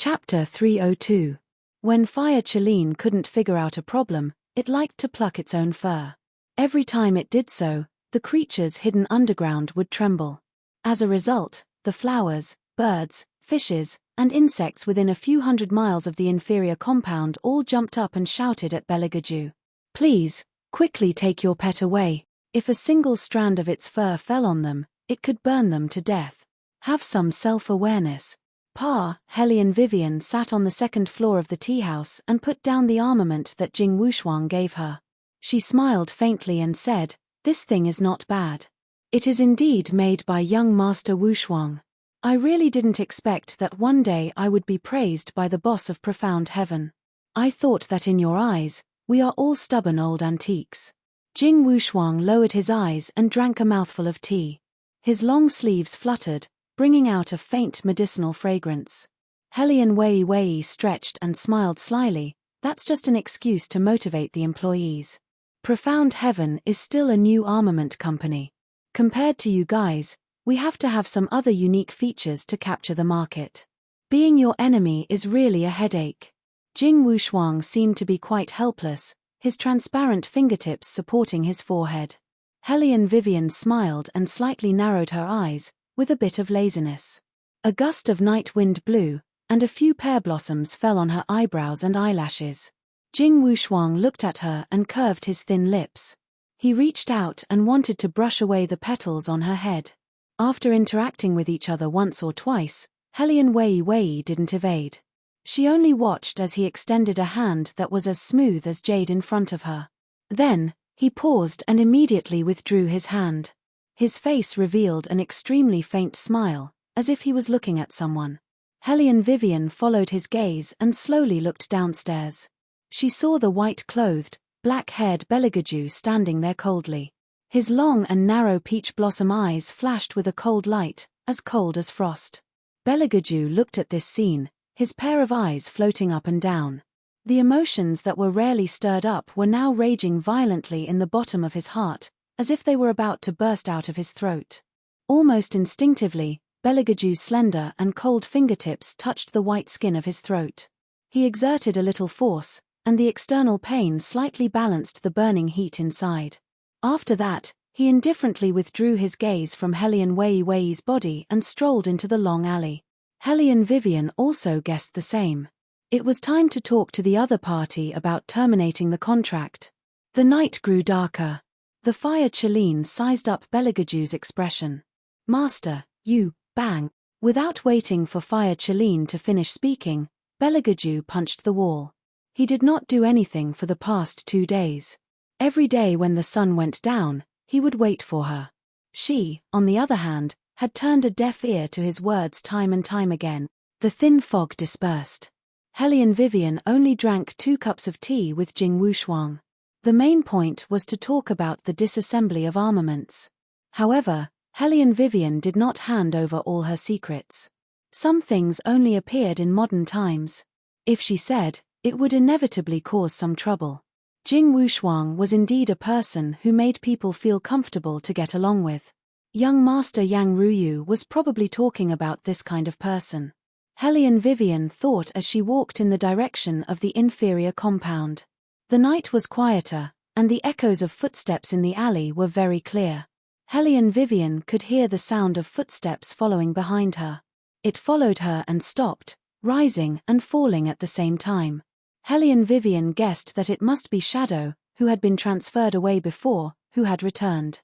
Chapter 302. When Fire Cheline couldn't figure out a problem, it liked to pluck its own fur. Every time it did so, the creatures hidden underground would tremble. As a result, the flowers, birds, fishes, and insects within a few hundred miles of the inferior compound all jumped up and shouted at Beligaju. Please, quickly take your pet away. If a single strand of its fur fell on them, it could burn them to death. Have some self-awareness. Pa, Hellion Vivian sat on the second floor of the tea house and put down the armament that Jing Wushuang gave her. She smiled faintly and said, "This thing is not bad. It is indeed made by young Master Wushuang. I really didn't expect that one day I would be praised by the boss of Profound Heaven. I thought that in your eyes, we are all stubborn old antiques." Jing Wushuang lowered his eyes and drank a mouthful of tea. His long sleeves fluttered, bringing out a faint medicinal fragrance. Hellion Wei Wei stretched and smiled slyly. That's just an excuse to motivate the employees. Profound Heaven is still a new armament company. Compared to you guys, we have to have some other unique features to capture the market. Being your enemy is really a headache. Jing Wushuang seemed to be quite helpless, his transparent fingertips supporting his forehead. Hellion Vivian smiled and slightly narrowed her eyes, with a bit of laziness. A gust of night wind blew, and a few pear blossoms fell on her eyebrows and eyelashes. Jing Wushuang looked at her and curved his thin lips. He reached out and wanted to brush away the petals on her head. After interacting with each other once or twice, Hellion Wei Wei didn't evade. She only watched as he extended a hand that was as smooth as jade in front of her. Then, he paused and immediately withdrew his hand. His face revealed an extremely faint smile, as if he was looking at someone. Hellion Vivian followed his gaze and slowly looked downstairs. She saw the white-clothed, black-haired Beligaju standing there coldly. His long and narrow peach blossom eyes flashed with a cold light, as cold as frost. Beligaju looked at this scene, his pair of eyes floating up and down. The emotions that were rarely stirred up were now raging violently in the bottom of his heart, as if they were about to burst out of his throat. Almost instinctively, Beligaju's slender and cold fingertips touched the white skin of his throat. He exerted a little force, and the external pain slightly balanced the burning heat inside. After that, he indifferently withdrew his gaze from Hellion Wei Wei's body and strolled into the long alley. Hellion Vivian also guessed the same. It was time to talk to the other party about terminating the contract. The night grew darker. The Fire Cheline sized up Beligaju's expression. "Master, you, bang." Without waiting for Fire Cheline to finish speaking, Beligaju punched the wall. He did not do anything for the past 2 days. Every day when the sun went down, he would wait for her. She, on the other hand, had turned a deaf ear to his words time and time again. The thin fog dispersed. Hellion Vivian only drank 2 cups of tea with Jing Wushuang. The main point was to talk about the disassembly of armaments. However, Hellion Vivian did not hand over all her secrets. Some things only appeared in modern times. If she said, it would inevitably cause some trouble. Jing Wushuang was indeed a person who made people feel comfortable to get along with. Young Master Yang Ruyu was probably talking about this kind of person. Hellion Vivian thought as she walked in the direction of the inferior compound. The night was quieter, and the echoes of footsteps in the alley were very clear. Hellion Vivian could hear the sound of footsteps following behind her. It followed her and stopped, rising and falling at the same time. Hellion Vivian guessed that it must be Shadow, who had been transferred away before, who had returned.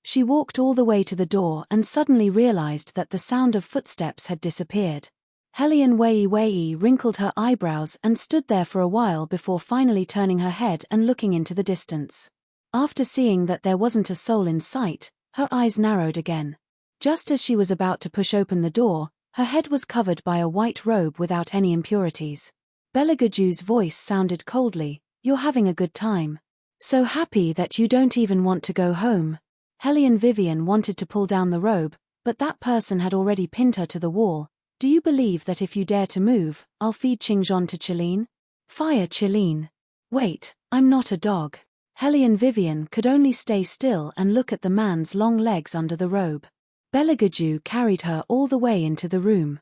She walked all the way to the door and suddenly realized that the sound of footsteps had disappeared. Hellion Wei Wei wrinkled her eyebrows and stood there for a while before finally turning her head and looking into the distance. After seeing that there wasn't a soul in sight, her eyes narrowed again. Just as she was about to push open the door, her head was covered by a white robe without any impurities. Beligaju's voice sounded coldly, "You're having a good time. So happy that you don't even want to go home." Hellion Vivian wanted to pull down the robe, but that person had already pinned her to the wall. "Do you believe that if you dare to move, I'll feed Qingzhon to Cheline?" "Fire Cheline. Wait, I'm not a dog." Hellion Vivian could only stay still and look at the man's long legs under the robe. Beligaju carried her all the way into the room.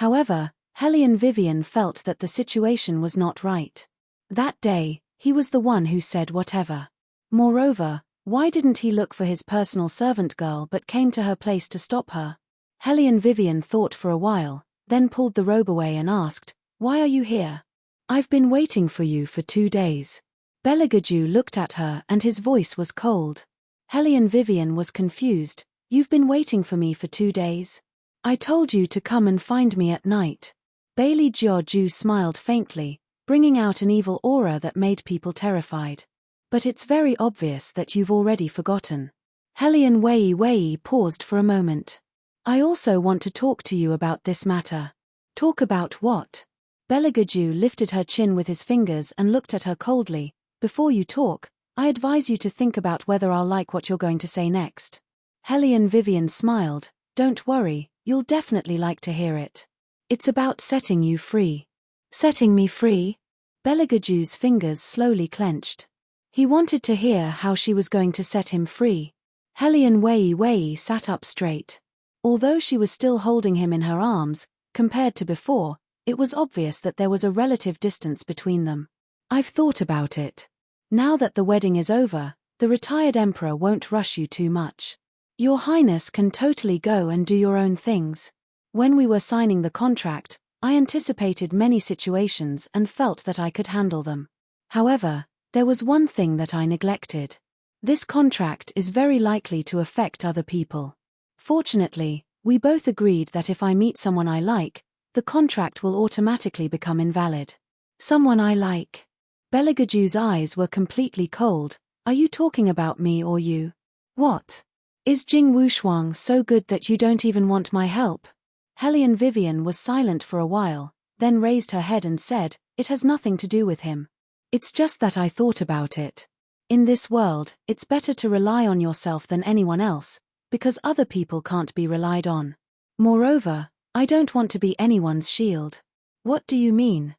However, Hellion Vivian felt that the situation was not right. That day, he was the one who said whatever. Moreover, why didn't he look for his personal servant girl but came to her place to stop her? Hellion Vivian thought for a while, then pulled the robe away and asked, "Why are you here?" "I've been waiting for you for 2 days." Beligaju looked at her and his voice was cold. Hellion Vivian was confused. "You've been waiting for me for 2 days? I told you to come and find me at night." Bailey Jiaju smiled faintly, bringing out an evil aura that made people terrified. "But it's very obvious that you've already forgotten." Hellion Wei paused for a moment. "I also want to talk to you about this matter." "Talk about what?" Beligaju lifted her chin with his fingers and looked at her coldly. "Before you talk, I advise you to think about whether I'll like what you're going to say next." Hellion Vivian smiled. "Don't worry, you'll definitely like to hear it. It's about setting you free." "Setting me free?" Beligaju's fingers slowly clenched. He wanted to hear how she was going to set him free. Hellion Wei sat up straight. Although she was still holding him in her arms, compared to before, it was obvious that there was a relative distance between them. "I've thought about it. Now that the wedding is over, the retired emperor won't rush you too much. Your Highness can totally go and do your own things. When we were signing the contract, I anticipated many situations and felt that I could handle them. However, there was one thing that I neglected. This contract is very likely to affect other people. Fortunately, we both agreed that if I meet someone I like, the contract will automatically become invalid." "Someone I like?" Beligaju's eyes were completely cold. "Are you talking about me or you? What? Is Jing Wushuang so good that you don't even want my help?" Hellion Vivian was silent for a while, then raised her head and said, "It has nothing to do with him. It's just that I thought about it. In this world, it's better to rely on yourself than anyone else, because other people can't be relied on. Moreover, I don't want to be anyone's shield." "What do you mean?"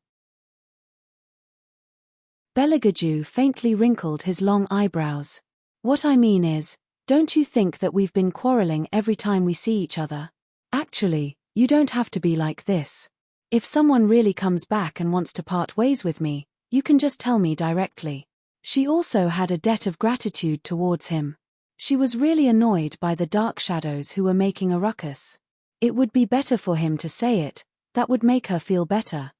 Beligaju faintly wrinkled his long eyebrows. "What I mean is, don't you think that we've been quarreling every time we see each other? Actually, you don't have to be like this. If someone really comes back and wants to part ways with me, you can just tell me directly." She also had a debt of gratitude towards him. She was really annoyed by the dark shadows who were making a ruckus. It would be better for him to say it, that would make her feel better.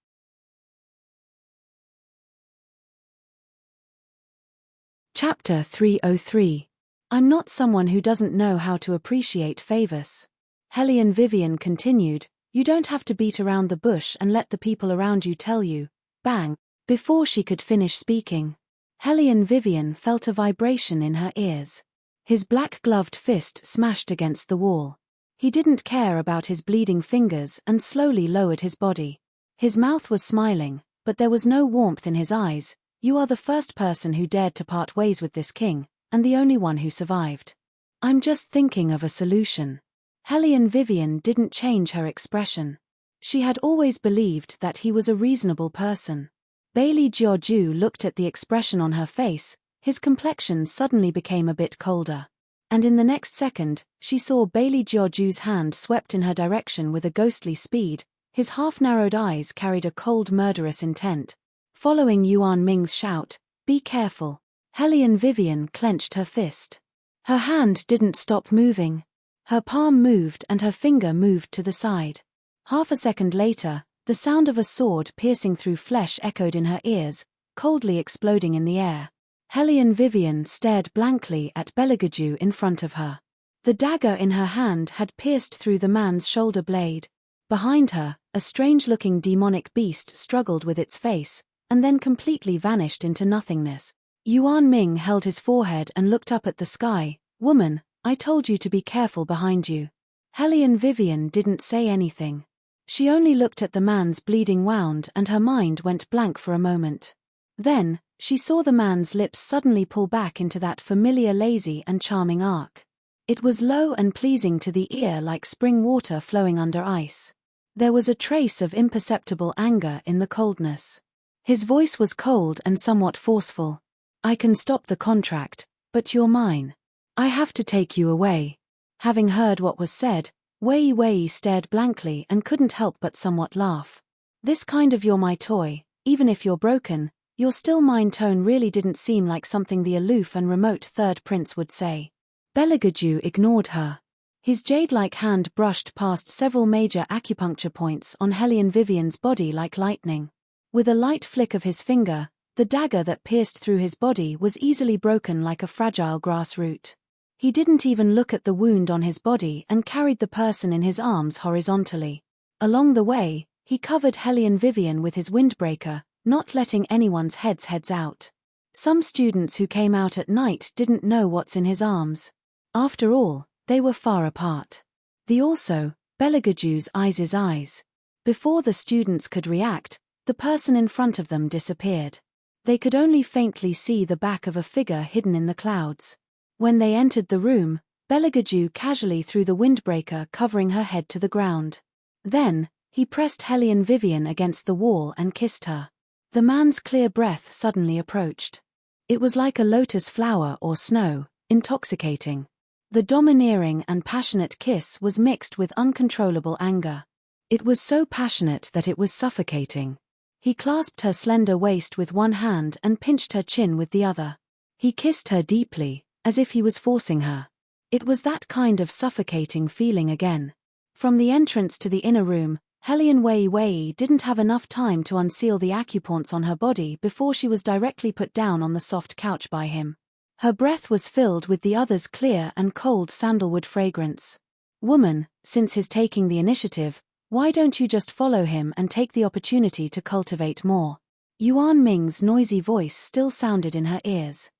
Chapter 303. I'm not someone who doesn't know how to appreciate favors. Hellion Vivian continued, "You don't have to beat around the bush and let the people around you tell you." Bang! Before she could finish speaking, Hellion Vivian felt a vibration in her ears. His black-gloved fist smashed against the wall. He didn't care about his bleeding fingers and slowly lowered his body. His mouth was smiling, but there was no warmth in his eyes. "You are the first person who dared to part ways with this king, and the only one who survived. I'm just thinking of a solution." Hellion Vivian didn't change her expression. She had always believed that he was a reasonable person. Bailey Jiaju looked at the expression on her face. His complexion suddenly became a bit colder. And in the next second, she saw Bailey Jiaju's hand swept in her direction with a ghostly speed. His half-narrowed eyes carried a cold murderous intent. Following Yuan Ming's shout, "Be careful," Hellion Vivian clenched her fist. Her hand didn't stop moving. Her palm moved and her finger moved to the side. Half a second later, the sound of a sword piercing through flesh echoed in her ears, coldly exploding in the air. Hellion Vivian stared blankly at Beligaju in front of her. The dagger in her hand had pierced through the man's shoulder blade. Behind her, a strange-looking demonic beast struggled with its face, and then completely vanished into nothingness. Yuan Ming held his forehead and looked up at the sky. "Woman, I told you to be careful behind you." Hellion Vivian didn't say anything. She only looked at the man's bleeding wound and her mind went blank for a moment. Then, she saw the man's lips suddenly pull back into that familiar lazy and charming arc. It was low and pleasing to the ear like spring water flowing under ice. There was a trace of imperceptible anger in the coldness. His voice was cold and somewhat forceful. "I can stop the contract, but you're mine. I have to take you away." Having heard what was said, Wei Wei stared blankly and couldn't help but somewhat laugh. This kind of "you're my toy, even if you're broken, you're still mine" tone really didn't seem like something the aloof and remote third prince would say. Beligaju ignored her. His jade-like hand brushed past several major acupuncture points on Hellion Vivian's body like lightning. With a light flick of his finger, the dagger that pierced through his body was easily broken like a fragile grass root. He didn't even look at the wound on his body and carried the person in his arms horizontally. Along the way, he covered Hellion Vivian with his windbreaker, not letting anyone's heads out. Some students who came out at night didn't know what's in his arms. After all, they were far apart. Beligaju's eyes. Before the students could react, the person in front of them disappeared. They could only faintly see the back of a figure hidden in the clouds. When they entered the room, Beligaju casually threw the windbreaker covering her head to the ground. Then, he pressed Hellion Vivian against the wall and kissed her. The man's clear breath suddenly approached. It was like a lotus flower or snow, intoxicating. The domineering and passionate kiss was mixed with uncontrollable anger. It was so passionate that it was suffocating. He clasped her slender waist with one hand and pinched her chin with the other. He kissed her deeply, as if he was forcing her. It was that kind of suffocating feeling again. From the entrance to the inner room, Hellion Wei Wei didn't have enough time to unseal the acupoints on her body before she was directly put down on the soft couch by him. Her breath was filled with the other's clear and cold sandalwood fragrance. Woman, since his taking the initiative, why don't you just follow him and take the opportunity to cultivate more? Yuan Ming's noisy voice still sounded in her ears.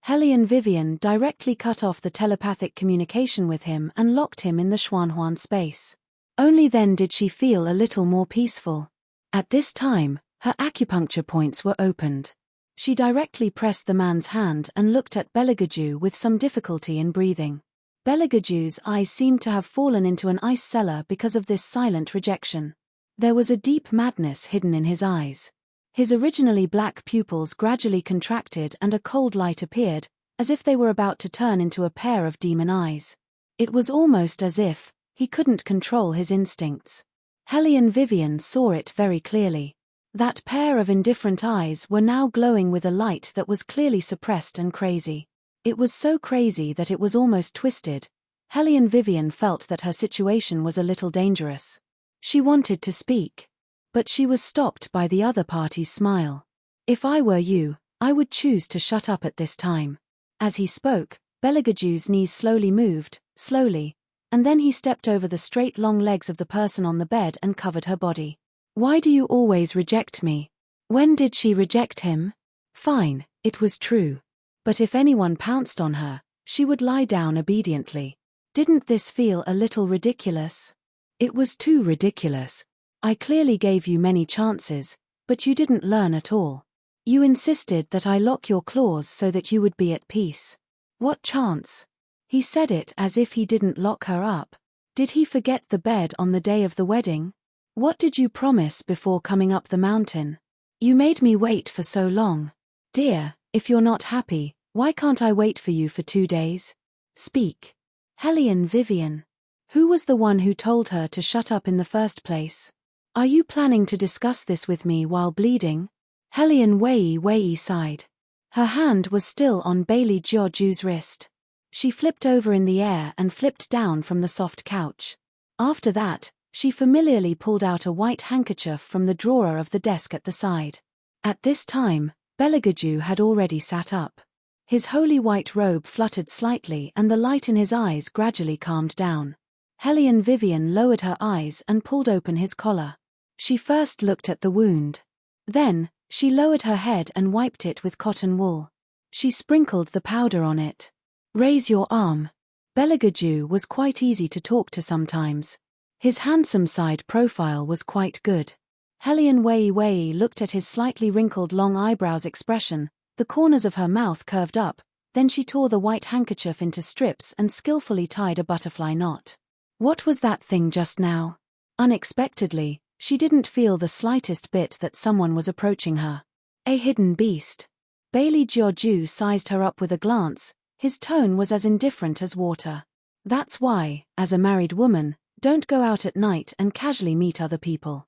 Hellion Vivian directly cut off the telepathic communication with him and locked him in the Xuanhuan space. Only then did she feel a little more peaceful. At this time, her acupuncture points were opened. She directly pressed the man's hand and looked at Beligaju with some difficulty in breathing. Beligaju's eyes seemed to have fallen into an ice cellar because of this silent rejection. There was a deep madness hidden in his eyes. His originally black pupils gradually contracted and a cold light appeared, as if they were about to turn into a pair of demon eyes. It was almost as if he couldn't control his instincts. Hellion Vivian saw it very clearly. That pair of indifferent eyes were now glowing with a light that was clearly suppressed and crazy. It was so crazy that it was almost twisted. Hellion Vivian felt that her situation was a little dangerous. She wanted to speak. But she was stopped by the other party's smile. If I were you, I would choose to shut up at this time. As he spoke, Beligaju's knees slowly moved, and then he stepped over the straight long legs of the person on the bed and covered her body. Why do you always reject me? When did she reject him? Fine, it was true. But if anyone pounced on her, she would lie down obediently. Didn't this feel a little ridiculous? It was too ridiculous. I clearly gave you many chances, but you didn't learn at all. You insisted that I lock your claws so that you would be at peace. What chance? He said it as if he didn't lock her up. Did he forget the bed on the day of the wedding? What did you promise before coming up the mountain? You made me wait for so long. Dear, if you're not happy, why can't I wait for you for 2 days? Speak. Hellion Vivian. Who was the one who told her to shut up in the first place? Are you planning to discuss this with me while bleeding? Hellion Wei Wei sighed. Her hand was still on Bailey Jiaoju's wrist. She flipped over in the air and flipped down from the soft couch. After that, she familiarly pulled out a white handkerchief from the drawer of the desk at the side. At this time, Beligaju had already sat up. His holy white robe fluttered slightly and the light in his eyes gradually calmed down. Hellion Vivian lowered her eyes and pulled open his collar. She first looked at the wound. Then, she lowered her head and wiped it with cotton wool. She sprinkled the powder on it. Raise your arm. Beligaju was quite easy to talk to sometimes. His handsome side profile was quite good. Hellion Wei Wei looked at his slightly wrinkled long eyebrows expression, the corners of her mouth curved up, then she tore the white handkerchief into strips and skillfully tied a butterfly knot. What was that thing just now? Unexpectedly, she didn't feel the slightest bit that someone was approaching her. A hidden beast. Bailey Jiaoju sized her up with a glance. His tone was as indifferent as water. That's why, as a married woman, Don't go out at night and casually meet other people.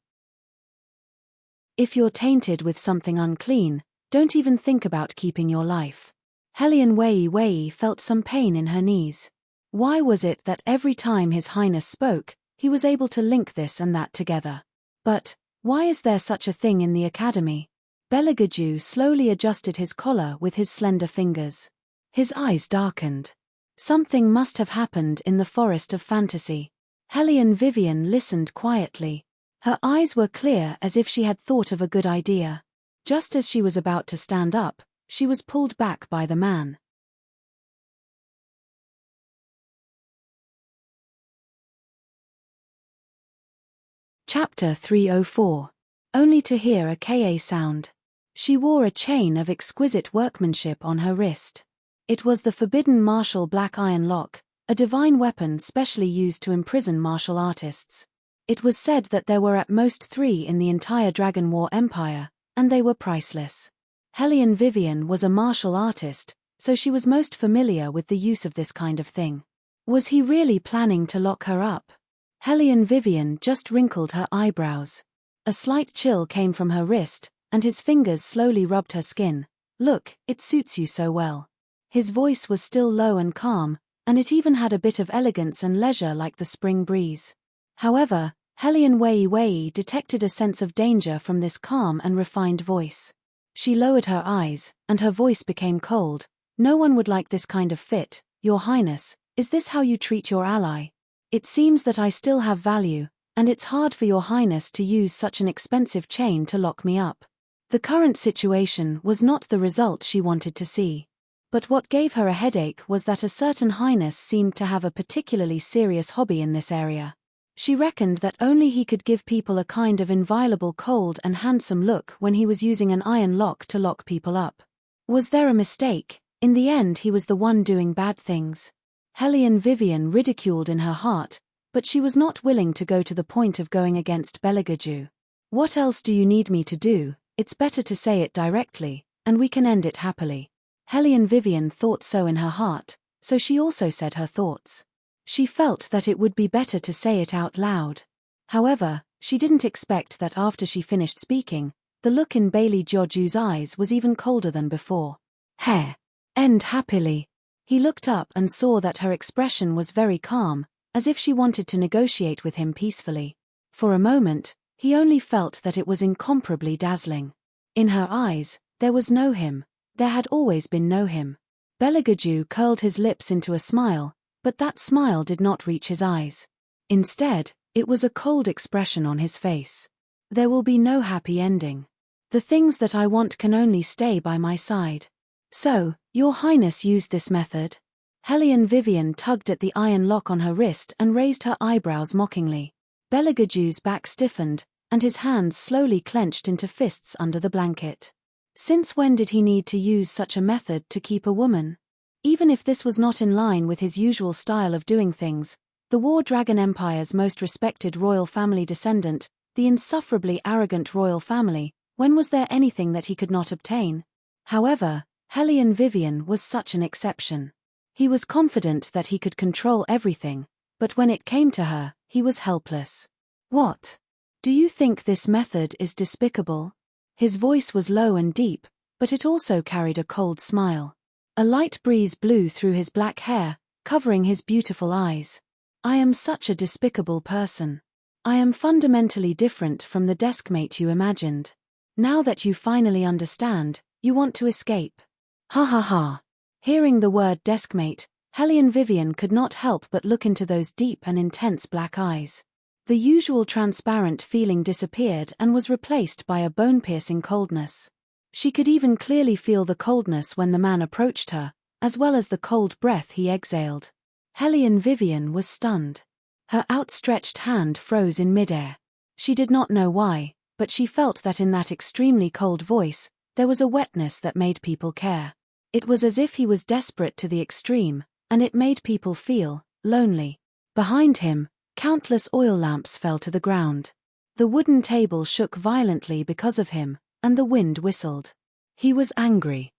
If you're tainted with something unclean, don't even think about keeping your life. Hellion Wei felt some pain in her knees. Why was it that every time His Highness spoke, he was able to link this and that together? But why is there such a thing in the academy? Beligaju slowly adjusted his collar with his slender fingers. His eyes darkened. Something must have happened in the forest of fantasy. Hellion Vivian listened quietly. Her eyes were clear as if she had thought of a good idea. Just as she was about to stand up, she was pulled back by the man. Chapter 304. Only to hear a Ka sound. She wore a chain of exquisite workmanship on her wrist. It was the forbidden martial black iron lock, a divine weapon specially used to imprison martial artists. It was said that there were at most 3 in the entire Dragon War Empire, and they were priceless. Hellion Vivian was a martial artist, so she was most familiar with the use of this kind of thing. Was he really planning to lock her up? Hellion Vivian just wrinkled her eyebrows. A slight chill came from her wrist, and his fingers slowly rubbed her skin. Look, it suits you so well. His voice was still low and calm, and it even had a bit of elegance and leisure like the spring breeze. However, Hellion Wei detected a sense of danger from this calm and refined voice. She lowered her eyes, and her voice became cold. No one would like this kind of fit, Your Highness. Is this how you treat your ally? It seems that I still have value, and it's hard for Your Highness to use such an expensive chain to lock me up. The current situation was not the result she wanted to see. But what gave her a headache was that a certain highness seemed to have a particularly serious hobby in this area. She reckoned that only he could give people a kind of inviolable cold and handsome look when he was using an iron lock to lock people up. Was there a mistake? In the end he was the one doing bad things. Hellion Vivian ridiculed in her heart, but she was not willing to go to the point of going against Beligaju. What else do you need me to do? It's better to say it directly, and we can end it happily. Hellion Vivian thought so in her heart, so she also said her thoughts. She felt that it would be better to say it out loud. However, she didn't expect that after she finished speaking, the look in Bailey Joju's eyes was even colder than before. End happily. He looked up and saw that her expression was very calm, as if she wanted to negotiate with him peacefully. For a moment, he only felt that it was incomparably dazzling. In her eyes, there was no him. There had always been no him. Beligaju curled his lips into a smile, but that smile did not reach his eyes. Instead, it was a cold expression on his face. There will be no happy ending. The things that I want can only stay by my side. So, Your Highness used this method? Hellion Vivian tugged at the iron lock on her wrist and raised her eyebrows mockingly. Beligaju's back stiffened, and his hands slowly clenched into fists under the blanket. Since when did he need to use such a method to keep a woman? Even if this was not in line with his usual style of doing things, the War Dragon Empire's most respected royal family descendant, the insufferably arrogant royal family, when was there anything that he could not obtain? However, Hellion Vivian was such an exception. He was confident that he could control everything, but when it came to her, he was helpless. What? Do you think this method is despicable? His voice was low and deep, but it also carried a cold smile. A light breeze blew through his black hair, covering his beautiful eyes. I am such a despicable person. I am fundamentally different from the deskmate you imagined. Now that you finally understand, you want to escape. Ha ha ha. Hearing the word deskmate, Hellion Vivian could not help but look into those deep and intense black eyes. The usual transparent feeling disappeared and was replaced by a bone-piercing coldness. She could even clearly feel the coldness when the man approached her, as well as the cold breath he exhaled. Hellion Vivian was stunned. Her outstretched hand froze in midair. She did not know why, but she felt that in that extremely cold voice, there was a wetness that made people care. It was as if he was desperate to the extreme, and it made people feel lonely. Behind him, countless oil lamps fell to the ground. The wooden table shook violently because of him, and the wind whistled. He was angry.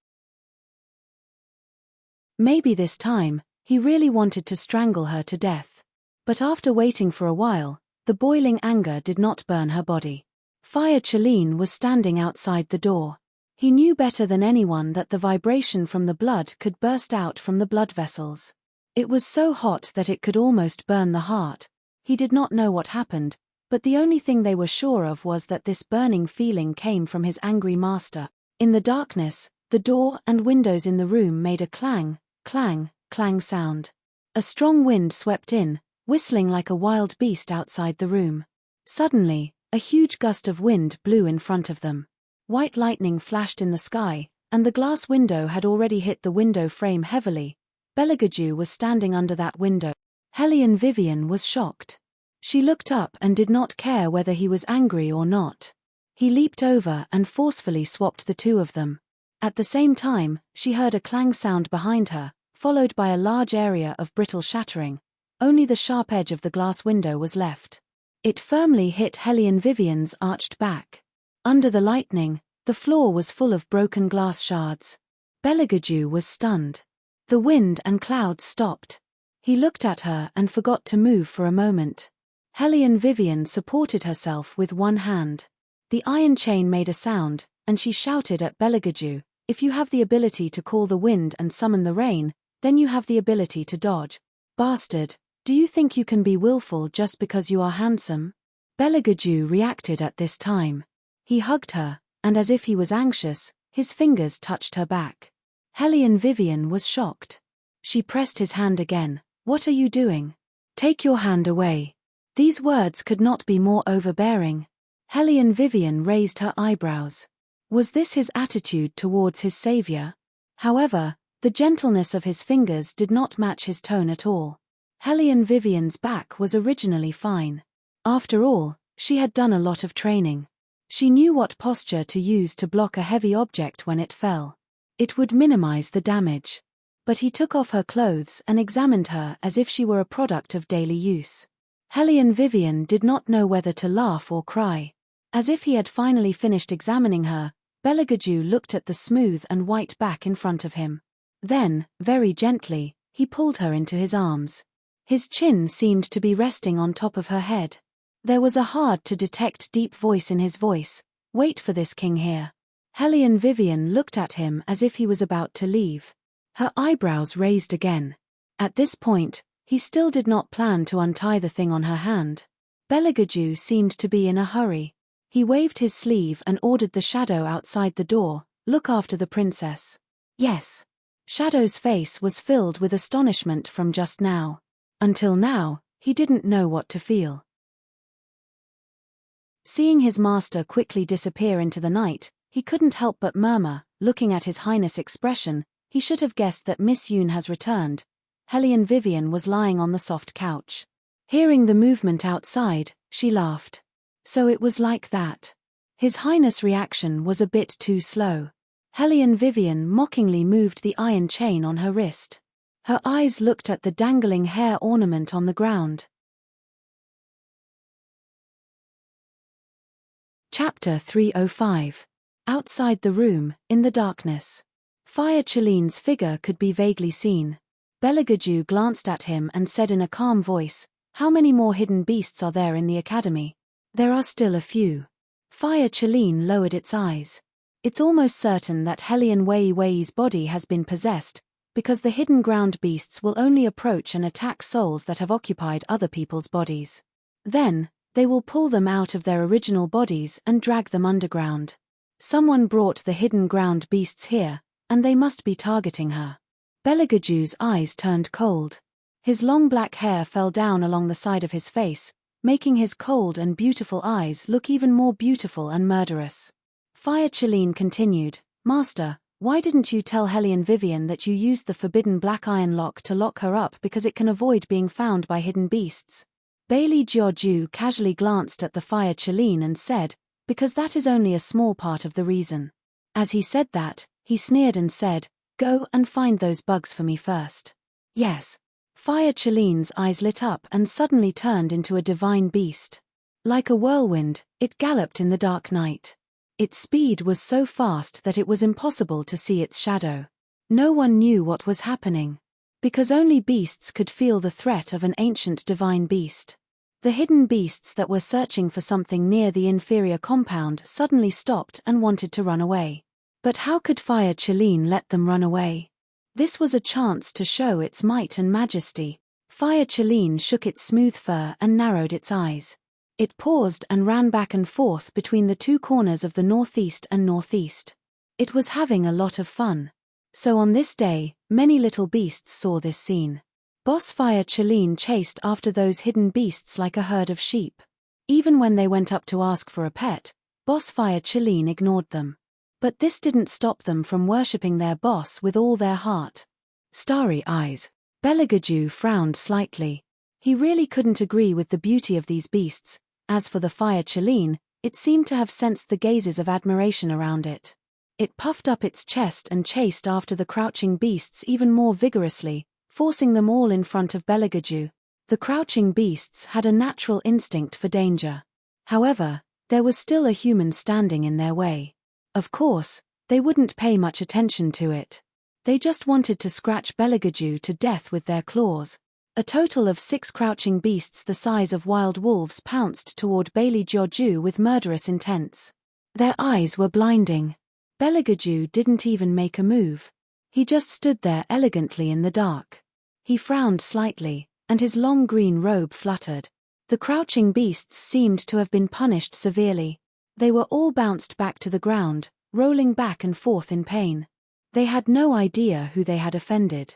Maybe this time, he really wanted to strangle her to death. But after waiting for a while, the boiling anger did not burn her body. Fire Cheline was standing outside the door. He knew better than anyone that the vibration from the blood could burst out from the blood vessels. It was so hot that it could almost burn the heart. He did not know what happened, but the only thing they were sure of was that this burning feeling came from his angry master. In the darkness, the door and windows in the room made a clang, clang, clang sound. A strong wind swept in, whistling like a wild beast outside the room. Suddenly, a huge gust of wind blew in front of them. White lightning flashed in the sky, and the glass window had already hit the window frame heavily. Beligaju was standing under that window. Hellion Vivian was shocked. She looked up and did not care whether he was angry or not. He leaped over and forcefully swapped the two of them. At the same time, she heard a clang sound behind her, followed by a large area of brittle shattering. Only the sharp edge of the glass window was left. It firmly hit Hellion Vivian's arched back. Under the lightning, the floor was full of broken glass shards. Beligaju was stunned. The wind and clouds stopped. He looked at her and forgot to move for a moment. Hellion Vivian supported herself with one hand. The iron chain made a sound, and she shouted at Beligaju, "If you have the ability to call the wind and summon the rain, then you have the ability to dodge. Bastard, do you think you can be willful just because you are handsome?" Beligaju reacted at this time. He hugged her, and as if he was anxious, his fingers touched her back. Hellion Vivian was shocked. She pressed his hand again. "What are you doing? Take your hand away." These words could not be more overbearing. Hellion Vivian raised her eyebrows. Was this his attitude towards his savior? However, the gentleness of his fingers did not match his tone at all. Hellion Vivian's back was originally fine. After all, she had done a lot of training. She knew what posture to use to block a heavy object when it fell. It would minimize the damage. But he took off her clothes and examined her as if she were a product of daily use. Hellion Vivian did not know whether to laugh or cry. As if he had finally finished examining her, Beligaju looked at the smooth and white back in front of him. Then, very gently, he pulled her into his arms. His chin seemed to be resting on top of her head. There was a hard-to-detect deep voice in his voice. "Wait for this, king here." Hellion Vivian looked at him as if he was about to leave. Her eyebrows raised again. At this point, he still did not plan to untie the thing on her hand. Beligaju seemed to be in a hurry. He waved his sleeve and ordered the shadow outside the door, "Look after the princess." "Yes." Shadow's face was filled with astonishment from just now. Until now, he didn't know what to feel. Seeing his master quickly disappear into the night, he couldn't help but murmur, looking at His Highness' expression, he should have guessed that Miss Yoon has returned. Hellion Vivian was lying on the soft couch. Hearing the movement outside, she laughed. So it was like that. His Highness' reaction was a bit too slow. Hellion Vivian mockingly moved the iron chain on her wrist. Her eyes looked at the dangling hair ornament on the ground. Chapter 305. Outside the room, in the darkness. Fire Cheline's figure could be vaguely seen. Beligaju glanced at him and said in a calm voice, "How many more hidden beasts are there in the academy?" "There are still a few." Fire Cheline lowered its eyes. "It's almost certain that Hellion Wei Wei's body has been possessed, because the hidden ground beasts will only approach and attack souls that have occupied other people's bodies. Then, they will pull them out of their original bodies and drag them underground. Someone brought the hidden ground beasts here, and they must be targeting her." Beligaju's eyes turned cold. His long black hair fell down along the side of his face, making his cold and beautiful eyes look even more beautiful and murderous. Fire Cheline continued, "Master, why didn't you tell Hellion Vivian that you used the forbidden black iron lock to lock her up because it can avoid being found by hidden beasts?" Bailey Jiaoju casually glanced at the Fire Cheline and said, "Because that is only a small part of the reason." As he said that, he sneered and said, "Go and find those bugs for me first." "Yes." Fire Cheline's eyes lit up and suddenly turned into a divine beast. Like a whirlwind, it galloped in the dark night. Its speed was so fast that it was impossible to see its shadow. No one knew what was happening. Because only beasts could feel the threat of an ancient divine beast. The hidden beasts that were searching for something near the inferior compound suddenly stopped and wanted to run away. But how could Fire Cheline let them run away? This was a chance to show its might and majesty. Fire Cheline shook its smooth fur and narrowed its eyes. It paused and ran back and forth between the two corners of the northeast and northeast. It was having a lot of fun. So on this day, many little beasts saw this scene. Boss Fire Cheline chased after those hidden beasts like a herd of sheep. Even when they went up to ask for a pet, Boss Fire Cheline ignored them. But this didn't stop them from worshipping their boss with all their heart. Starry eyes. Beligaju frowned slightly. He really couldn't agree with the beauty of these beasts. As for the Fire Cheline, it seemed to have sensed the gazes of admiration around it. It puffed up its chest and chased after the crouching beasts even more vigorously, forcing them all in front of Beligaju. The crouching beasts had a natural instinct for danger. However, there was still a human standing in their way. Of course, they wouldn't pay much attention to it. They just wanted to scratch Beligaju to death with their claws. A total of 6 crouching beasts the size of wild wolves pounced toward Beligaju with murderous intents. Their eyes were blinding. Beligaju didn't even make a move. He just stood there elegantly in the dark. He frowned slightly, and his long green robe fluttered. The crouching beasts seemed to have been punished severely. They were all bounced back to the ground, rolling back and forth in pain. They had no idea who they had offended.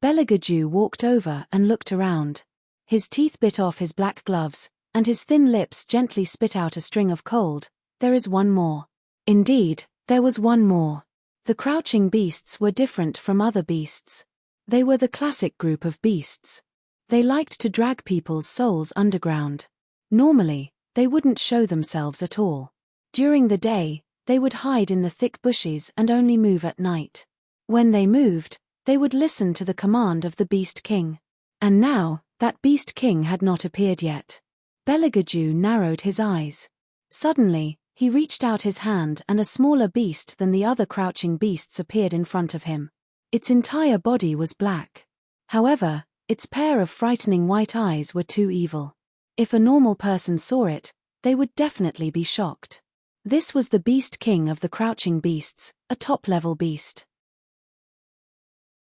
Beligaju walked over and looked around. His teeth bit off his black gloves, and his thin lips gently spit out a string of cold. There is one more. Indeed, there was one more. The crouching beasts were different from other beasts. They were the classic group of beasts. They liked to drag people's souls underground. Normally, they wouldn't show themselves at all. During the day, they would hide in the thick bushes and only move at night. When they moved, they would listen to the command of the Beast King. And now, that Beast King had not appeared yet. Beligaju narrowed his eyes. Suddenly, he reached out his hand and a smaller beast than the other crouching beasts appeared in front of him. Its entire body was black. However, its pair of frightening white eyes were too evil. If a normal person saw it, they would definitely be shocked. This was the Beast King of the crouching beasts, a top-level beast.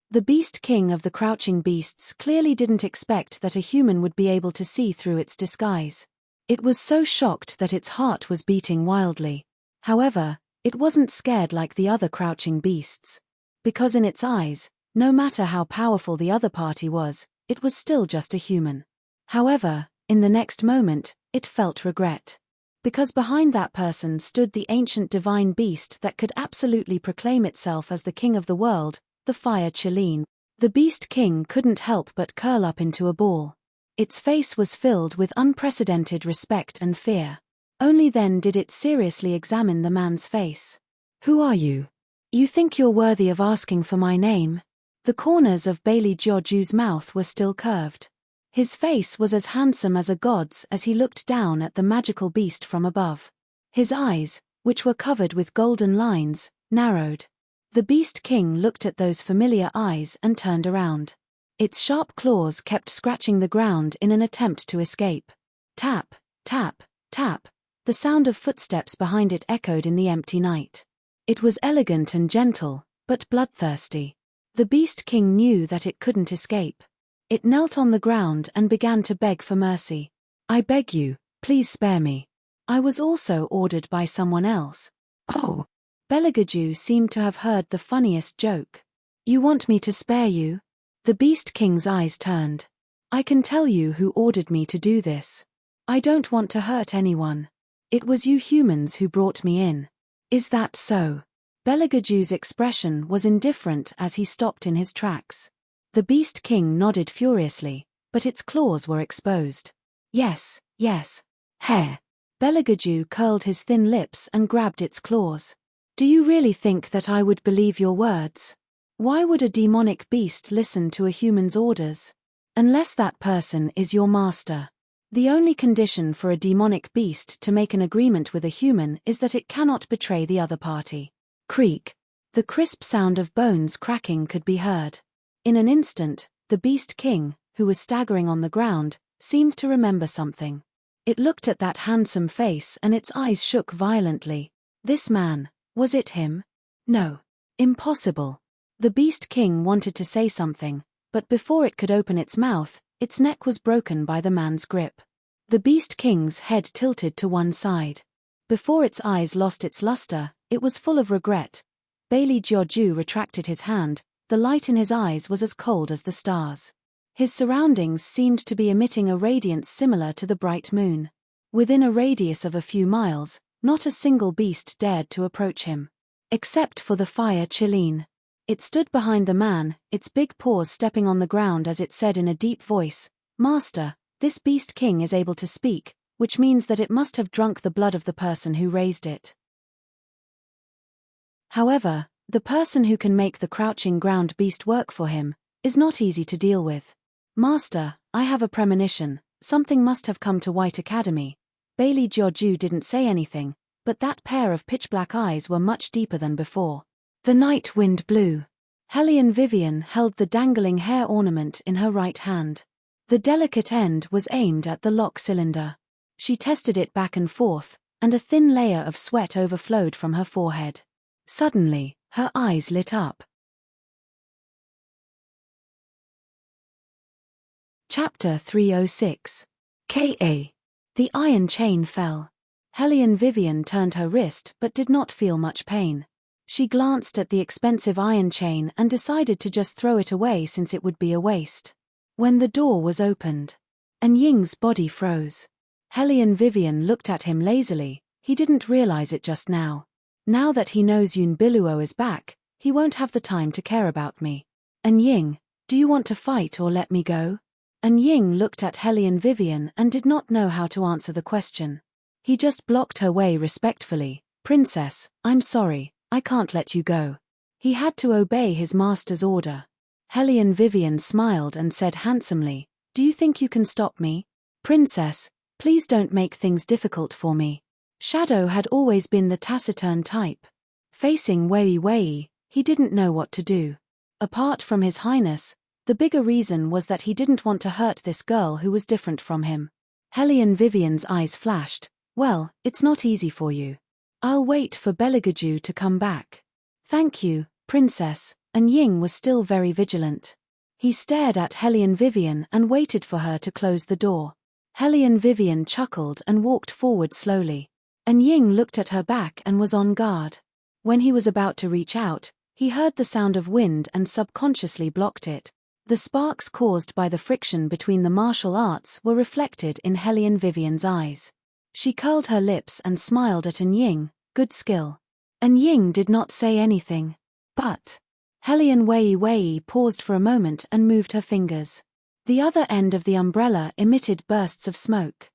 The Beast King of the crouching beasts clearly didn't expect that a human would be able to see through its disguise. It was so shocked that its heart was beating wildly. However, it wasn't scared like the other crouching beasts. Because in its eyes, no matter how powerful the other party was, it was still just a human. However, in the next moment, it felt regret. Because behind that person stood the ancient divine beast that could absolutely proclaim itself as the king of the world, the Fire Cheline. The Beast King couldn't help but curl up into a ball. Its face was filled with unprecedented respect and fear. Only then did it seriously examine the man's face. "Who are you? You think you're worthy of asking for my name?" The corners of Beligju's mouth were still curved. His face was as handsome as a god's as he looked down at the magical beast from above. His eyes, which were covered with golden lines, narrowed. The Beast King looked at those familiar eyes and turned around. Its sharp claws kept scratching the ground in an attempt to escape. Tap, tap, tap. The sound of footsteps behind it echoed in the empty night. It was elegant and gentle, but bloodthirsty. The Beast King knew that it couldn't escape. It knelt on the ground and began to beg for mercy. "I beg you, please spare me. I was also ordered by someone else." "Oh." Beligaju seemed to have heard the funniest joke. "You want me to spare you?" The Beast King's eyes turned. "I can tell you who ordered me to do this. I don't want to hurt anyone. It was you humans who brought me in." "Is that so?" Beligaju's expression was indifferent as he stopped in his tracks. The Beast King nodded furiously, but its claws were exposed. "Yes, yes." "Heh." Beligaju curled his thin lips and grabbed its claws. "Do you really think that I would believe your words? Why would a demonic beast listen to a human's orders? Unless that person is your master. The only condition for a demonic beast to make an agreement with a human is that it cannot betray the other party." Creak. The crisp sound of bones cracking could be heard. In an instant, the Beast King, who was staggering on the ground, seemed to remember something. It looked at that handsome face and its eyes shook violently. This man, was it him? No. Impossible. The Beast King wanted to say something, but before it could open its mouth, its neck was broken by the man's grip. The Beast King's head tilted to one side. Before its eyes lost its luster, it was full of regret. Bailey Jiaoju retracted his hand, the light in his eyes was as cold as the stars. His surroundings seemed to be emitting a radiance similar to the bright moon. Within a radius of a few miles, not a single beast dared to approach him. Except for the fire Chileen. It stood behind the man, its big paws stepping on the ground as it said in a deep voice, "Master, this Beast King is able to speak, which means that it must have drunk the blood of the person who raised it." However, the person who can make the crouching ground beast work for him is not easy to deal with. "Master, I have a premonition, something must have come to White Academy." Bailey Jiaoju didn't say anything, but that pair of pitch-black eyes were much deeper than before. The night wind blew. Hellion Vivian held the dangling hair ornament in her right hand. The delicate end was aimed at the lock cylinder. She tested it back and forth, and a thin layer of sweat overflowed from her forehead. Suddenly, her eyes lit up. Chapter 306. K.A. The iron chain fell. Hellion Vivian turned her wrist but did not feel much pain. She glanced at the expensive iron chain and decided to just throw it away since it would be a waste. When the door was opened, Ying's body froze. Hellion Vivian looked at him lazily. He didn't realize it just now. Now that he knows Yun Biluo is back, he won't have the time to care about me. Ying, do you want to fight or let me go? Ying looked at Hellion Vivian and did not know how to answer the question. He just blocked her way respectfully. "Princess, I'm sorry, I can't let you go." He had to obey his master's order. Hellion Vivian smiled and said handsomely, "Do you think you can stop me? Princess, please don't make things difficult for me." Shadow had always been the taciturn type. Facing Wei Wei, he didn't know what to do. Apart from his highness, the bigger reason was that he didn't want to hurt this girl who was different from him. Hellion Vivian's eyes flashed. "Well, it's not easy for you. I'll wait for Beligaju to come back." "Thank you, Princess," and Ying was still very vigilant. He stared at Hellion Vivian and waited for her to close the door. Hellion Vivian chuckled and walked forward slowly. Ying looked at her back and was on guard. When he was about to reach out, he heard the sound of wind and subconsciously blocked it. The sparks caused by the friction between the martial arts were reflected in Hellion Vivian's eyes. She curled her lips and smiled at Ying. "Good skill." Ying did not say anything. But Hellion Wei Wei paused for a moment and moved her fingers. The other end of the umbrella emitted bursts of smoke.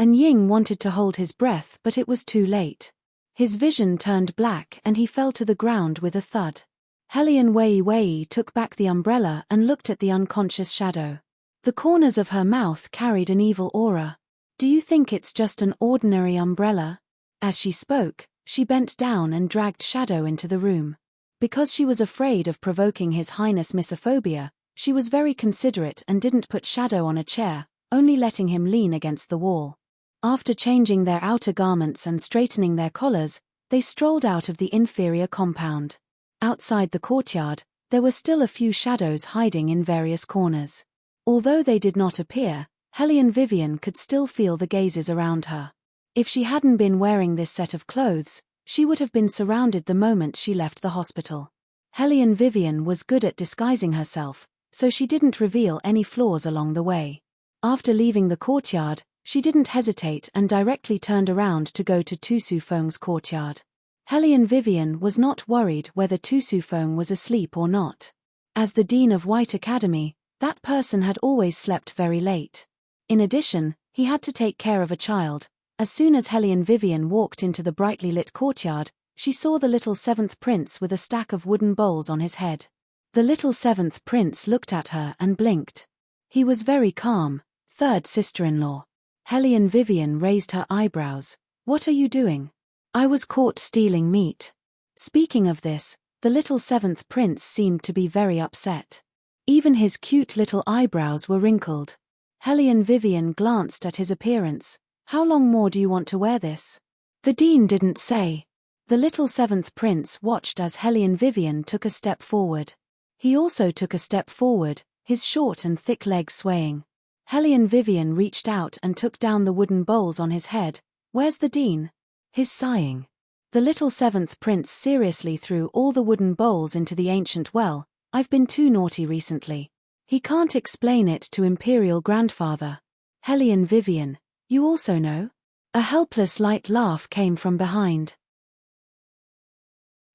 Ying wanted to hold his breath, but it was too late. His vision turned black and he fell to the ground with a thud. Hellion Wei Wei took back the umbrella and looked at the unconscious Shadow. The corners of her mouth carried an evil aura. "Do you think it's just an ordinary umbrella?" As she spoke, she bent down and dragged Shadow into the room. Because she was afraid of provoking His Highness Misophobia, she was very considerate and didn't put Shadow on a chair, only letting him lean against the wall. After changing their outer garments and straightening their collars, they strolled out of the inferior compound. Outside the courtyard, there were still a few shadows hiding in various corners. Although they did not appear, Hellion Vivian could still feel the gazes around her. If she hadn't been wearing this set of clothes, she would have been surrounded the moment she left the hospital. Hellion Vivian was good at disguising herself, so she didn't reveal any flaws along the way. After leaving the courtyard, she didn't hesitate and directly turned around to go to Tu Sufeng's courtyard. Hellion Vivian was not worried whether Tu Sufeng was asleep or not. As the Dean of White Academy, that person had always slept very late. In addition, he had to take care of a child. As soon as Hellion Vivian walked into the brightly lit courtyard, she saw the little 7th prince with a stack of wooden bowls on his head. The little 7th prince looked at her and blinked. He was very calm. "Third sister-in-law." Hellion Vivian raised her eyebrows. "What are you doing?" "I was caught stealing meat." Speaking of this, the little 7th prince seemed to be very upset. Even his cute little eyebrows were wrinkled. Hellion Vivian glanced at his appearance. How long more do you want to wear this? The dean didn't say. The little seventh prince watched as Hellion Vivian took a step forward. He also took a step forward, his short and thick legs swaying. Hellion Vivian reached out and took down the wooden bowls on his head. Where's the dean? His sighing. The little seventh prince seriously threw all the wooden bowls into the ancient well. I've been too naughty recently. He can't explain it to Imperial Grandfather. Hellion Vivian, you also know? A helpless light laugh came from behind.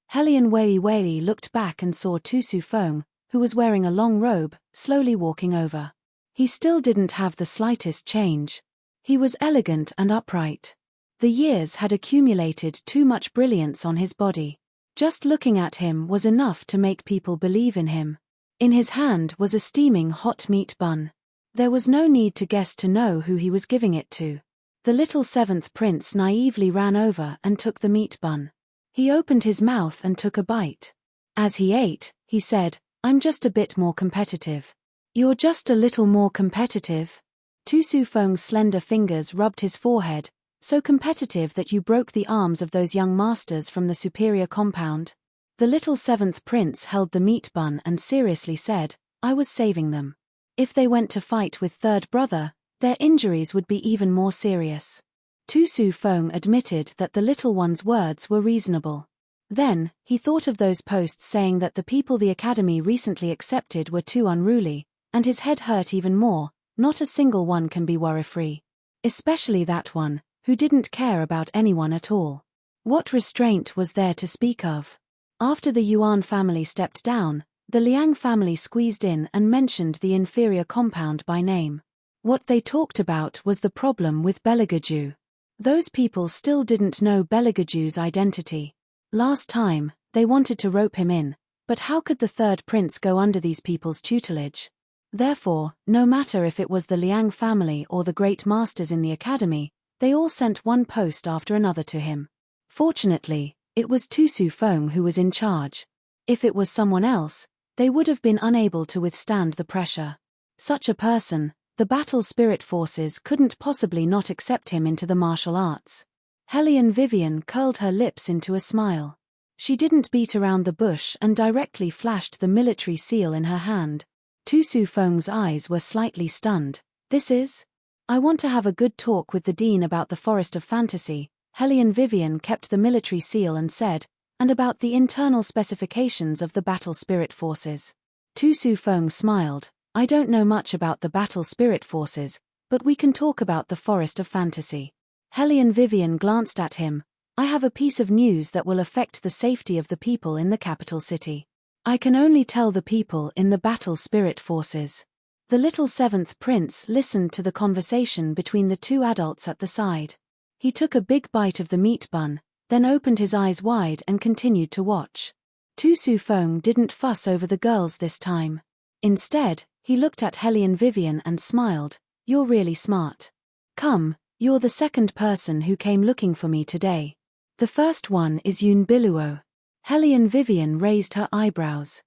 Hellion Wei looked back and saw Tu Su Feng, who was wearing a long robe, slowly walking over. He still didn't have the slightest change. He was elegant and upright. The years had accumulated too much brilliance on his body. Just looking at him was enough to make people believe in him. In his hand was a steaming hot meat bun. There was no need to guess to know who he was giving it to. The little seventh prince naively ran over and took the meat bun. He opened his mouth and took a bite. As he ate, he said, I'm just a bit more competitive. You're just a little more competitive? Tu Su Feng's slender fingers rubbed his forehead. So competitive that you broke the arms of those young masters from the superior compound? The little seventh prince held the meat bun and seriously said, I was saving them. If they went to fight with third brother, their injuries would be even more serious. Tu Su Feng admitted that the little one's words were reasonable. Then, he thought of those posts saying that the people the academy recently accepted were too unruly, and his head hurt even more. Not a single one can be worry-free. Especially that one, who didn't care about anyone at all. What restraint was there to speak of? After the Yuan family stepped down, the Liang family squeezed in and mentioned the inferior compound by name. What they talked about was the problem with Beligaju. Those people still didn't know Beligaju's identity. Last time, they wanted to rope him in, but how could the third prince go under these people's tutelage? Therefore, no matter if it was the Liang family or the great masters in the academy, they all sent one post after another to him. Fortunately, it was Tu Su Feng who was in charge. If it was someone else, they would have been unable to withstand the pressure. Such a person, the battle spirit forces couldn't possibly not accept him into the martial arts. Hellion Vivian curled her lips into a smile. She didn't beat around the bush and directly flashed the military seal in her hand. Tu Su Feng's eyes were slightly stunned. This is? I want to have a good talk with the dean about the Forest of Fantasy. Hellion Vivian kept the military seal and said, and about the internal specifications of the battle spirit forces. Tu Su Feng smiled. I don't know much about the battle spirit forces, but we can talk about the Forest of Fantasy. Hellion Vivian glanced at him. I have a piece of news that will affect the safety of the people in the capital city. I can only tell the people in the battle spirit forces. The little seventh prince listened to the conversation between the two adults at the side. He took a big bite of the meat bun, then opened his eyes wide and continued to watch. Tu Su Feng didn't fuss over the girls this time. Instead, he looked at Hellion Vivian and smiled. You're really smart. Come, you're the second person who came looking for me today. The first one is Yun Biluo. Hellion Vivian raised her eyebrows.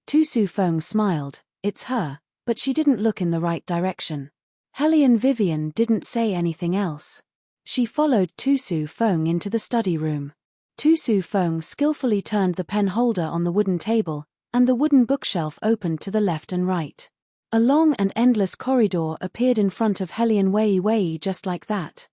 Tu Su Feng smiled. It's her, but she didn't look in the right direction. Hellion Vivian didn't say anything else. She followed Tu Su Feng into the study room. Tu Su Feng skillfully turned the pen holder on the wooden table, and the wooden bookshelf opened to the left and right. A long and endless corridor appeared in front of Hellion Wei just like that.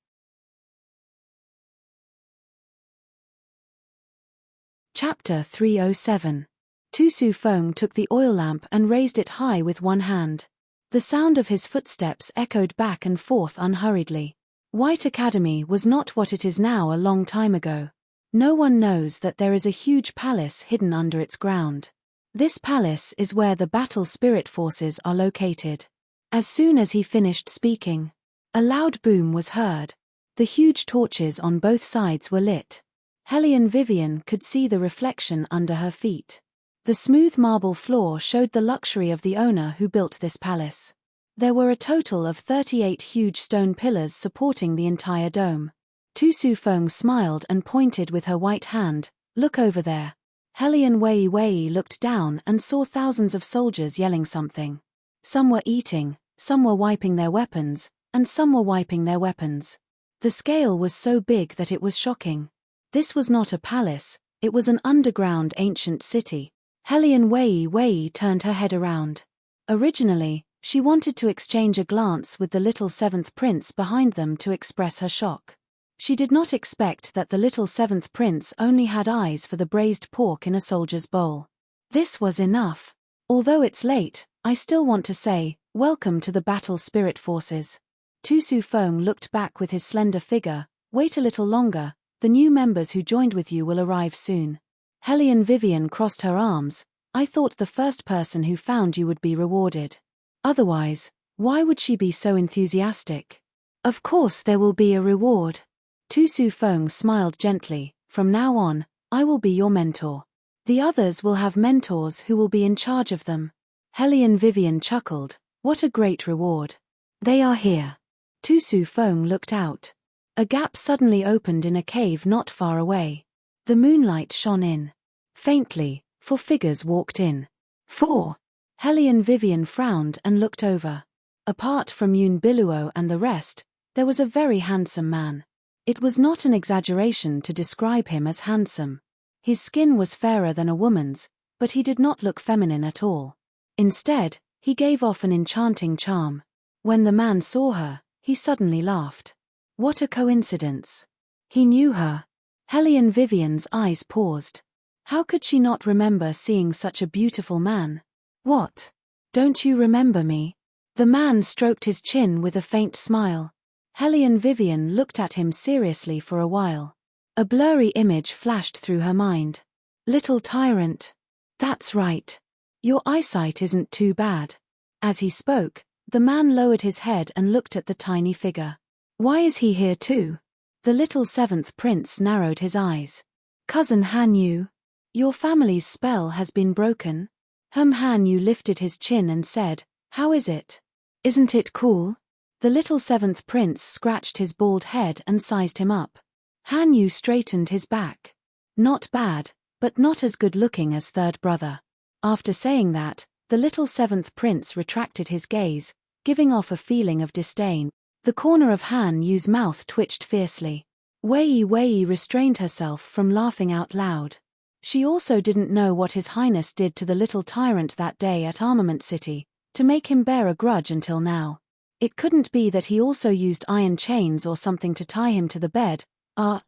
Chapter 307. Tu Su Feng took the oil lamp and raised it high with one hand. The sound of his footsteps echoed back and forth unhurriedly. White Academy was not what it is now a long time ago. No one knows that there is a huge palace hidden under its ground. This palace is where the battle spirit forces are located. As soon as he finished speaking, a loud boom was heard. The huge torches on both sides were lit. Hellion Vivian could see the reflection under her feet. The smooth marble floor showed the luxury of the owner who built this palace. There were a total of 38 huge stone pillars supporting the entire dome. Tu Su Feng smiled and pointed with her white hand. Look over there. Helly and Wei looked down and saw thousands of soldiers yelling something. Some were eating, some were wiping their weapons, and some were wiping their weapons. The scale was so big that it was shocking. This was not a palace, it was an underground ancient city. Helly and Wei turned her head around. Originally, she wanted to exchange a glance with the little seventh prince behind them to express her shock. She did not expect that the little seventh prince only had eyes for the braised pork in a soldier's bowl. This was enough. Although it's late, I still want to say, welcome to the battle spirit forces. Tu Su Feng looked back with his slender figure. Wait a little longer, the new members who joined with you will arrive soon. Helly and Vivian crossed her arms. I thought the first person who found you would be rewarded. Otherwise, why would she be so enthusiastic? Of course there will be a reward. Tu Su Feng smiled gently. From now on, I will be your mentor. The others will have mentors who will be in charge of them. Helly and Vivian chuckled. What a great reward. They are here. Tu Su Feng looked out. A gap suddenly opened in a cave not far away. The moonlight shone in. Faintly, 4 figures walked in. 4. Helly and Vivian frowned and looked over. Apart from Yun Biluo and the rest, there was a very handsome man. It was not an exaggeration to describe him as handsome. His skin was fairer than a woman's, but he did not look feminine at all. Instead, he gave off an enchanting charm. When the man saw her, he suddenly laughed. What a coincidence. He knew her. Helly and Vivian's eyes paused. How could she not remember seeing such a beautiful man? What? Don't you remember me? The man stroked his chin with a faint smile. Helly and Vivian looked at him seriously for a while. A blurry image flashed through her mind. Little tyrant. That's right. Your eyesight isn't too bad. As he spoke, the man lowered his head and looked at the tiny figure. Why is he here too? The little seventh prince narrowed his eyes. Cousin Han Yu. Your family's spell has been broken? Han Yu lifted his chin and said, how is it? Isn't it cool? The little seventh prince scratched his bald head and sized him up. Han Yu straightened his back. Not bad, but not as good looking as third brother. After saying that, the little seventh prince retracted his gaze, giving off a feeling of disdain. The corner of Han Yu's mouth twitched fiercely. Wei restrained herself from laughing out loud. She also didn't know what His Highness did to the little tyrant that day at Armament City, to make him bear a grudge until now. It couldn't be that he also used iron chains or something to tie him to the bed.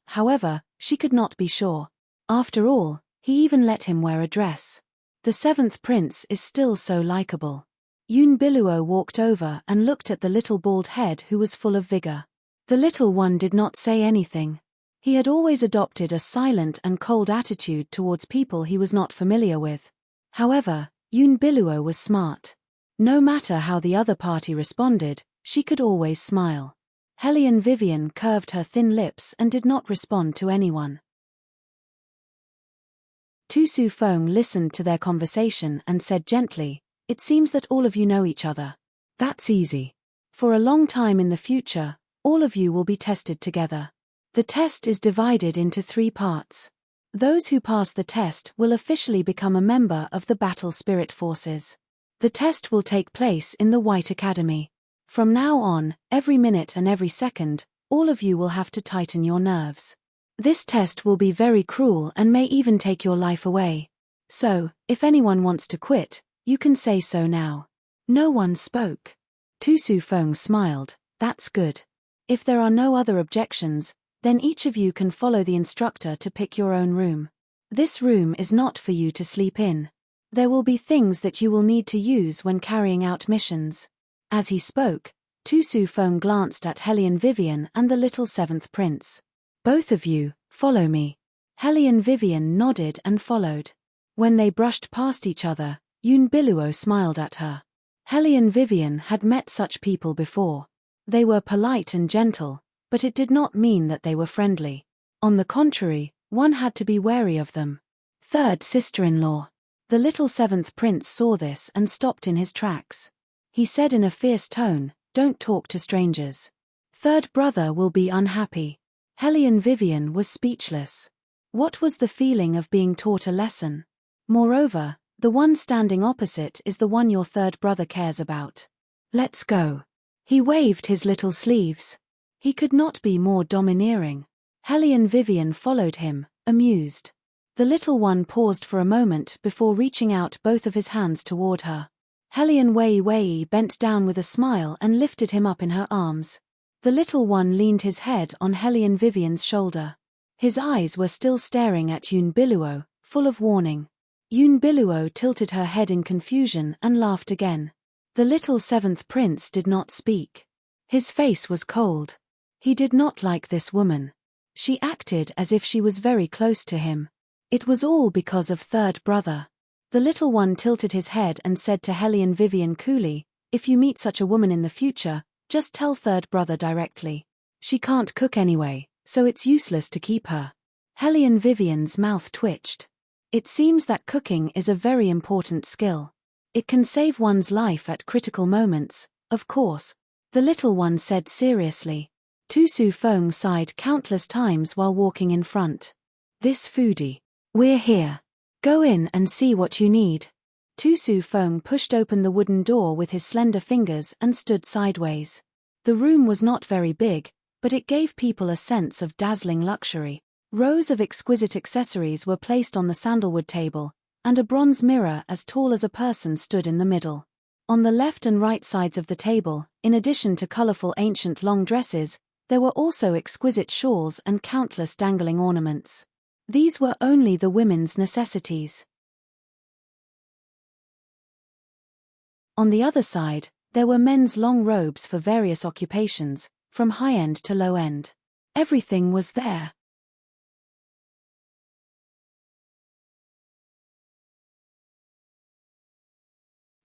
However, she could not be sure. After all, he even let him wear a dress. The seventh prince is still so likable. Yun Biluo walked over and looked at the little bald head who was full of vigor. The little one did not say anything. He had always adopted a silent and cold attitude towards people he was not familiar with. However, Yun Biluo was smart. No matter how the other party responded, she could always smile. Helly and Vivian curved her thin lips and did not respond to anyone. Tu Su Feng listened to their conversation and said gently, it seems that all of you know each other. That's easy. For a long time in the future, all of you will be tested together. The test is divided into 3 parts. Those who pass the test will officially become a member of the Battle Spirit Forces. The test will take place in the White Academy. From now on, every minute and every second, all of you will have to tighten your nerves. This test will be very cruel and may even take your life away. So, if anyone wants to quit, you can say so now. No one spoke. Tu Su Feng smiled. That's good. If there are no other objections, then each of you can follow the instructor to pick your own room. This room is not for you to sleep in. There will be things that you will need to use when carrying out missions. As he spoke, Tu Su Feng glanced at Helly and Vivian and the little seventh prince. Both of you, follow me. Helly and Vivian nodded and followed. When they brushed past each other, Yun Biluo smiled at her. Helly and Vivian had met such people before. They were polite and gentle, but it did not mean that they were friendly. On the contrary, one had to be wary of them. Third sister-in-law. The little seventh prince saw this and stopped in his tracks. He said in a fierce tone, don't talk to strangers. Third brother will be unhappy. Helly and Vivian was speechless. What was the feeling of being taught a lesson? Moreover, the one standing opposite is the one your third brother cares about. Let's go. He waved his little sleeves. He could not be more domineering. Hellion Vivian followed him, amused. The little one paused for a moment before reaching out both of his hands toward her. Hellion Wei Wei bent down with a smile and lifted him up in her arms. The little one leaned his head on Hellion Vivian's shoulder. His eyes were still staring at Yun Biluo, full of warning. Yun Biluo tilted her head in confusion and laughed again. The little seventh prince did not speak. His face was cold. He did not like this woman. She acted as if she was very close to him. It was all because of third brother. The little one tilted his head and said to Hellion Vivian coolly, "If you meet such a woman in the future, just tell third brother directly. She can't cook anyway, so it's useless to keep her." Hellion Vivian's mouth twitched. It seems that cooking is a very important skill. It can save one's life at critical moments, of course, the little one said seriously. Tu Su Feng sighed countless times while walking in front. "This foodie. We're here. Go in and see what you need." Tu Su Feng pushed open the wooden door with his slender fingers and stood sideways. The room was not very big, but it gave people a sense of dazzling luxury. Rows of exquisite accessories were placed on the sandalwood table, and a bronze mirror as tall as a person stood in the middle. On the left and right sides of the table, in addition to colorful ancient long dresses, there were also exquisite shawls and countless dangling ornaments. These were only the women's necessities. On the other side, there were men's long robes for various occupations, from high-end to low-end. Everything was there.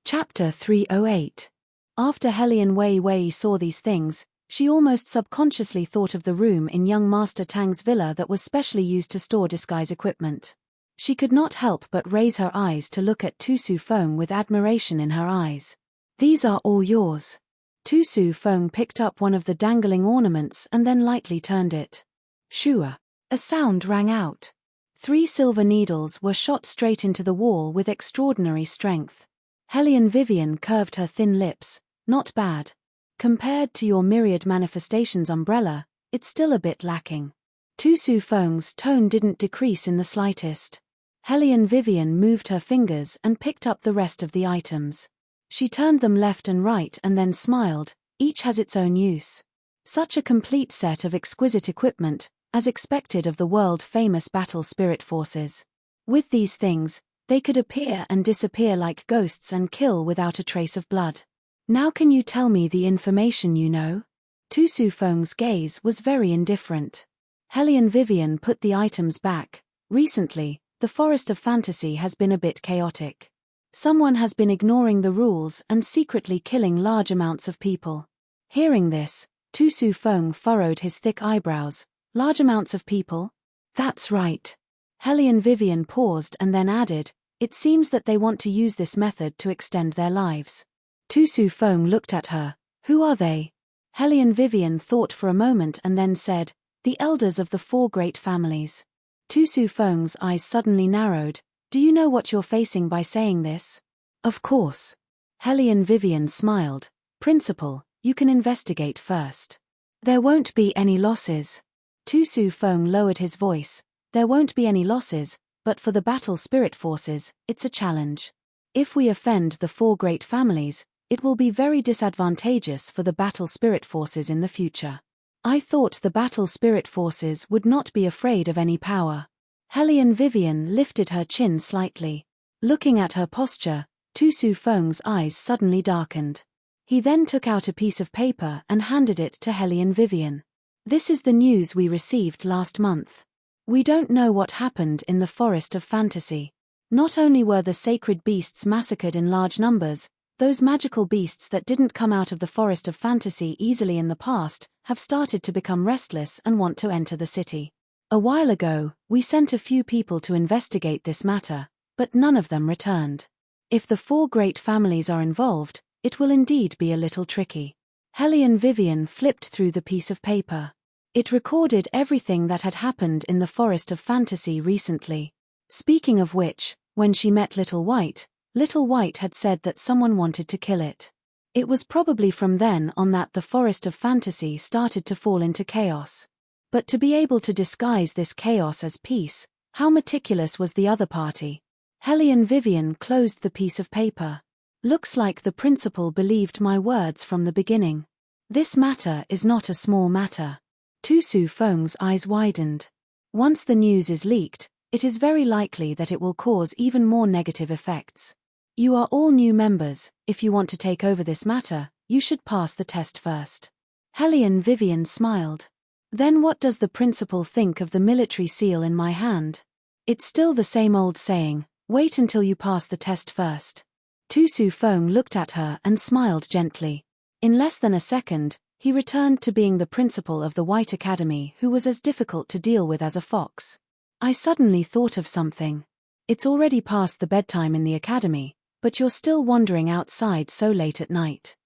Chapter 308. After Hellion Wei Wei saw these things, she almost subconsciously thought of the room in young Master Tang's villa that was specially used to store disguise equipment. She could not help but raise her eyes to look at Tu Su Feng with admiration in her eyes. "These are all yours." Tu Su Feng picked up one of the dangling ornaments and then lightly turned it. Shua. A sound rang out. 3 silver needles were shot straight into the wall with extraordinary strength. Hellion Vivian curved her thin lips. "Not bad. Compared to your myriad manifestations umbrella, it's still a bit lacking." Tu Su Feng's tone didn't decrease in the slightest. Hellion Vivian moved her fingers and picked up the rest of the items. She turned them left and right and then smiled. Each has its own use. Such a complete set of exquisite equipment, as expected of the world-famous battle spirit forces. With these things, they could appear and disappear like ghosts and kill without a trace of blood. "Now can you tell me the information you know?" Tu Su Feng's gaze was very indifferent. Hellion Vivian put the items back. "Recently, the Forest of Fantasy has been a bit chaotic. Someone has been ignoring the rules and secretly killing large amounts of people." Hearing this, Tu Su Feng furrowed his thick eyebrows. "Large amounts of people?" "That's right." Hellion Vivian paused and then added, "It seems that they want to use this method to extend their lives." Tu Su Feng looked at her. "Who are they?" Hellion Vivian thought for a moment and then said, "The elders of the 4 great families." Tu Su Feng's eyes suddenly narrowed. "Do you know what you're facing by saying this?" "Of course." Hellion Vivian smiled. "Principal, you can investigate first. There won't be any losses." Tu Su Feng lowered his voice. "There won't be any losses, but for the battle spirit forces, it's a challenge. If we offend the 4 great families, it will be very disadvantageous for the battle spirit forces in the future. I thought the battle spirit forces would not be afraid of any power." Hellion Vivian lifted her chin slightly. Looking at her posture, Tu Su Feng's eyes suddenly darkened. He then took out a piece of paper and handed it to Hellion Vivian. "This is the news we received last month. We don't know what happened in the Forest of Fantasy. Not only were the sacred beasts massacred in large numbers, those magical beasts that didn't come out of the Forest of Fantasy easily in the past have started to become restless and want to enter the city. A while ago, we sent a few people to investigate this matter, but none of them returned. If the 4 great families are involved, it will indeed be a little tricky." Hellion Vivian flipped through the piece of paper. It recorded everything that had happened in the Forest of Fantasy recently. Speaking of which, when she met Little White had said that someone wanted to kill it. It was probably from then on that the Forest of Fantasy started to fall into chaos. But to be able to disguise this chaos as peace, how meticulous was the other party? Hellion Vivian closed the piece of paper. Looks like the principal believed my words from the beginning. This matter is not a small matter. Tu Su Feng's eyes widened. Once the news is leaked, it is very likely that it will cause even more negative effects. You are all new members. If you want to take over this matter, you should pass the test first. Hellion Vivian smiled. Then what does the principal think of the military seal in my hand? It's still the same old saying, wait until you pass the test first. Tu Su Feng looked at her and smiled gently. In less than a second, he returned to being the principal of the White Academy, who was as difficult to deal with as a fox. I suddenly thought of something. It's already past the bedtime in the academy, but you're still wandering outside so late at night.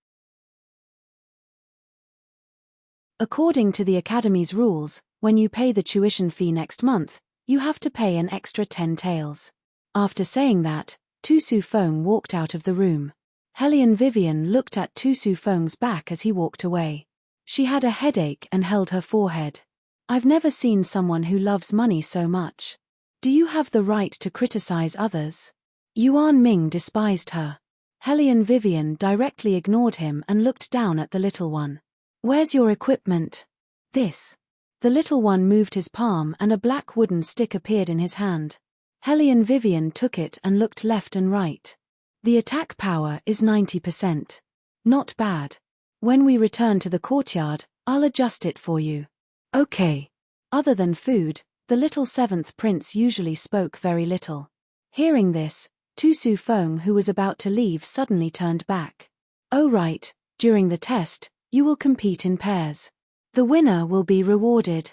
According to the academy's rules, when you pay the tuition fee next month, you have to pay an extra 10 taels. After saying that, Tu Su Feng walked out of the room. Hellion Vivian looked at Tu Su Feng's back as he walked away. She had a headache and held her forehead. I've never seen someone who loves money so much. Do you have the right to criticize others? Yuan Ming despised her. Hellion Vivian directly ignored him and looked down at the little one. Where's your equipment? This. The little one moved his palm and a black wooden stick appeared in his hand. Hellion Vivian took it and looked left and right. The attack power is 90%. Not bad. When we return to the courtyard, I'll adjust it for you. Okay. Other than food, the little seventh prince usually spoke very little. Hearing this, Tu Su Feng, who was about to leave, suddenly turned back. Oh right, during the test, you will compete in pairs. The winner will be rewarded.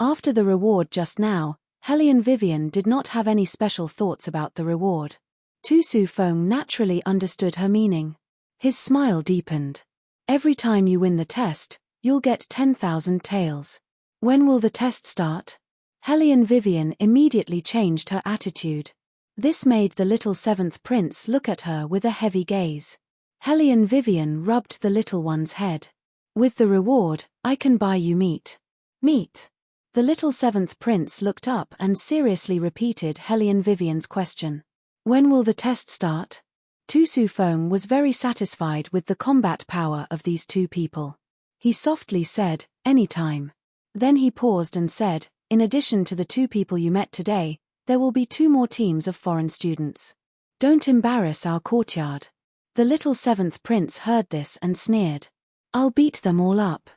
After the reward just now, Hellion Vivian did not have any special thoughts about the reward. Tu Su Feng naturally understood her meaning. His smile deepened. Every time you win the test, you'll get 10,000 taels. When will the test start? Hellion Vivian immediately changed her attitude. This made the little seventh prince look at her with a heavy gaze. Hellion Vivian rubbed the little one's head. With the reward, I can buy you meat. Meat? The little seventh prince looked up and seriously repeated Hellion Vivian's question. When will the test start? Tu Su Feng was very satisfied with the combat power of these two people. He softly said, anytime. Then he paused and said, in addition to the two people you met today, there will be 2 more teams of foreign students. Don't embarrass our courtyard. The little seventh prince heard this and sneered. I'll beat them all up.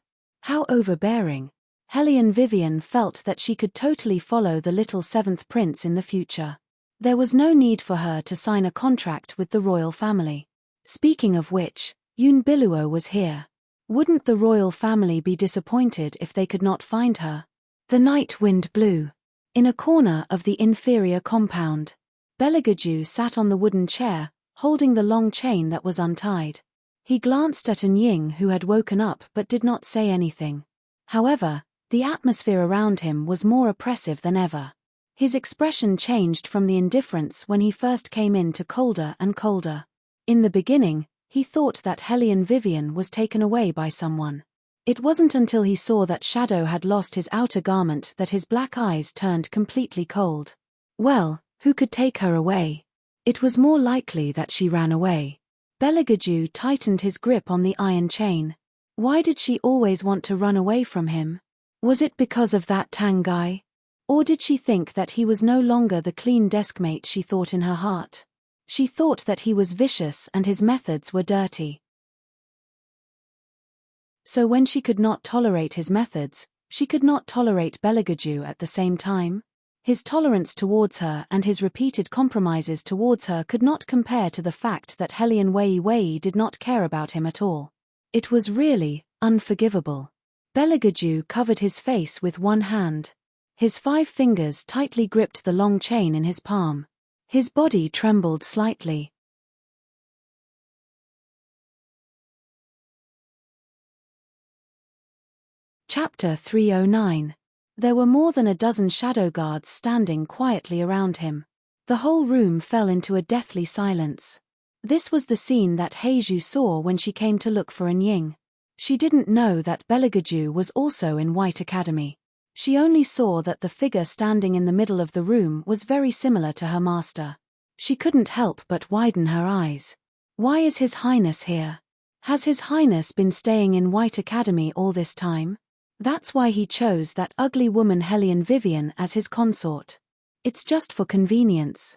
How overbearing. Hellion Vivian felt that she could totally follow the little seventh prince in the future. There was no need for her to sign a contract with the royal family. Speaking of which, Yun Biluo was here. Wouldn't the royal family be disappointed if they could not find her? The night wind blew. In a corner of the inferior compound, Beligaju sat on the wooden chair, holding the long chain that was untied. He glanced at An Ying, who had woken up but did not say anything. However, the atmosphere around him was more oppressive than ever. His expression changed from the indifference when he first came in to colder and colder. In the beginning, he thought that Hellion Vivian was taken away by someone. It wasn't until he saw that Shadow had lost his outer garment that his black eyes turned completely cold. Well, who could take her away? It was more likely that she ran away. Beligaju tightened his grip on the iron chain. Why did she always want to run away from him? Was it because of that Tang guy? Or did she think that he was no longer the clean deskmate she thought in her heart? She thought that he was vicious and his methods were dirty. So when she could not tolerate his methods, she could not tolerate Beligaju at the same time? His tolerance towards her and his repeated compromises towards her could not compare to the fact that Hellion Wei did not care about him at all. It was really unforgivable. Beligaju covered his face with one hand. His 5 fingers tightly gripped the long chain in his palm. His body trembled slightly. Chapter 309. There were more than a dozen shadow guards standing quietly around him. The whole room fell into a deathly silence. This was the scene that Heiju saw when she came to look for Ying. She didn't know that Beligaju was also in White Academy. She only saw that the figure standing in the middle of the room was very similar to her master. She couldn't help but widen her eyes. Why is His Highness here? Has His Highness been staying in White Academy all this time? That's why he chose that ugly woman Hellion Vivian as his consort. It's just for convenience.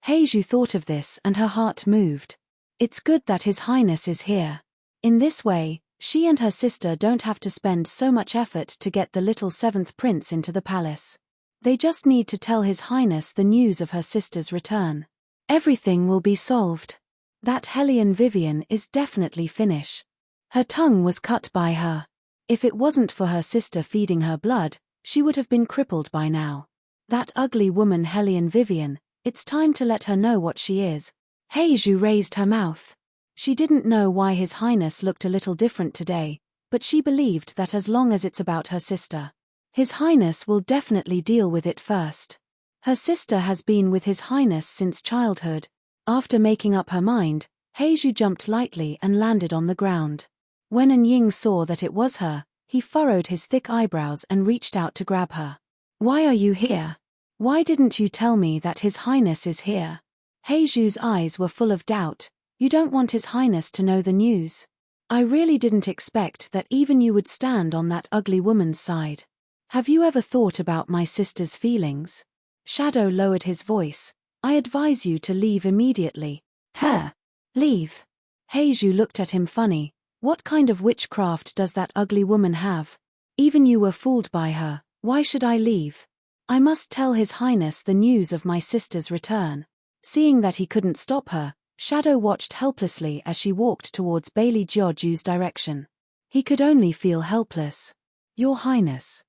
Heiju thought of this and her heart moved. It's good that His Highness is here. In this way, she and her sister don't have to spend so much effort to get the little 7th prince into the palace. They just need to tell His Highness the news of her sister's return. Everything will be solved. That Hellion Vivian is definitely Finnish. Her tongue was cut by her. If it wasn't for her sister feeding her blood, she would have been crippled by now. That ugly woman Hellion Vivian, it's time to let her know what she is. Heiju raised her mouth. She didn't know why His Highness looked a little different today, but she believed that as long as it's about her sister, His Highness will definitely deal with it first. Her sister has been with His Highness since childhood. After making up her mind, Heiju jumped lightly and landed on the ground. When Ying saw that it was her, he furrowed his thick eyebrows and reached out to grab her. Why are you here? Why didn't you tell me that His Highness is here? Heiju's eyes were full of doubt. You don't want His Highness to know the news? I really didn't expect that even you would stand on that ugly woman's side. Have you ever thought about my sister's feelings? Shadow lowered his voice. I advise you to leave immediately. Huh? Leave? Heiju looked at him funny. What kind of witchcraft does that ugly woman have? Even you were fooled by her. Why should I leave? I must tell His Highness the news of my sister's return. Seeing that he couldn't stop her, Shadow watched helplessly as she walked towards Bailey Jiaoju's direction. He could only feel helpless. Your Highness.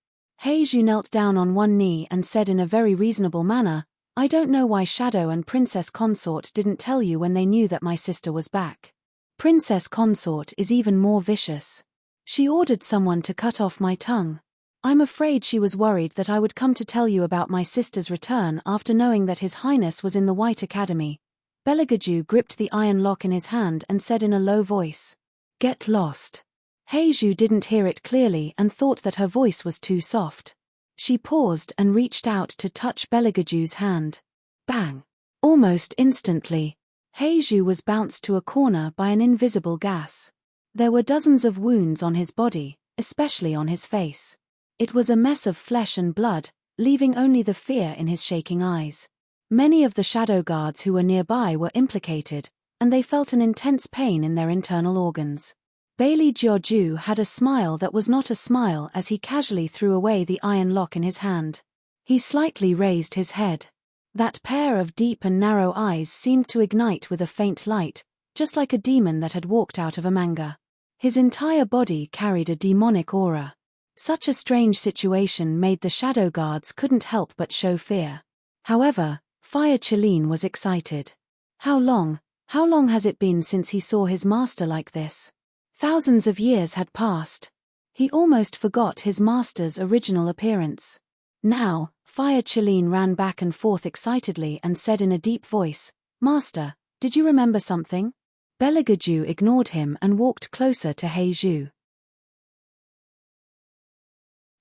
Heiju knelt down on one knee and said in a very reasonable manner, I don't know why Shadow and Princess Consort didn't tell you when they knew that my sister was back. Princess Consort is even more vicious. She ordered someone to cut off my tongue. I'm afraid she was worried that I would come to tell you about my sister's return after knowing that His Highness was in the White Academy. Beligaju gripped the iron lock in his hand and said in a low voice, Get lost. Heiju didn't hear it clearly and thought that her voice was too soft. She paused and reached out to touch Beligaju's hand. Bang! Almost instantly, Heiju was bounced to a corner by an invisible gas. There were dozens of wounds on his body, especially on his face. It was a mess of flesh and blood, leaving only the fear in his shaking eyes. Many of the shadow guards who were nearby were implicated, and they felt an intense pain in their internal organs. Bailey Jiaoju had a smile that was not a smile as he casually threw away the iron lock in his hand. He slightly raised his head. That pair of deep and narrow eyes seemed to ignite with a faint light, just like a demon that had walked out of a manga. His entire body carried a demonic aura. Such a strange situation made the shadow guards couldn't help but show fear. However, Fire Chelin was excited. How long has it been since he saw his master like this? Thousands of years had passed. He almost forgot his master's original appearance. Now, Fire Chelin ran back and forth excitedly and said in a deep voice, Master, did you remember something? Beligaju ignored him and walked closer to Heiju.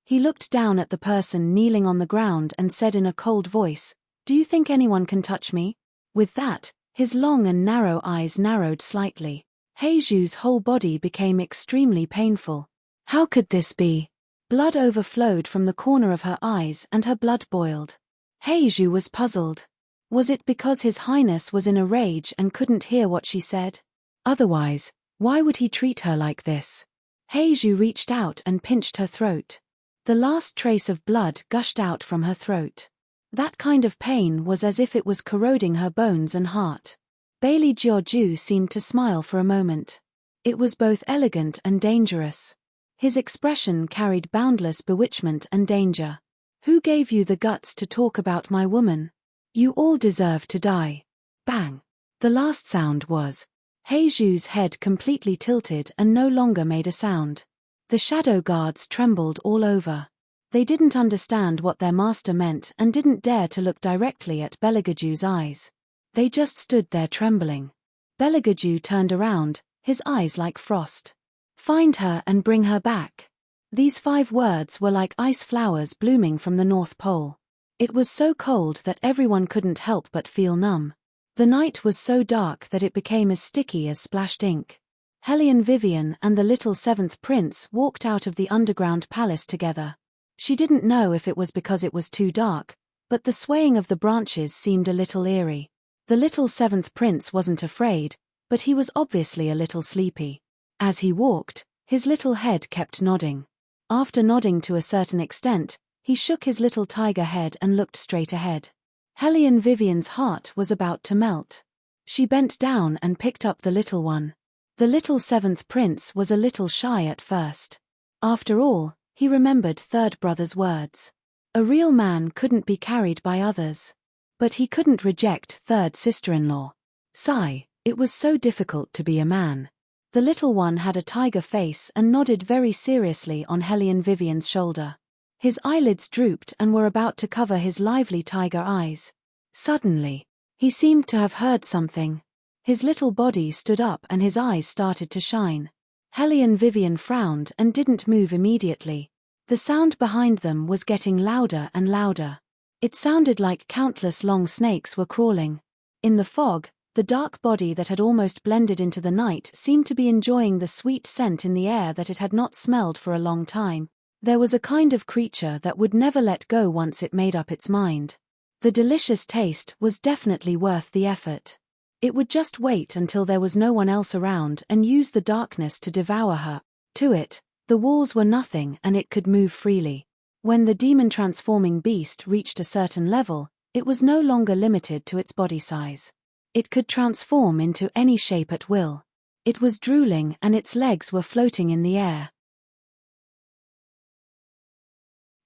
He looked down at the person kneeling on the ground and said in a cold voice, Do you think anyone can touch me? With that, his long and narrow eyes narrowed slightly. Heiju's whole body became extremely painful. How could this be? Blood overflowed from the corner of her eyes and her blood boiled. Heiju was puzzled. Was it because His Highness was in a rage and couldn't hear what she said? Otherwise, why would he treat her like this? Heiju reached out and pinched her throat. The last trace of blood gushed out from her throat. That kind of pain was as if it was corroding her bones and heart. Bailey Jiaoju seemed to smile for a moment. It was both elegant and dangerous. His expression carried boundless bewitchment and danger. Who gave you the guts to talk about my woman? You all deserve to die. Bang! The last sound was. Heiju's head completely tilted and no longer made a sound. The shadow guards trembled all over. They didn't understand what their master meant and didn't dare to look directly at Bellegaju's eyes. They just stood there trembling. Bellegaju turned around, his eyes like frost. "Find her and bring her back." These 5 words were like ice flowers blooming from the North Pole. It was so cold that everyone couldn't help but feel numb. The night was so dark that it became as sticky as splashed ink. Hellion Vivian and the little 7th prince walked out of the underground palace together. She didn't know if it was because it was too dark, but the swaying of the branches seemed a little eerie. The little 7th prince wasn't afraid, but he was obviously a little sleepy. As he walked, his little head kept nodding. After nodding to a certain extent, he shook his little tiger head and looked straight ahead. Hellion Vivian's heart was about to melt. She bent down and picked up the little one. The little 7th prince was a little shy at first. After all, he remembered 3rd brother's words. A real man couldn't be carried by others. But he couldn't reject 3rd sister-in-law. Sigh, it was so difficult to be a man. The little one had a tiger face and nodded very seriously on Hellion Vivian's shoulder. His eyelids drooped and were about to cover his lively tiger eyes. Suddenly, he seemed to have heard something. His little body stood up and his eyes started to shine. Hellion Vivian frowned and didn't move immediately. The sound behind them was getting louder and louder. It sounded like countless long snakes were crawling. In the fog, the dark body that had almost blended into the night seemed to be enjoying the sweet scent in the air that it had not smelled for a long time. There was a kind of creature that would never let go once it made up its mind. The delicious taste was definitely worth the effort. It would just wait until there was no one else around and use the darkness to devour her. To it, the walls were nothing and it could move freely. When the demon-transforming beast reached a certain level, it was no longer limited to its body size. It could transform into any shape at will. It was drooling and its legs were floating in the air.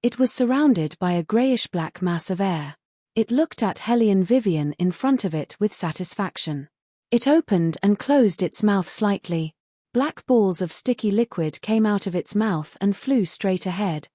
It was surrounded by a grayish-black mass of air. It looked at Hellion Vivian in front of it with satisfaction. It opened and closed its mouth slightly. Black balls of sticky liquid came out of its mouth and flew straight ahead.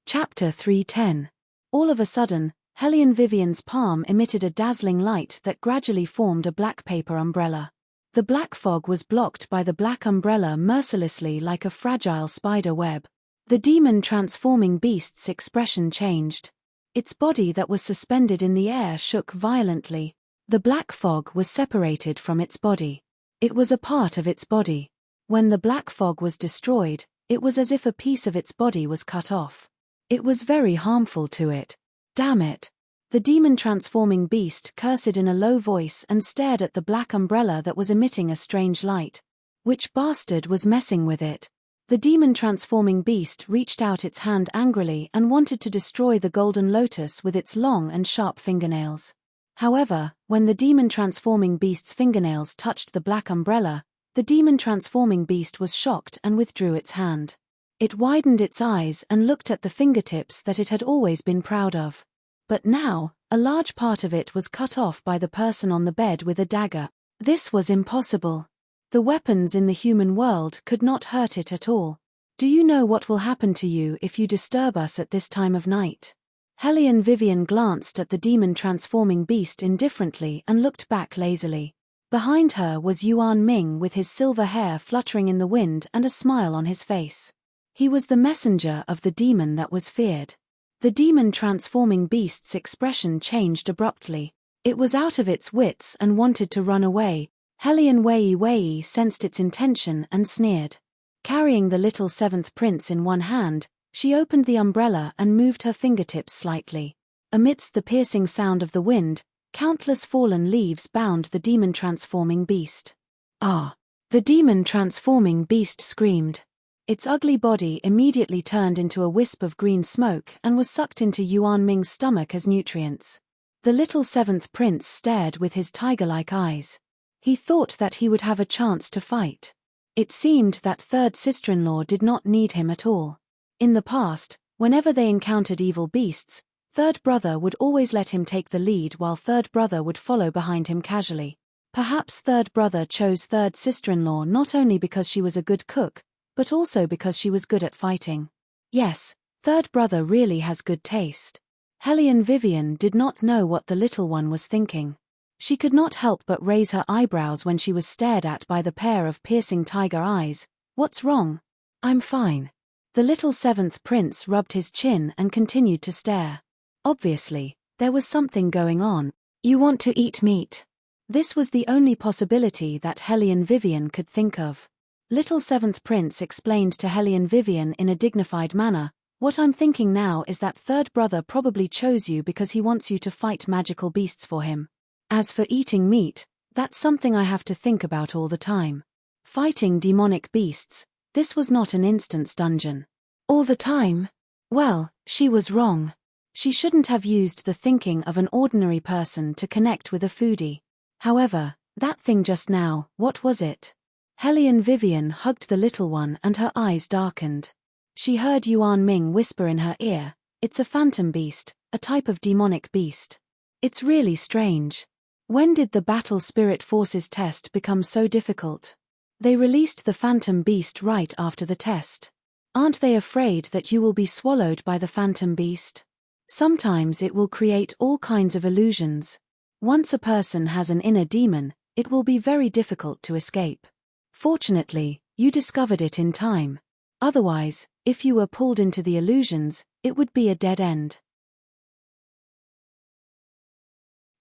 Chapter 310. All of a sudden, Hellion Vivian's palm emitted a dazzling light that gradually formed a black paper umbrella. The black fog was blocked by the black umbrella mercilessly like a fragile spider web. The demon-transforming beast's expression changed. Its body that was suspended in the air shook violently. The black fog was separated from its body. It was a part of its body. When the black fog was destroyed, it was as if a piece of its body was cut off. It was very harmful to it. Damn it! The demon-transforming beast cursed in a low voice and stared at the black umbrella that was emitting a strange light. Which bastard was messing with it? The demon-transforming beast reached out its hand angrily and wanted to destroy the golden lotus with its long and sharp fingernails. However, when the demon-transforming beast's fingernails touched the black umbrella, the demon-transforming beast was shocked and withdrew its hand. It widened its eyes and looked at the fingertips that it had always been proud of. But now, a large part of it was cut off by the person on the bed with a dagger. This was impossible. The weapons in the human world could not hurt it at all. Do you know what will happen to you if you disturb us at this time of night? Hellion Vivian glanced at the demon-transforming beast indifferently and looked back lazily. Behind her was Yuan Ming with his silver hair fluttering in the wind and a smile on his face. He was the messenger of the demon that was feared. The demon-transforming beast's expression changed abruptly. It was out of its wits and wanted to run away. Hellion Wei Wei sensed its intention and sneered. Carrying the little 7th prince in one hand, she opened the umbrella and moved her fingertips slightly. Amidst the piercing sound of the wind, countless fallen leaves bound the demon-transforming beast. Ah! The demon-transforming beast screamed. Its ugly body immediately turned into a wisp of green smoke and was sucked into Yuan Ming's stomach as nutrients. The little 7th prince stared with his tiger-like eyes. He thought that he would have a chance to fight. It seemed that 3rd sister-in-law did not need him at all. In the past, whenever they encountered evil beasts, 3rd brother would always let him take the lead while 3rd brother would follow behind him casually. Perhaps third brother chose third sister-in-law not only because she was a good cook, but also because she was good at fighting. Yes, third brother really has good taste. Hellion Vivian did not know what the little one was thinking. She could not help but raise her eyebrows when she was stared at by the pair of piercing tiger eyes. What's wrong? I'm fine. The little seventh prince rubbed his chin and continued to stare. Obviously, there was something going on. You want to eat meat? This was the only possibility that Hellion Vivian could think of. Little seventh prince explained to Hellion Vivian in a dignified manner, what I'm thinking now is that third brother probably chose you because he wants you to fight magical beasts for him. As for eating meat, that's something I have to think about all the time. Fighting demonic beasts, this was not an instance dungeon. All the time? Well, she was wrong. She shouldn't have used the thinking of an ordinary person to connect with a foodie. However, that thing just now, what was it? Hellion Vivian hugged the little one and her eyes darkened. She heard Yuan Ming whisper in her ear, "It's a phantom beast, a type of demonic beast. It's really strange. When did the Battle Spirit Forces test become so difficult? They released the phantom beast right after the test. Aren't they afraid that you will be swallowed by the phantom beast? Sometimes it will create all kinds of illusions. Once a person has an inner demon, it will be very difficult to escape. Fortunately, you discovered it in time. Otherwise, if you were pulled into the illusions, it would be a dead end."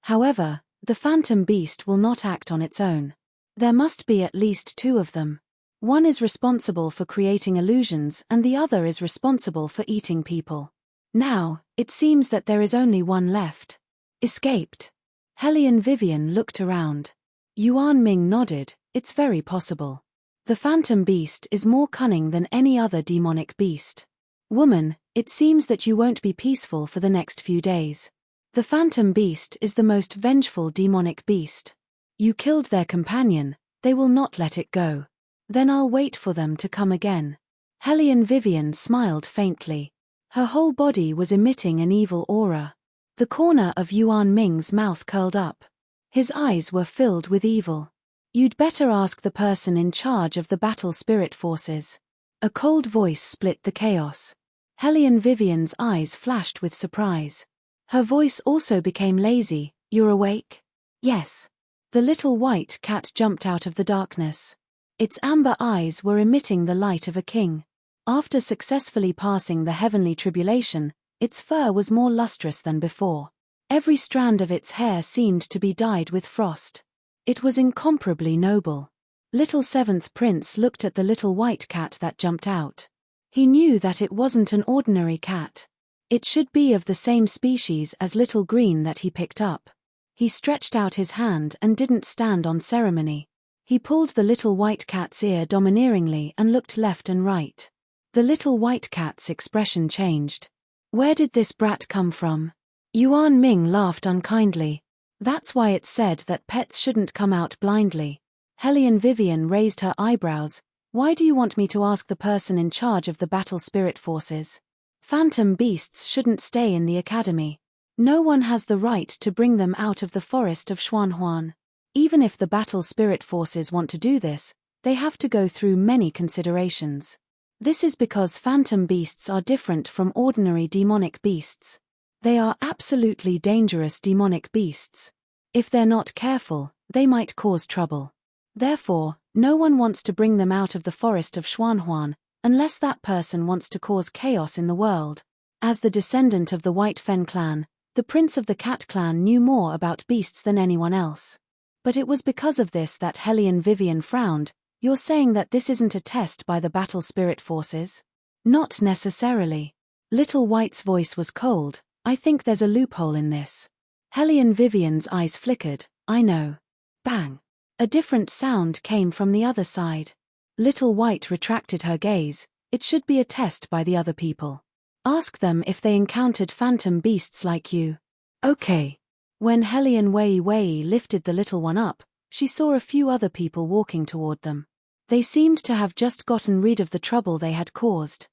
However, the phantom beast will not act on its own. There must be at least two of them. One is responsible for creating illusions and the other is responsible for eating people. Now, it seems that there is only one left. Escaped. Hellion Vivian looked around. Yuan Ming nodded, it's very possible. The phantom beast is more cunning than any other demonic beast. Woman, it seems that you won't be peaceful for the next few days. The phantom beast is the most vengeful demonic beast. You killed their companion, they will not let it go. Then I'll wait for them to come again. Hellion Vivian smiled faintly. Her whole body was emitting an evil aura. The corner of Yuan Ming's mouth curled up. His eyes were filled with evil. You'd better ask the person in charge of the Battle Spirit Forces. A cold voice split the chaos. Hellion Vivian's eyes flashed with surprise. Her voice also became lazy. You're awake? Yes. The little white cat jumped out of the darkness. Its amber eyes were emitting the light of a king. After successfully passing the heavenly tribulation, its fur was more lustrous than before. Every strand of its hair seemed to be dyed with frost. It was incomparably noble. Little seventh prince looked at the little white cat that jumped out. He knew that it wasn't an ordinary cat. It should be of the same species as little green that he picked up. He stretched out his hand and didn't stand on ceremony. He pulled the little white cat's ear domineeringly and looked left and right. The little white cat's expression changed. Where did this brat come from? Yuan Ming laughed unkindly. That's why it's said that pets shouldn't come out blindly. Hellion Vivian raised her eyebrows. Why do you want me to ask the person in charge of the Battle Spirit Forces? Phantom beasts shouldn't stay in the academy. No one has the right to bring them out of the forest of Xuanhuan. Even if the Battle Spirit Forces want to do this, they have to go through many considerations. This is because phantom beasts are different from ordinary demonic beasts. They are absolutely dangerous demonic beasts. If they're not careful, they might cause trouble. Therefore, no one wants to bring them out of the forest of Xuanhuan, unless that person wants to cause chaos in the world. As the descendant of the White Fen clan, the prince of the Cat clan knew more about beasts than anyone else. But it was because of this that Hellion Vivian frowned. You're saying that this isn't a test by the Battle Spirit Forces? Not necessarily. Little White's voice was cold. I think there's a loophole in this. Hellion Vivian's eyes flickered. I know. Bang. A different sound came from the other side. Little White retracted her gaze. It should be a test by the other people. Ask them if they encountered phantom beasts like you. Okay. When Hellion Wei lifted the little one up, she saw a few other people walking toward them. They seemed to have just gotten rid of the trouble they had caused.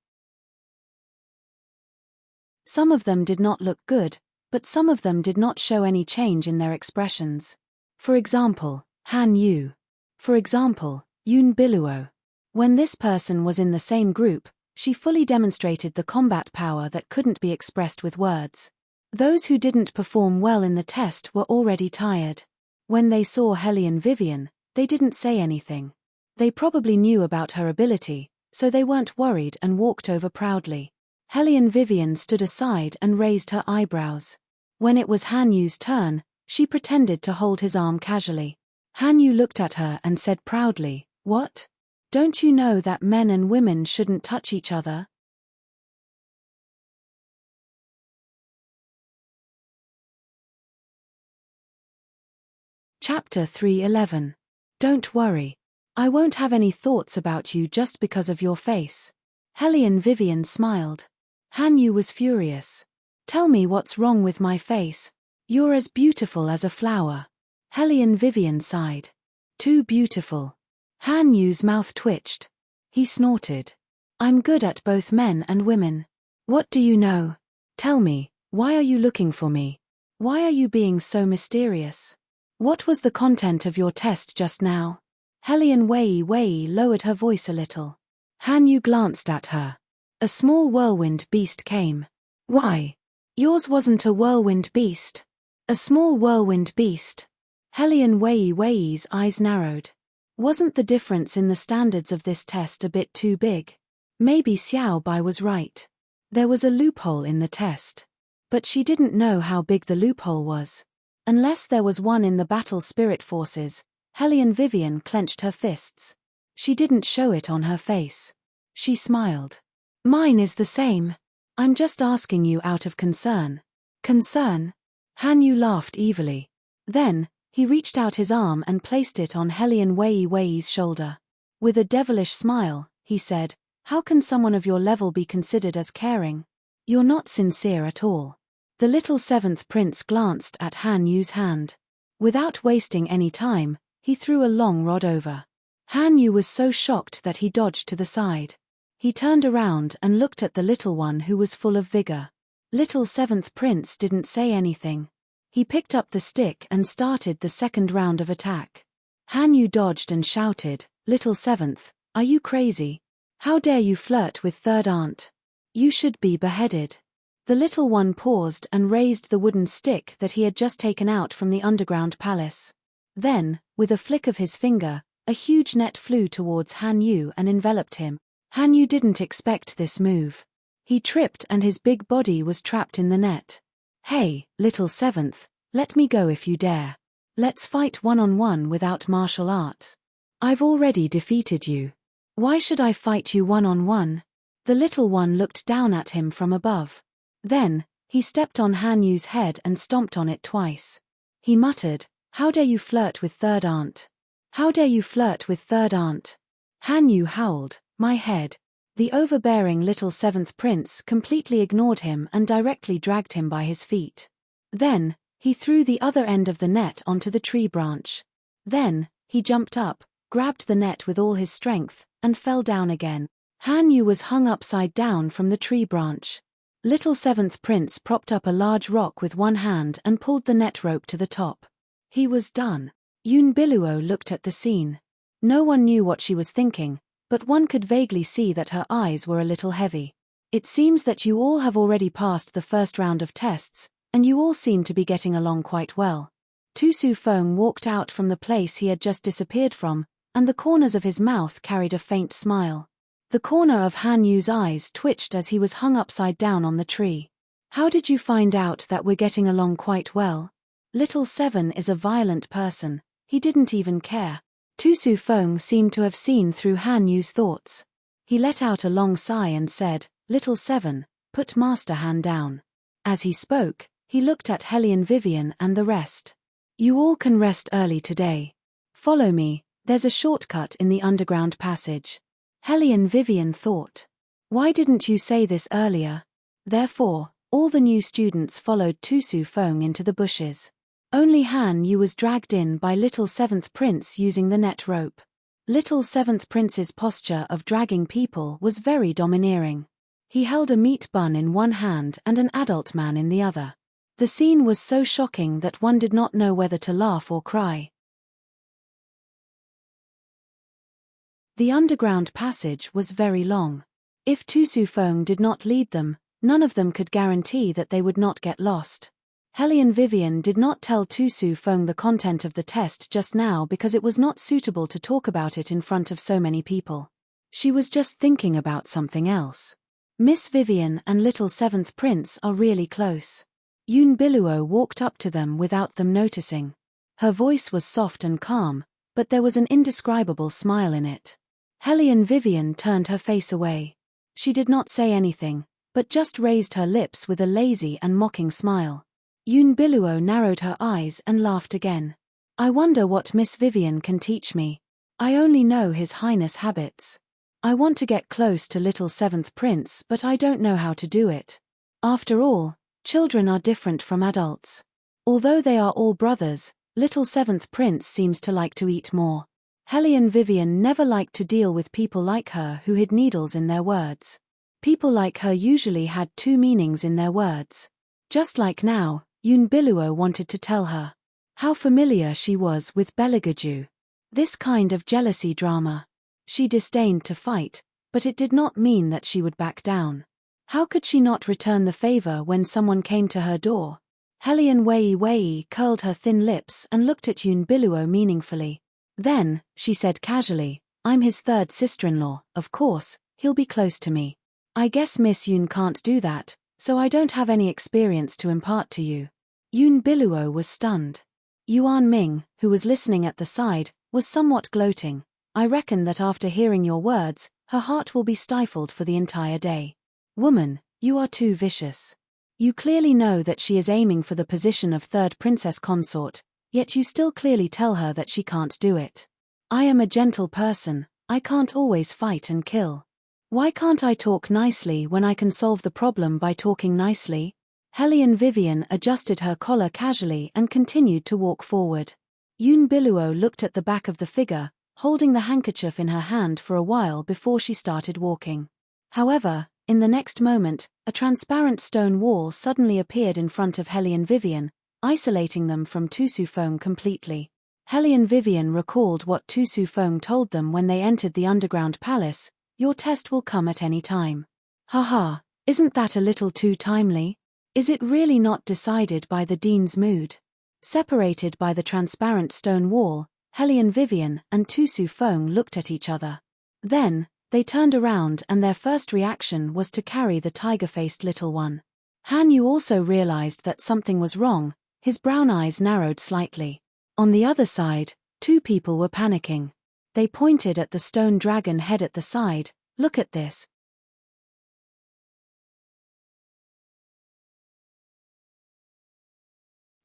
Some of them did not look good, but some of them did not show any change in their expressions. For example, Han Yu. For example, Yoon Biluo. When this person was in the same group, she fully demonstrated the combat power that couldn't be expressed with words. Those who didn't perform well in the test were already tired. When they saw Hellion Vivian, they didn't say anything. They probably knew about her ability, so they weren't worried and walked over proudly. Hellion Vivian stood aside and raised her eyebrows. When it was Han Yu's turn, she pretended to hold his arm casually. Han Yu looked at her and said proudly, "What? Don't you know that men and women shouldn't touch each other?" Chapter 3:11. Don't worry. I won't have any thoughts about you just because of your face. Hellion Vivian smiled. Han Yu was furious. Tell me what's wrong with my face. You're as beautiful as a flower. Hellion Vivian sighed. Too beautiful. Han Yu's mouth twitched. He snorted. I'm good at both men and women. What do you know? Tell me, why are you looking for me? Why are you being so mysterious? What was the content of your test just now? Hellion Wei lowered her voice a little. Han Yu glanced at her. A small whirlwind beast came. Why? Yours wasn't a whirlwind beast. A small whirlwind beast. Hellion Wei's eyes narrowed. Wasn't the difference in the standards of this test a bit too big? Maybe Xiao Bai was right. There was a loophole in the test. But she didn't know how big the loophole was. Unless there was one in the battle spirit forces, Hellion Vivian clenched her fists. She didn't show it on her face. She smiled. Mine is the same. I'm just asking you out of concern. Concern? Han Yu laughed evilly. Then, he reached out his arm and placed it on Hellion Wei's shoulder. With a devilish smile, he said, How can someone of your level be considered as caring? You're not sincere at all. The little seventh prince glanced at Han Yu's hand. Without wasting any time, he threw a long rod over. Han Yu was so shocked that he dodged to the side. He turned around and looked at the little one who was full of vigor. Little seventh prince didn't say anything. He picked up the stick and started the second round of attack. Han Yu dodged and shouted, Little seventh, are you crazy? How dare you flirt with third aunt? You should be beheaded. The little one paused and raised the wooden stick that he had just taken out from the underground palace. Then, with a flick of his finger, a huge net flew towards Han Yu and enveloped him. Han Yu didn't expect this move. He tripped and his big body was trapped in the net. Hey, little seventh, let me go if you dare. Let's fight one-on-one without martial arts. I've already defeated you. Why should I fight you one-on-one? The little one looked down at him from above. Then, he stepped on Han Yu's head and stomped on it twice. He muttered, How dare you flirt with third aunt? How dare you flirt with third aunt? Han Yu howled, My head. The overbearing little seventh prince completely ignored him and directly dragged him by his feet. Then, he threw the other end of the net onto the tree branch. Then, he jumped up, grabbed the net with all his strength, and fell down again. Han Yu was hung upside down from the tree branch. Little seventh prince propped up a large rock with one hand and pulled the net rope to the top. He was done. Yoon Biluo looked at the scene. No one knew what she was thinking, but one could vaguely see that her eyes were a little heavy. It seems that you all have already passed the first round of tests, and you all seem to be getting along quite well. Tu Su Feng walked out from the place he had just disappeared from, and the corners of his mouth carried a faint smile. The corner of Han Yu's eyes twitched as he was hung upside down on the tree. How did you find out that we're getting along quite well? Little Seven is a violent person. He didn't even care. Tu Su Feng seemed to have seen through Han Yu's thoughts. He let out a long sigh and said, Little Seven, put Master Han down. As he spoke, he looked at Hellion Vivian and the rest. You all can rest early today. Follow me, there's a shortcut in the underground passage. Hellion Vivian thought. Why didn't you say this earlier? Therefore, all the new students followed Tu Su Feng into the bushes. Only Han Yu was dragged in by Little Seventh Prince using the net rope. Little Seventh Prince's posture of dragging people was very domineering. He held a meat bun in one hand and an adult man in the other. The scene was so shocking that one did not know whether to laugh or cry. The underground passage was very long. If Tu Su Feng did not lead them, none of them could guarantee that they would not get lost. Hellion Vivian did not tell Tu Su Feng the content of the test just now because it was not suitable to talk about it in front of so many people. She was just thinking about something else. Miss Vivian and little seventh prince are really close. Yoon Biluo walked up to them without them noticing. Her voice was soft and calm, but there was an indescribable smile in it. Hellion Vivian turned her face away. She did not say anything, but just raised her lips with a lazy and mocking smile. Yoon Biluo narrowed her eyes and laughed again. I wonder what Miss Vivian can teach me. I only know His Highness' habits. I want to get close to little seventh prince, but I don't know how to do it. After all, children are different from adults. Although they are all brothers, little seventh prince seems to like to eat more. Hellion Vivian never liked to deal with people like her who hid needles in their words. People like her usually had two meanings in their words. Just like now, Yoon Biluo wanted to tell her how familiar she was with Beligaju. This kind of jealousy drama. She disdained to fight, but it did not mean that she would back down. How could she not return the favor when someone came to her door? Hellion Wei curled her thin lips and looked at Yoon Biluo meaningfully. Then, she said casually, I'm his third sister-in-law, of course, he'll be close to me. I guess Miss Yoon can't do that, so I don't have any experience to impart to you. Yoon Biluo was stunned. Yuan Ming, who was listening at the side, was somewhat gloating. I reckon that after hearing your words, her heart will be stifled for the entire day. Woman, you are too vicious. You clearly know that she is aiming for the position of third princess consort, yet you still clearly tell her that she can't do it. I am a gentle person, I can't always fight and kill. Why can't I talk nicely when I can solve the problem by talking nicely? Hellion Vivian adjusted her collar casually and continued to walk forward. Yoon Biluo looked at the back of the figure, holding the handkerchief in her hand for a while before she started walking. However, in the next moment, a transparent stone wall suddenly appeared in front of Hellion Vivian, isolating them from Tu Su Feng completely. Hellion Vivian recalled what Tu Su Feng told them when they entered the underground palace, your test will come at any time. Haha, isn't that a little too timely? Is it really not decided by the dean's mood? Separated by the transparent stone wall, Hellion Vivian and Tu Su Feng looked at each other. Then, they turned around and their first reaction was to carry the tiger-faced little one. Han Yu also realized that something was wrong, his brown eyes narrowed slightly. On the other side, two people were panicking. They pointed at the stone dragon head at the side. Look at this.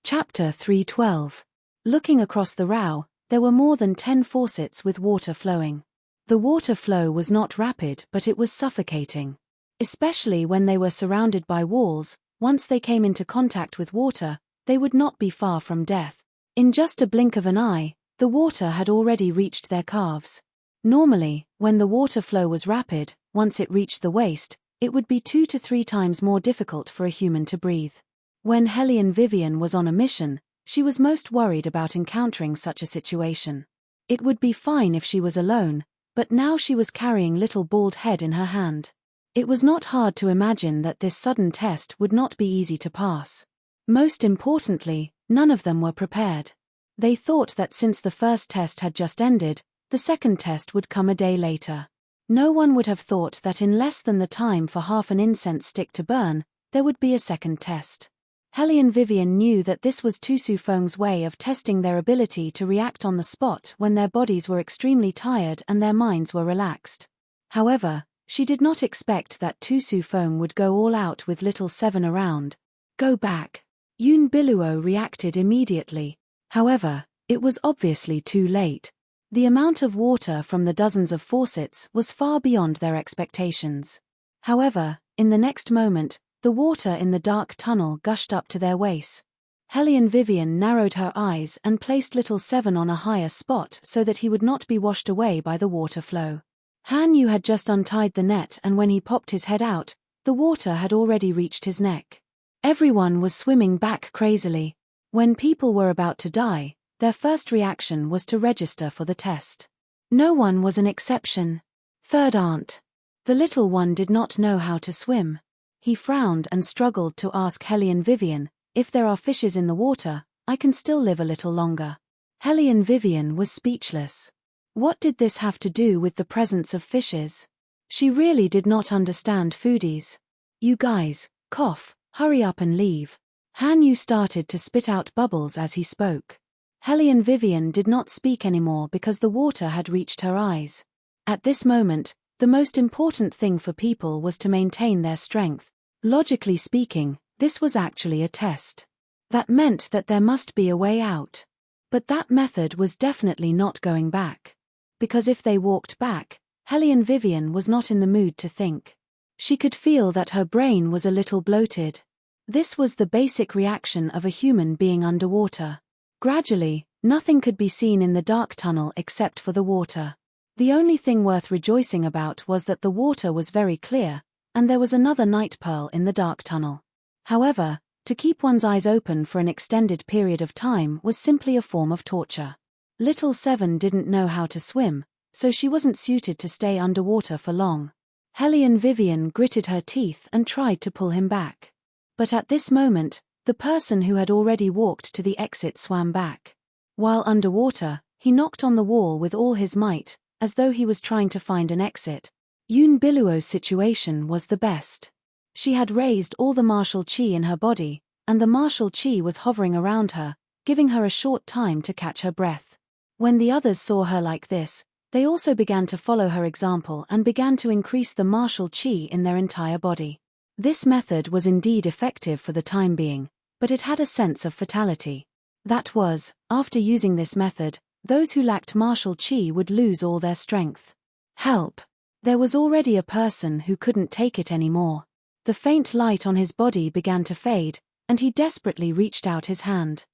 Chapter 312. Looking across the Rao, there were more than 10 faucets with water flowing. The water flow was not rapid, but it was suffocating. Especially when they were surrounded by walls, once they came into contact with water, they would not be far from death. In just a blink of an eye, the water had already reached their calves. Normally, when the water flow was rapid, once it reached the waist, it would be 2 to 3 times more difficult for a human to breathe. When Hellion Vivian was on a mission, she was most worried about encountering such a situation. It would be fine if she was alone, but now she was carrying little bald head in her hand. It was not hard to imagine that this sudden test would not be easy to pass. Most importantly, none of them were prepared. They thought that since the first test had just ended, the second test would come a day later. No one would have thought that in less than the time for half an incense stick to burn, there would be a second test. Hellion Vivian knew that this was Tu Su Feng's way of testing their ability to react on the spot when their bodies were extremely tired and their minds were relaxed. However, she did not expect that Tu Su Feng would go all out with little Seven around. Go back. Yoon Biluo reacted immediately. However, it was obviously too late. The amount of water from the dozens of faucets was far beyond their expectations. However, in the next moment, the water in the dark tunnel gushed up to their waists. Hellion Vivian narrowed her eyes and placed little Seven on a higher spot so that he would not be washed away by the water flow. Han Yu had just untied the net, and when he popped his head out, the water had already reached his neck. Everyone was swimming back crazily. When people were about to die, their first reaction was to register for the test. No one was an exception. Third aunt. The little one did not know how to swim. He frowned and struggled to ask Helly and Vivian, "If there are fishes in the water, I can still live a little longer." Helly and Vivian was speechless. What did this have to do with the presence of fishes? She really did not understand foodies. "You guys, cough, hurry up and leave." Hanyu started to spit out bubbles as he spoke. Helly and Vivian did not speak anymore because the water had reached her eyes. At this moment, the most important thing for people was to maintain their strength. Logically speaking, this was actually a test. That meant that there must be a way out. But that method was definitely not going back. Because if they walked back, Helly and Vivian was not in the mood to think. She could feel that her brain was a little bloated. This was the basic reaction of a human being underwater. Gradually, nothing could be seen in the dark tunnel except for the water. The only thing worth rejoicing about was that the water was very clear, and there was another night pearl in the dark tunnel. However, to keep one's eyes open for an extended period of time was simply a form of torture. Little Seven didn't know how to swim, so she wasn't suited to stay underwater for long. Helly and Vivian gritted her teeth and tried to pull him back. But at this moment, the person who had already walked to the exit swam back. While underwater, he knocked on the wall with all his might, as though he was trying to find an exit. Yoon Biluo's situation was the best. She had raised all the martial chi in her body, and the martial chi was hovering around her, giving her a short time to catch her breath. When the others saw her like this, they also began to follow her example and began to increase the martial chi in their entire body. This method was indeed effective for the time being, but it had a sense of fatality. That was, after using this method, those who lacked martial chi would lose all their strength. Help! There was already a person who couldn't take it anymore. The faint light on his body began to fade, and he desperately reached out his hand.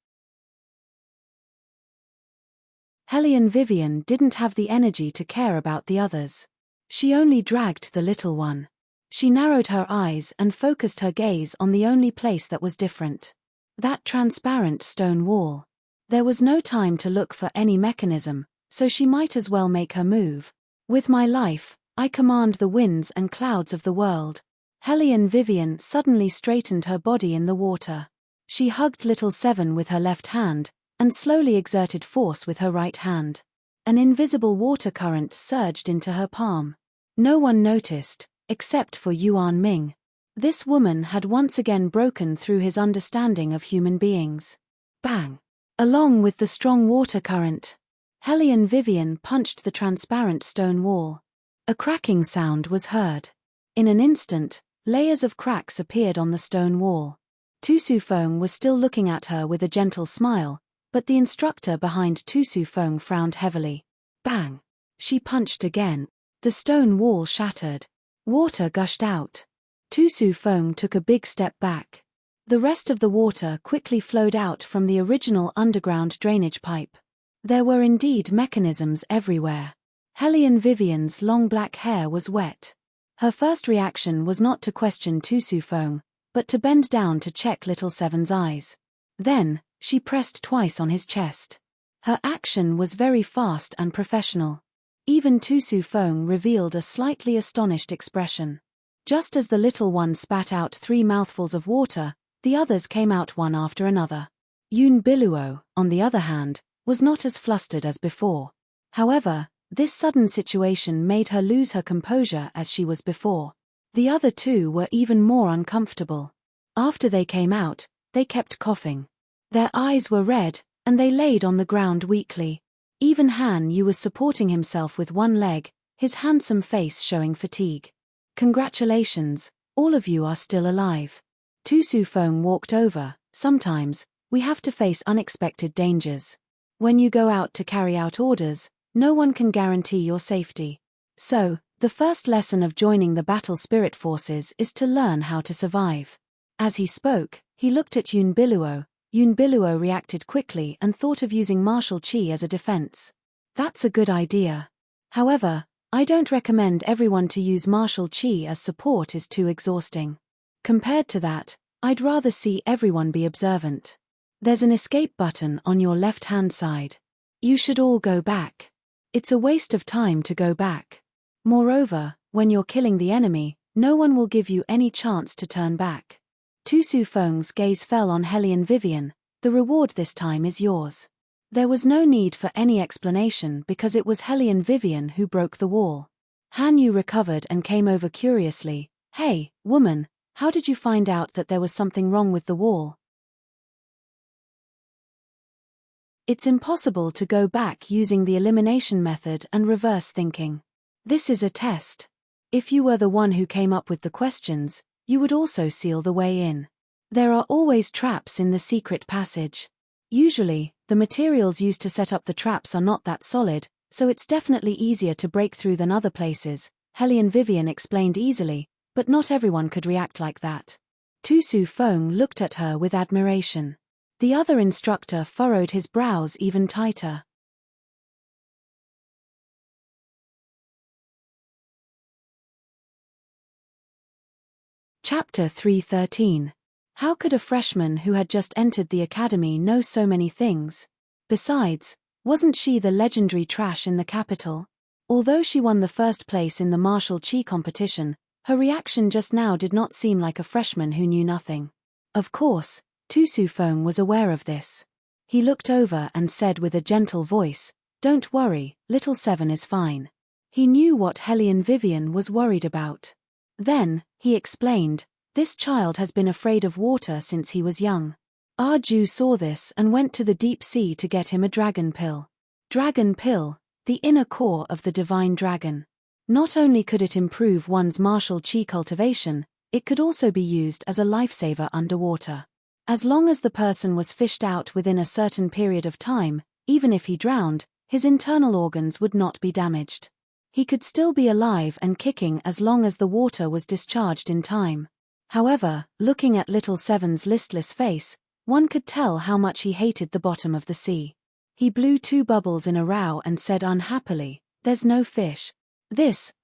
Helly and Vivian didn't have the energy to care about the others. She only dragged the little one. She narrowed her eyes and focused her gaze on the only place that was different. That transparent stone wall. There was no time to look for any mechanism, so she might as well make her move. "With my life, I command the winds and clouds of the world." Helly and Vivian suddenly straightened her body in the water. She hugged Little Seven with her left hand, and slowly exerted force with her right hand. An invisible water current surged into her palm. No one noticed, except for Yuan Ming. This woman had once again broken through his understanding of human beings. Bang! Along with the strong water current, Helly and Vivian punched the transparent stone wall. A cracking sound was heard. In an instant, layers of cracks appeared on the stone wall. Tu Su Feng was still looking at her with a gentle smile, but the instructor behind Tu Su Feng frowned heavily. Bang! She punched again. The stone wall shattered. Water gushed out. Tu Su Feng took a big step back. The rest of the water quickly flowed out from the original underground drainage pipe. There were indeed mechanisms everywhere. Helly and Vivian's long black hair was wet. Her first reaction was not to question Tu Su Feng, but to bend down to check Little Seven's eyes. Then, she pressed twice on his chest. Her action was very fast and professional. Even Tu Su Feng revealed a slightly astonished expression. Just as the little one spat out 3 mouthfuls of water, the others came out one after another. Yoon Biluo, on the other hand, was not as flustered as before. However, this sudden situation made her lose her composure as she was before. The other two were even more uncomfortable. After they came out, they kept coughing. Their eyes were red, and they laid on the ground weakly. Even Han Yu was supporting himself with one leg, his handsome face showing fatigue. "Congratulations, all of you are still alive." Tu Su Feng walked over. "Sometimes, we have to face unexpected dangers. When you go out to carry out orders, no one can guarantee your safety. So, the first lesson of joining the battle spirit forces is to learn how to survive." As he spoke, he looked at Yoon Biluo. Yoon Biluo reacted quickly and thought of using martial chi as a defense. "That's a good idea. However, I don't recommend everyone to use martial chi as support is too exhausting. Compared to that, I'd rather see everyone be observant. There's an escape button on your left-hand side. You should all go back." It's a waste of time to go back. Moreover, when you're killing the enemy, no one will give you any chance to turn back. Tu Su Feng's gaze fell on Hellion Vivian. The reward this time is yours. There was no need for any explanation because it was Hellion Vivian who broke the wall. Han Yu recovered and came over curiously. Hey, woman, how did you find out that there was something wrong with the wall? It's impossible to go back using the elimination method and reverse thinking. This is a test. If you were the one who came up with the questions, you would also seal the way in. There are always traps in the secret passage. Usually, the materials used to set up the traps are not that solid, so it's definitely easier to break through than other places, Hellion Vivian explained easily, but not everyone could react like that. Tu Su Feng looked at her with admiration. The other instructor furrowed his brows even tighter. Chapter 313. How could a freshman who had just entered the academy know so many things? Besides, wasn't she the legendary trash in the capital? Although she won the first place in the martial chi competition, her reaction just now did not seem like a freshman who knew nothing. Of course, Tu Su Feng was aware of this. He looked over and said with a gentle voice, "Don't worry, little Seven is fine." He knew what Hellion Vivian was worried about. Then, he explained, "This child has been afraid of water since he was young. Arju saw this and went to the deep sea to get him a dragon pill. Dragon pill, the inner core of the divine dragon. Not only could it improve one's martial chi cultivation, it could also be used as a lifesaver underwater. As long as the person was fished out within a certain period of time, even if he drowned, his internal organs would not be damaged. He could still be alive and kicking as long as the water was discharged in time." However, looking at little Seven's listless face, one could tell how much he hated the bottom of the sea. He blew 2 bubbles in a row and said unhappily, "There's no fish.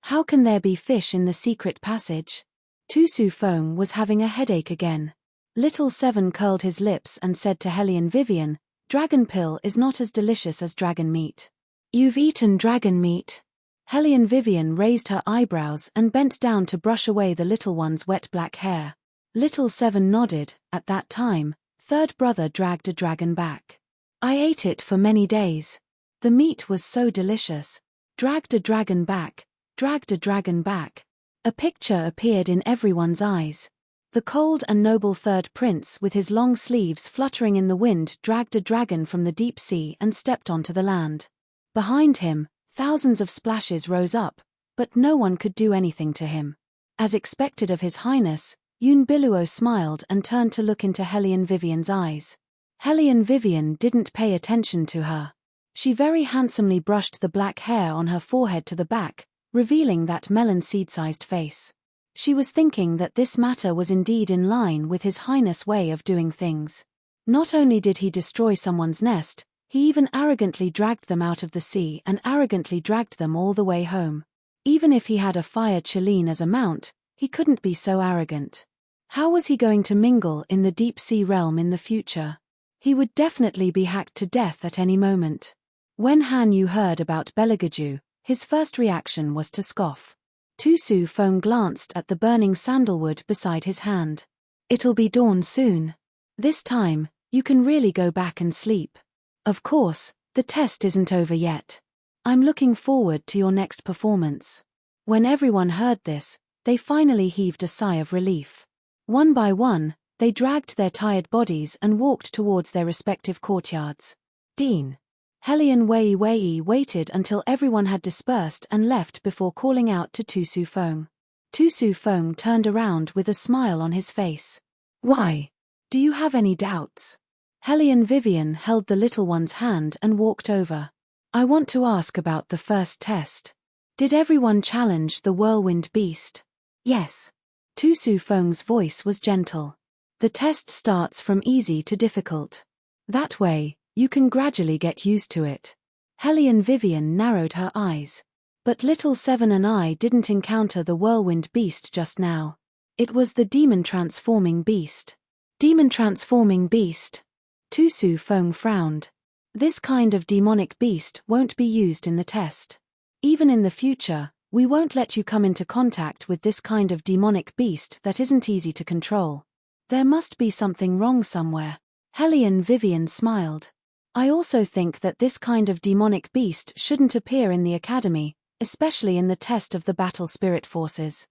How can there be fish in the secret passage?" Tu Su Feng was having a headache again. Little Seven curled his lips and said to Hellion Vivian, "Dragon pill is not as delicious as dragon meat." "You've eaten dragon meat?" Hellion Vivian raised her eyebrows and bent down to brush away the little one's wet black hair. Little Seven nodded. At that time, third brother dragged a dragon back. "I ate it for many days. The meat was so delicious. Dragged a dragon back, dragged a dragon back." A picture appeared in everyone's eyes. The cold and noble third prince with his long sleeves fluttering in the wind dragged a dragon from the deep sea and stepped onto the land. Behind him, thousands of splashes rose up, but no one could do anything to him. As expected of His Highness, Yun Biluo smiled and turned to look into Hellion Vivian's eyes. Hellion Vivian didn't pay attention to her. She very handsomely brushed the black hair on her forehead to the back, revealing that melon seed-sized face. She was thinking that this matter was indeed in line with His Highness' way of doing things. Not only did he destroy someone's nest, he even arrogantly dragged them out of the sea and arrogantly dragged them all the way home. Even if he had a fire Cheline as a mount, he couldn't be so arrogant. How was he going to mingle in the deep sea realm in the future? He would definitely be hacked to death at any moment. When Han Yu heard about Beligaju, his first reaction was to scoff. Tu Su Feng glanced at the burning sandalwood beside his hand. "It'll be dawn soon. This time, you can really go back and sleep. Of course, the test isn't over yet. I'm looking forward to your next performance." When everyone heard this, they finally heaved a sigh of relief. One by one, they dragged their tired bodies and walked towards their respective courtyards. Dean. Hellion Wei waited until everyone had dispersed and left before calling out to Tu Su Feng. Tu Su Feng turned around with a smile on his face. "Why? Do you have any doubts?" Hellion Vivian held the little one's hand and walked over. "I want to ask about the first test. Did everyone challenge the whirlwind beast?" "Yes." Tu Su Feng's voice was gentle. "The test starts from easy to difficult. That way, you can gradually get used to it." Hellion Vivian narrowed her eyes. "But little Seven and I didn't encounter the whirlwind beast just now. It was the demon-transforming beast." "Demon-transforming beast?" Tu Su Feng frowned. This kind of demonic beast won't be used in the test. Even in the future, we won't let you come into contact with this kind of demonic beast that isn't easy to control. There must be something wrong somewhere. Hellion Vivian smiled. I also think that this kind of demonic beast shouldn't appear in the academy, especially in the test of the battle spirit forces.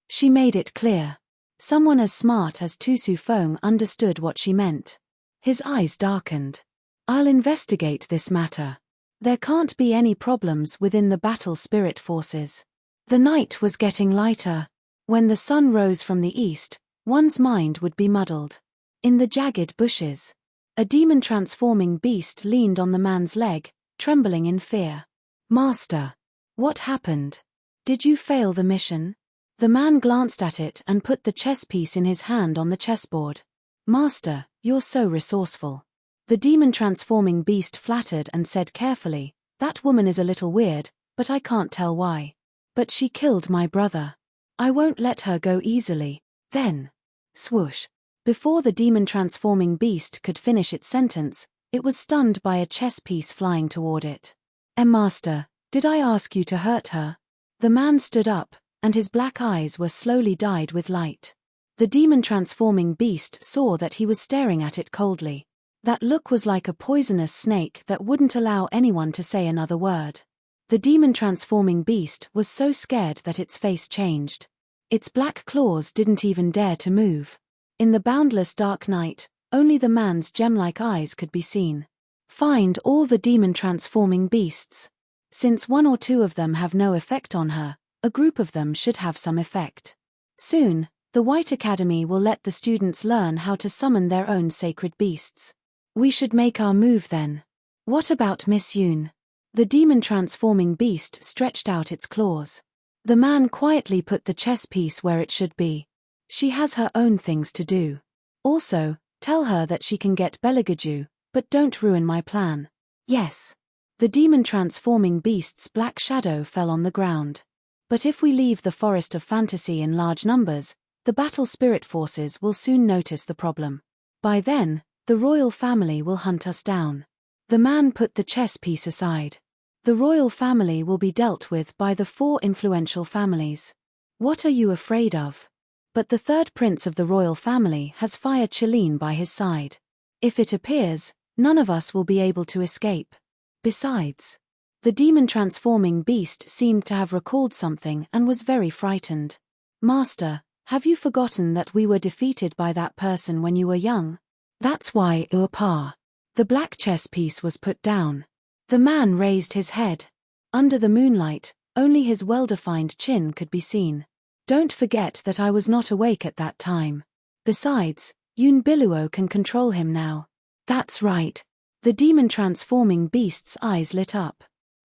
She made it clear. Someone as smart as Tu Su Feng understood what she meant. His eyes darkened. I'll investigate this matter. There can't be any problems within the battle spirit forces. The night was getting lighter. When the sun rose from the east, one's mind would be muddled. In the jagged bushes, a demon-transforming beast leaned on the man's leg, trembling in fear. Master, what happened? Did you fail the mission? The man glanced at it and put the chess piece in his hand on the chessboard. Master, you're so resourceful. The demon-transforming beast flattered and said carefully, that woman is a little weird, but I can't tell why. But she killed my brother. I won't let her go easily. Then, swoosh. Before the demon-transforming beast could finish its sentence, it was stunned by a chess piece flying toward it. Master, did I ask you to hurt her? The man stood up, and his black eyes were slowly dyed with light. The demon-transforming beast saw that he was staring at it coldly. That look was like a poisonous snake that wouldn't allow anyone to say another word. The demon-transforming beast was so scared that its face changed. Its black claws didn't even dare to move. In the boundless dark night, only the man's gem-like eyes could be seen. Find all the demon-transforming beasts. Since one or two of them have no effect on her, a group of them should have some effect. Soon, the White Academy will let the students learn how to summon their own sacred beasts. We should make our move then. What about Miss Yoon? The demon-transforming beast stretched out its claws. The man quietly put the chess piece where it should be. She has her own things to do. Also, tell her that she can get Beligaju, but don't ruin my plan. Yes. The demon-transforming beast's black shadow fell on the ground. But if we leave the forest of fantasy in large numbers, the battle spirit forces will soon notice the problem. By then, the royal family will hunt us down. The man put the chess piece aside. The royal family will be dealt with by the 4 influential families. What are you afraid of? But the third prince of the royal family has Fire Cheline by his side. If it appears, none of us will be able to escape. Besides, the demon-transforming beast seemed to have recalled something and was very frightened. Master, have you forgotten that we were defeated by that person when you were young? That's why Pa. The black chess piece was put down. The man raised his head. Under the moonlight, only his well-defined chin could be seen. Don't forget that I was not awake at that time. Besides, Yoon Biluo can control him now. That's right. The demon-transforming beast's eyes lit up.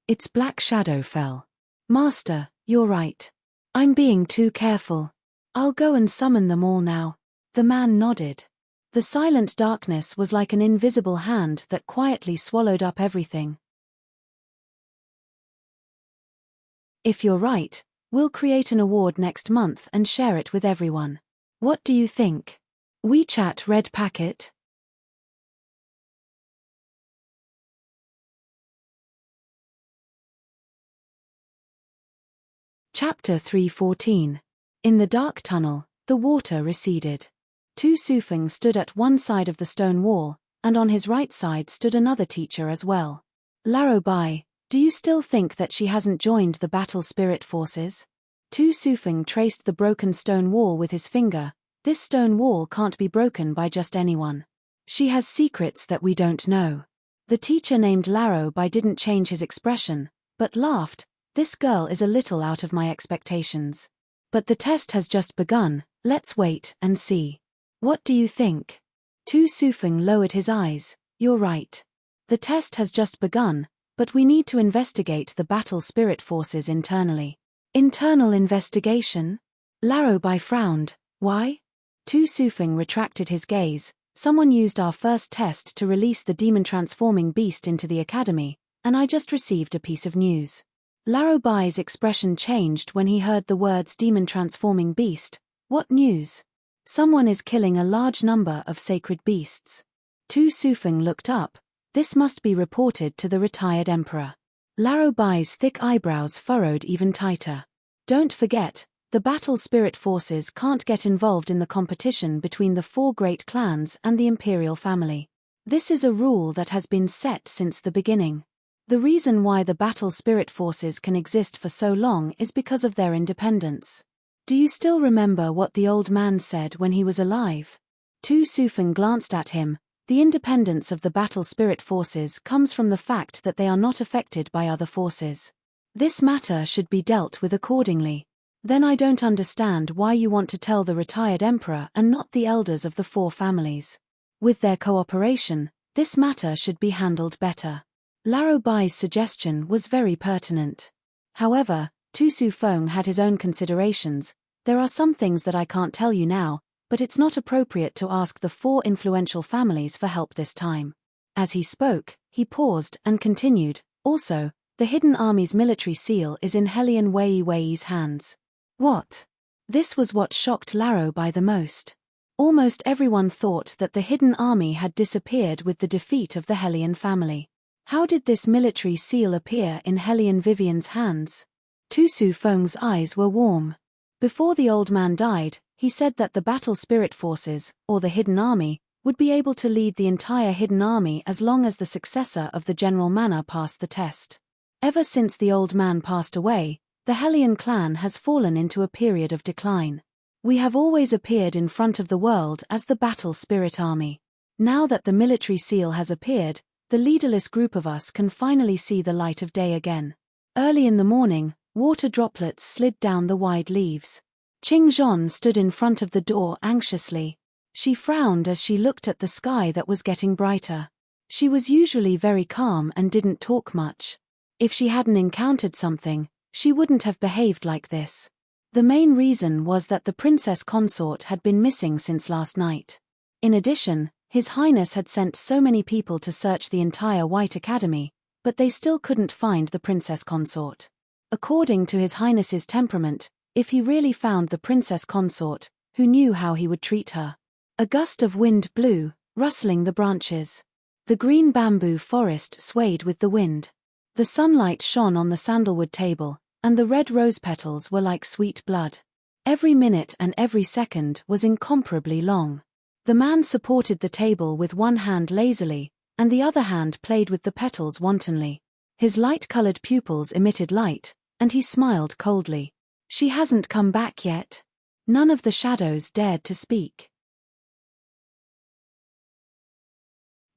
Its black shadow fell. Master, you're right. I'm being too careful. I'll go and summon them all now. The man nodded. The silent darkness was like an invisible hand that quietly swallowed up everything. If you're right, we'll create an award next month and share it with everyone. What do you think? WeChat Red Packet? Chapter 314. In the dark tunnel, the water receded. Tu Sufeng stood at one side of the stone wall, and on his right side stood another teacher as well. Laro Bai, do you still think that she hasn't joined the battle spirit forces? Tu Sufeng traced the broken stone wall with his finger. This stone wall can't be broken by just anyone. She has secrets that we don't know. The teacher named Laro Bai didn't change his expression, but laughed. This girl is a little out of my expectations. But the test has just begun, let's wait and see. What do you think? Tu Sufeng lowered his eyes. You're right. The test has just begun, but we need to investigate the battle spirit forces internally. Internal investigation? Laro Bai frowned. Why? Tu Sufeng retracted his gaze. Someone used our first test to release the demon-transforming beast into the academy, and I just received a piece of news. Laro Bai's expression changed when he heard the words demon-transforming beast. What news? Someone is killing a large number of sacred beasts. Tu Sufeng looked up. This must be reported to the retired emperor. Laro Bai's thick eyebrows furrowed even tighter. Don't forget, the battle spirit forces can't get involved in the competition between the 4 great clans and the imperial family. This is a rule that has been set since the beginning. The reason why the battle spirit forces can exist for so long is because of their independence. Do you still remember what the old man said when he was alive? Tu Sufeng glanced at him. The independence of the battle spirit forces comes from the fact that they are not affected by other forces. This matter should be dealt with accordingly. Then I don't understand why you want to tell the retired emperor and not the elders of the 4 families. With their cooperation, this matter should be handled better. Laro Bai's suggestion was very pertinent. However, Tu Sufeng had his own considerations. There are some things that I can't tell you now, but it's not appropriate to ask the 4 influential families for help this time. As he spoke, he paused and continued, also, the Hidden Army's military seal is in Helion Wei Wei's hands. What? This was what shocked Laro Bai the most. Almost everyone thought that the Hidden Army had disappeared with the defeat of the Helion family. How did this military seal appear in Helion Vivian's hands? Tu Sufeng's eyes were warm. Before the old man died, he said that the battle spirit forces, or the Hidden Army, would be able to lead the entire Hidden Army as long as the successor of the General Manor passed the test. Ever since the old man passed away, the Helion clan has fallen into a period of decline. We have always appeared in front of the world as the battle spirit army. Now that the military seal has appeared, the leaderless group of us can finally see the light of day again. Early in the morning, water droplets slid down the wide leaves. Qing Zhon stood in front of the door anxiously. She frowned as she looked at the sky that was getting brighter. She was usually very calm and didn't talk much. If she hadn't encountered something, she wouldn't have behaved like this. The main reason was that the Princess Consort had been missing since last night. In addition, His Highness had sent so many people to search the entire White Academy, but they still couldn't find the Princess Consort. According to His Highness's temperament, if he really found the Princess Consort, who knew how he would treat her? A gust of wind blew, rustling the branches. The green bamboo forest swayed with the wind. The sunlight shone on the sandalwood table, and the red rose petals were like sweet blood. Every minute and every second was incomparably long. The man supported the table with one hand lazily, and the other hand played with the petals wantonly. His light-colored pupils emitted light, and he smiled coldly. She hasn't come back yet. None of the shadows dared to speak.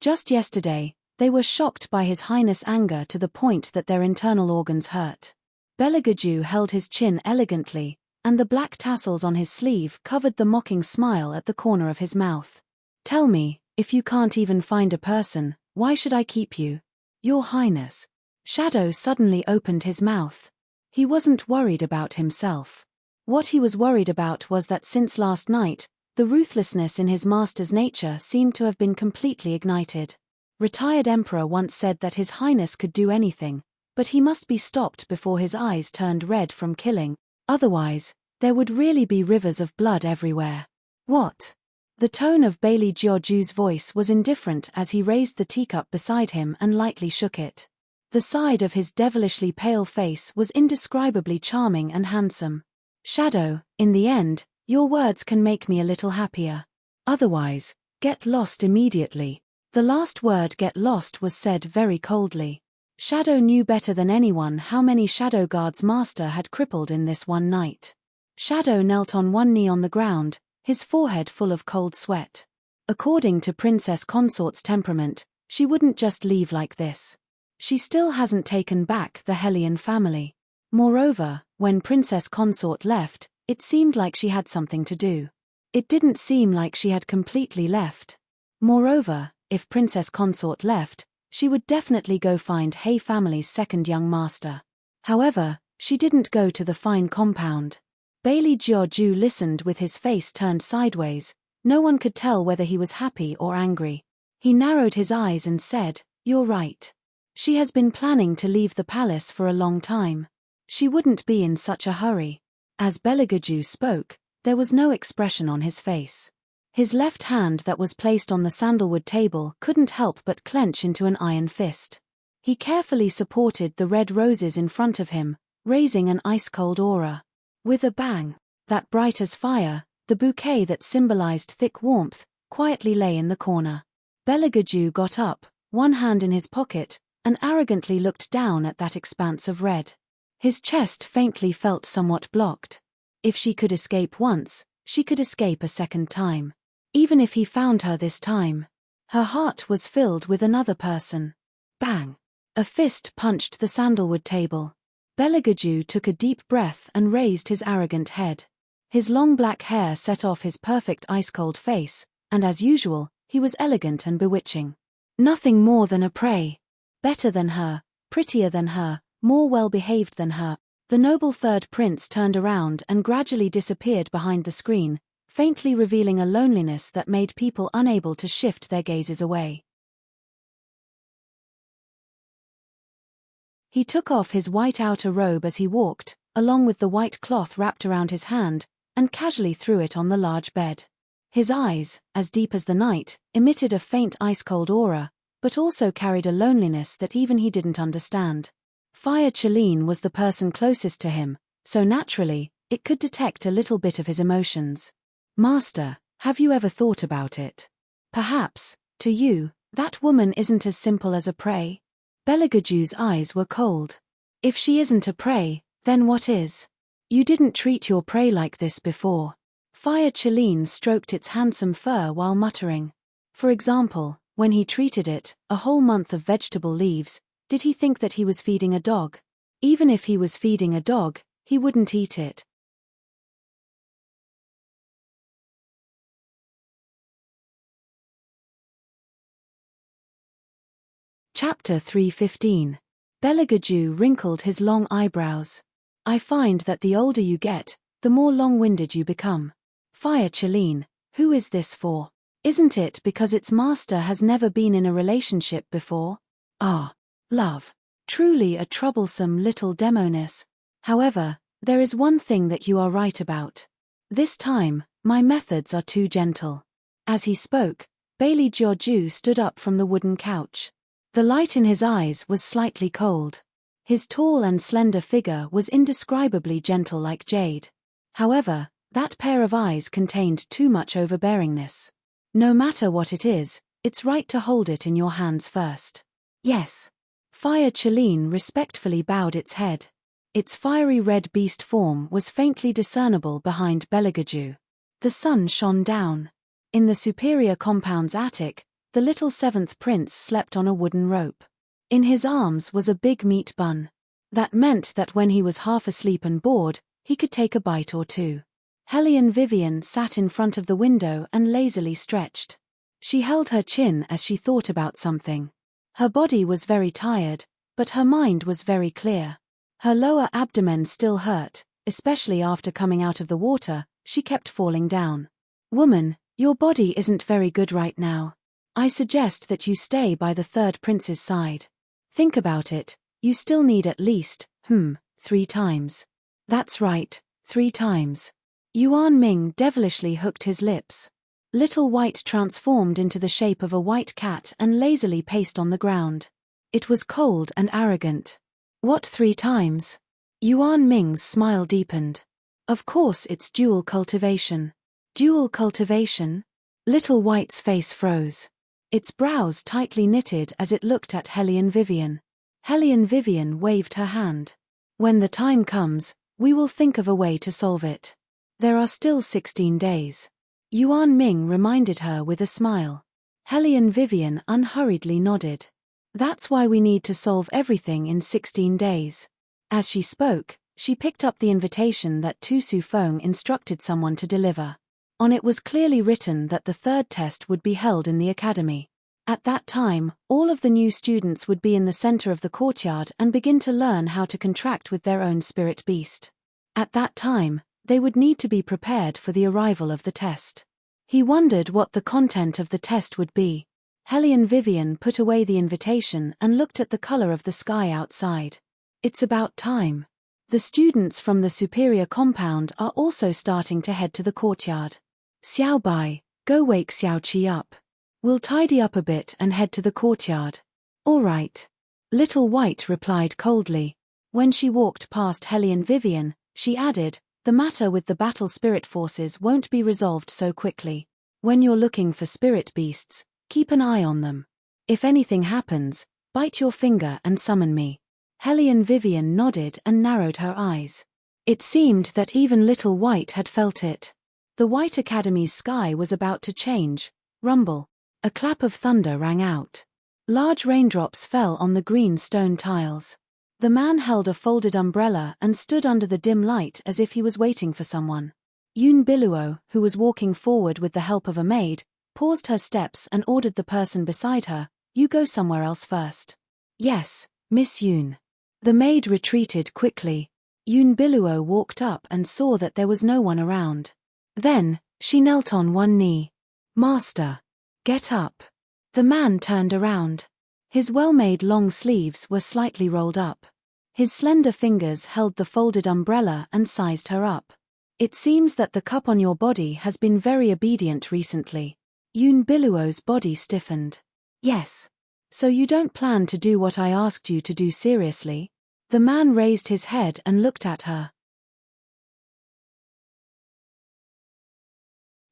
Just yesterday, they were shocked by His Highness' anger to the point that their internal organs hurt. Beligaju held his chin elegantly, and the black tassels on his sleeve covered the mocking smile at the corner of his mouth. Tell me, if you can't even find a person, why should I keep you? Your Highness. Shadow suddenly opened his mouth. He wasn't worried about himself. What he was worried about was that since last night, the ruthlessness in his master's nature seemed to have been completely ignited. Retired Emperor once said that His Highness could do anything, but he must be stopped before his eyes turned red from killing, otherwise, there would really be rivers of blood everywhere. What? The tone of Bailey Jiaoju's voice was indifferent as he raised the teacup beside him and lightly shook it. The side of his devilishly pale face was indescribably charming and handsome. Shadow, in the end, your words can make me a little happier. Otherwise, get lost immediately. The last word "get lost" was said very coldly. Shadow knew better than anyone how many Shadow Guard's master had crippled in this one night. Shadow knelt on one knee on the ground, his forehead full of cold sweat. According to Princess Consort's temperament, she wouldn't just leave like this. She still hasn't taken back the Helion family. Moreover, when Princess Consort left, it seemed like she had something to do. It didn't seem like she had completely left. Moreover, if Princess Consort left, she would definitely go find He family's second young master. However, she didn't go to the fine compound. Bailey Jiaoju listened with his face turned sideways. No one could tell whether he was happy or angry. He narrowed his eyes and said, "You're right. She has been planning to leave the palace for a long time. She wouldn't be in such a hurry." As Beligaju spoke, there was no expression on his face. His left hand that was placed on the sandalwood table couldn't help but clench into an iron fist. He carefully supported the red roses in front of him, raising an ice-cold aura. With a bang, that bright as fire, the bouquet that symbolized thick warmth, quietly lay in the corner. Belagaju got up, one hand in his pocket, and arrogantly looked down at that expanse of red. His chest faintly felt somewhat blocked. If she could escape once, she could escape a second time. Even if he found her this time. Her heart was filled with another person. Bang! A fist punched the sandalwood table. Belagaju took a deep breath and raised his arrogant head. His long black hair set off his perfect ice-cold face, and as usual, he was elegant and bewitching. Nothing more than a prey. Better than her, prettier than her, more well-behaved than her. The noble third prince turned around and gradually disappeared behind the screen, faintly revealing a loneliness that made people unable to shift their gazes away. He took off his white outer robe as he walked, along with the white cloth wrapped around his hand, and casually threw it on the large bed. His eyes, as deep as the night, emitted a faint ice-cold aura, but also carried a loneliness that even he didn't understand. Fire Chalene was the person closest to him, so naturally, it could detect a little bit of his emotions. Master, have you ever thought about it? Perhaps, to you, that woman isn't as simple as a prey? Belagaju's eyes were cold. If she isn't a prey, then what is? You didn't treat your prey like this before. Fire Chalene stroked its handsome fur while muttering. For example, when he treated it, a whole month of vegetable leaves, did he think that he was feeding a dog? Even if he was feeding a dog, he wouldn't eat it. Chapter 3:15. Belagaju wrinkled his long eyebrows. I find that the older you get, the more long-winded you become. Fire Chalene, who is this for? Isn't it because its master has never been in a relationship before? Ah, love. Truly a troublesome little demoness. However, there is one thing that you are right about. This time, my methods are too gentle. As he spoke, Bailey Georgiou stood up from the wooden couch. The light in his eyes was slightly cold. His tall and slender figure was indescribably gentle like jade. However, that pair of eyes contained too much overbearingness. No matter what it is, it's right to hold it in your hands first. Yes. Fire Chalene respectfully bowed its head. Its fiery red beast form was faintly discernible behind Belagaju. The sun shone down. In the superior compound's attic, the little seventh prince slept on a wooden rope. In his arms was a big meat bun. That meant that when he was half asleep and bored, he could take a bite or two. Hellion Vivian sat in front of the window and lazily stretched. She held her chin as she thought about something. Her body was very tired, but her mind was very clear. Her lower abdomen still hurt, especially after coming out of the water. She kept falling down. Woman, your body isn't very good right now. I suggest that you stay by the third prince's side. Think about it, you still need at least, 3 times. That's right, 3 times. Yuan Ming devilishly hooked his lips. Little White transformed into the shape of a white cat and lazily paced on the ground. It was cold and arrogant. What 3 times? Yuan Ming's smile deepened. Of course it's dual cultivation. Dual cultivation? Little White's face froze. Its brows tightly knitted as it looked at Hellion Vivian. Hellion Vivian waved her hand. When the time comes, we will think of a way to solve it. There are still 16 days. Yuan Ming reminded her with a smile. Hellion Vivian unhurriedly nodded. That's why we need to solve everything in 16 days. As she spoke, she picked up the invitation that Tu Su Feng instructed someone to deliver. On it was clearly written that the third test would be held in the academy. At that time, all of the new students would be in the center of the courtyard and begin to learn how to contract with their own spirit beast. At that time, they would need to be prepared for the arrival of the test. He wondered what the content of the test would be. Hellion Vivian put away the invitation and looked at the color of the sky outside. It's about time. The students from the superior compound are also starting to head to the courtyard. Xiaobai, Go wake Xiaoqi up. We'll tidy up a bit and head to the courtyard. All right. Little White replied coldly. When she walked past Helly and Vivian, she added, the matter with the battle spirit forces won't be resolved so quickly. When you're looking for spirit beasts, keep an eye on them. If anything happens, bite your finger and summon me. Helly and Vivian nodded and narrowed her eyes. It seemed that even Little White had felt it. The White Academy's sky was about to change. Rumble. A clap of thunder rang out. Large raindrops fell on the green stone tiles. The man held a folded umbrella and stood under the dim light as if he was waiting for someone. Yoon Biluo, who was walking forward with the help of a maid, paused her steps and ordered the person beside her, "You go somewhere else first." "Yes, Miss Yoon." The maid retreated quickly. Yoon Biluo walked up and saw that there was no one around. Then, she knelt on one knee. "Master, get up." The man turned around. His well-made long sleeves were slightly rolled up. His slender fingers held the folded umbrella and sized her up. "It seems that the cup on your body has been very obedient recently." Yoon Biluo's body stiffened. "Yes. So you don't plan to do what I asked you to do seriously?" The man raised his head and looked at her.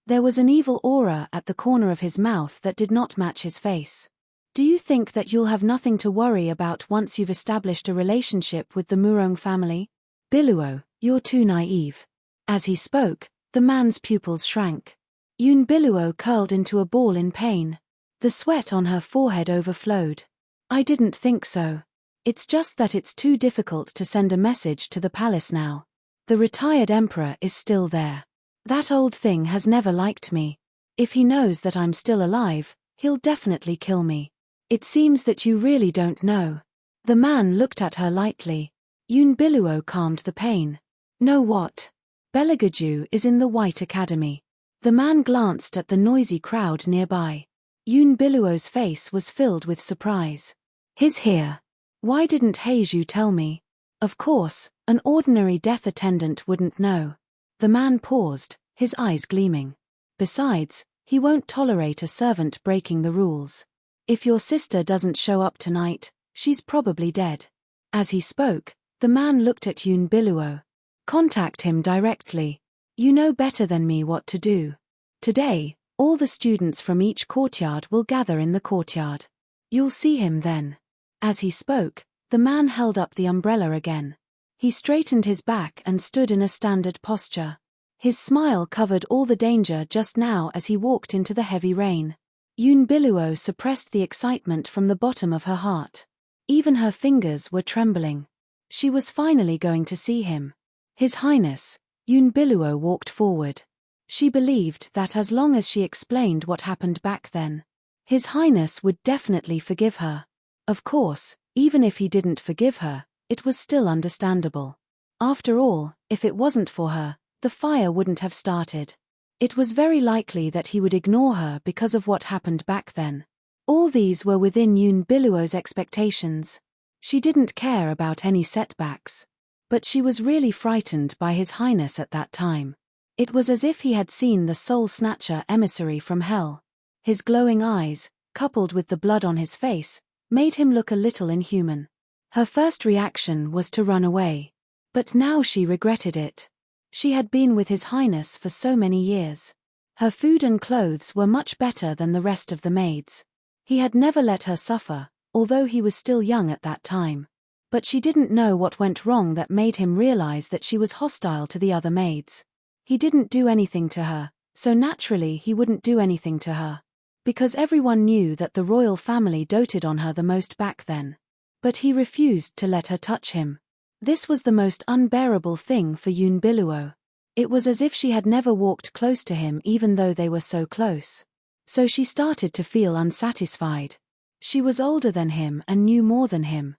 There was an evil aura at the corner of his mouth that did not match his face. "Do you think that you'll have nothing to worry about once you've established a relationship with the Murong family? Biluo, you're too naive." As he spoke, the man's pupils shrank. Yoon Biluo curled into a ball in pain. The sweat on her forehead overflowed. "I didn't think so. It's just that it's too difficult to send a message to the palace now. The retired emperor is still there. That old thing has never liked me. If he knows that I'm still alive, he'll definitely kill me. It seems that you really don't know." The man looked at her lightly. Yoon Biluo calmed the pain. "Know what? Beligaju is in the White Academy." The man glanced at the noisy crowd nearby. Yoon Biluo's face was filled with surprise. "He's here. Why didn't Heiju tell me?" Of course, an ordinary death attendant wouldn't know. The man paused, his eyes gleaming. Besides, he won't tolerate a servant breaking the rules. "If your sister doesn't show up tonight, she's probably dead." As he spoke, the man looked at Yoon Biluo. "Contact him directly. You know better than me what to do. Today, all the students from each courtyard will gather in the courtyard. You'll see him then." As he spoke, the man held up the umbrella again. He straightened his back and stood in a standard posture. His smile covered all the danger just now as he walked into the heavy rain. Yoon Biluo suppressed the excitement from the bottom of her heart. Even her fingers were trembling. She was finally going to see him. His Highness. Yoon Biluo walked forward. She believed that as long as she explained what happened back then, His Highness would definitely forgive her. Of course, even if he didn't forgive her, it was still understandable. After all, if it wasn't for her, the fire wouldn't have started. It was very likely that he would ignore her because of what happened back then. All these were within Yoon Biluo's expectations. She didn't care about any setbacks. But she was really frightened by His Highness at that time. It was as if he had seen the soul snatcher emissary from hell. His glowing eyes, coupled with the blood on his face, made him look a little inhuman. Her first reaction was to run away. But now she regretted it. She had been with His Highness for so many years. Her food and clothes were much better than the rest of the maids. He had never let her suffer, although he was still young at that time. But she didn't know what went wrong that made him realize that she was hostile to the other maids. He didn't do anything to her, so naturally he wouldn't do anything to her. Because everyone knew that the royal family doted on her the most back then. But he refused to let her touch him. This was the most unbearable thing for Yoon Biluo. It was as if she had never walked close to him even though they were so close. So she started to feel unsatisfied. She was older than him and knew more than him.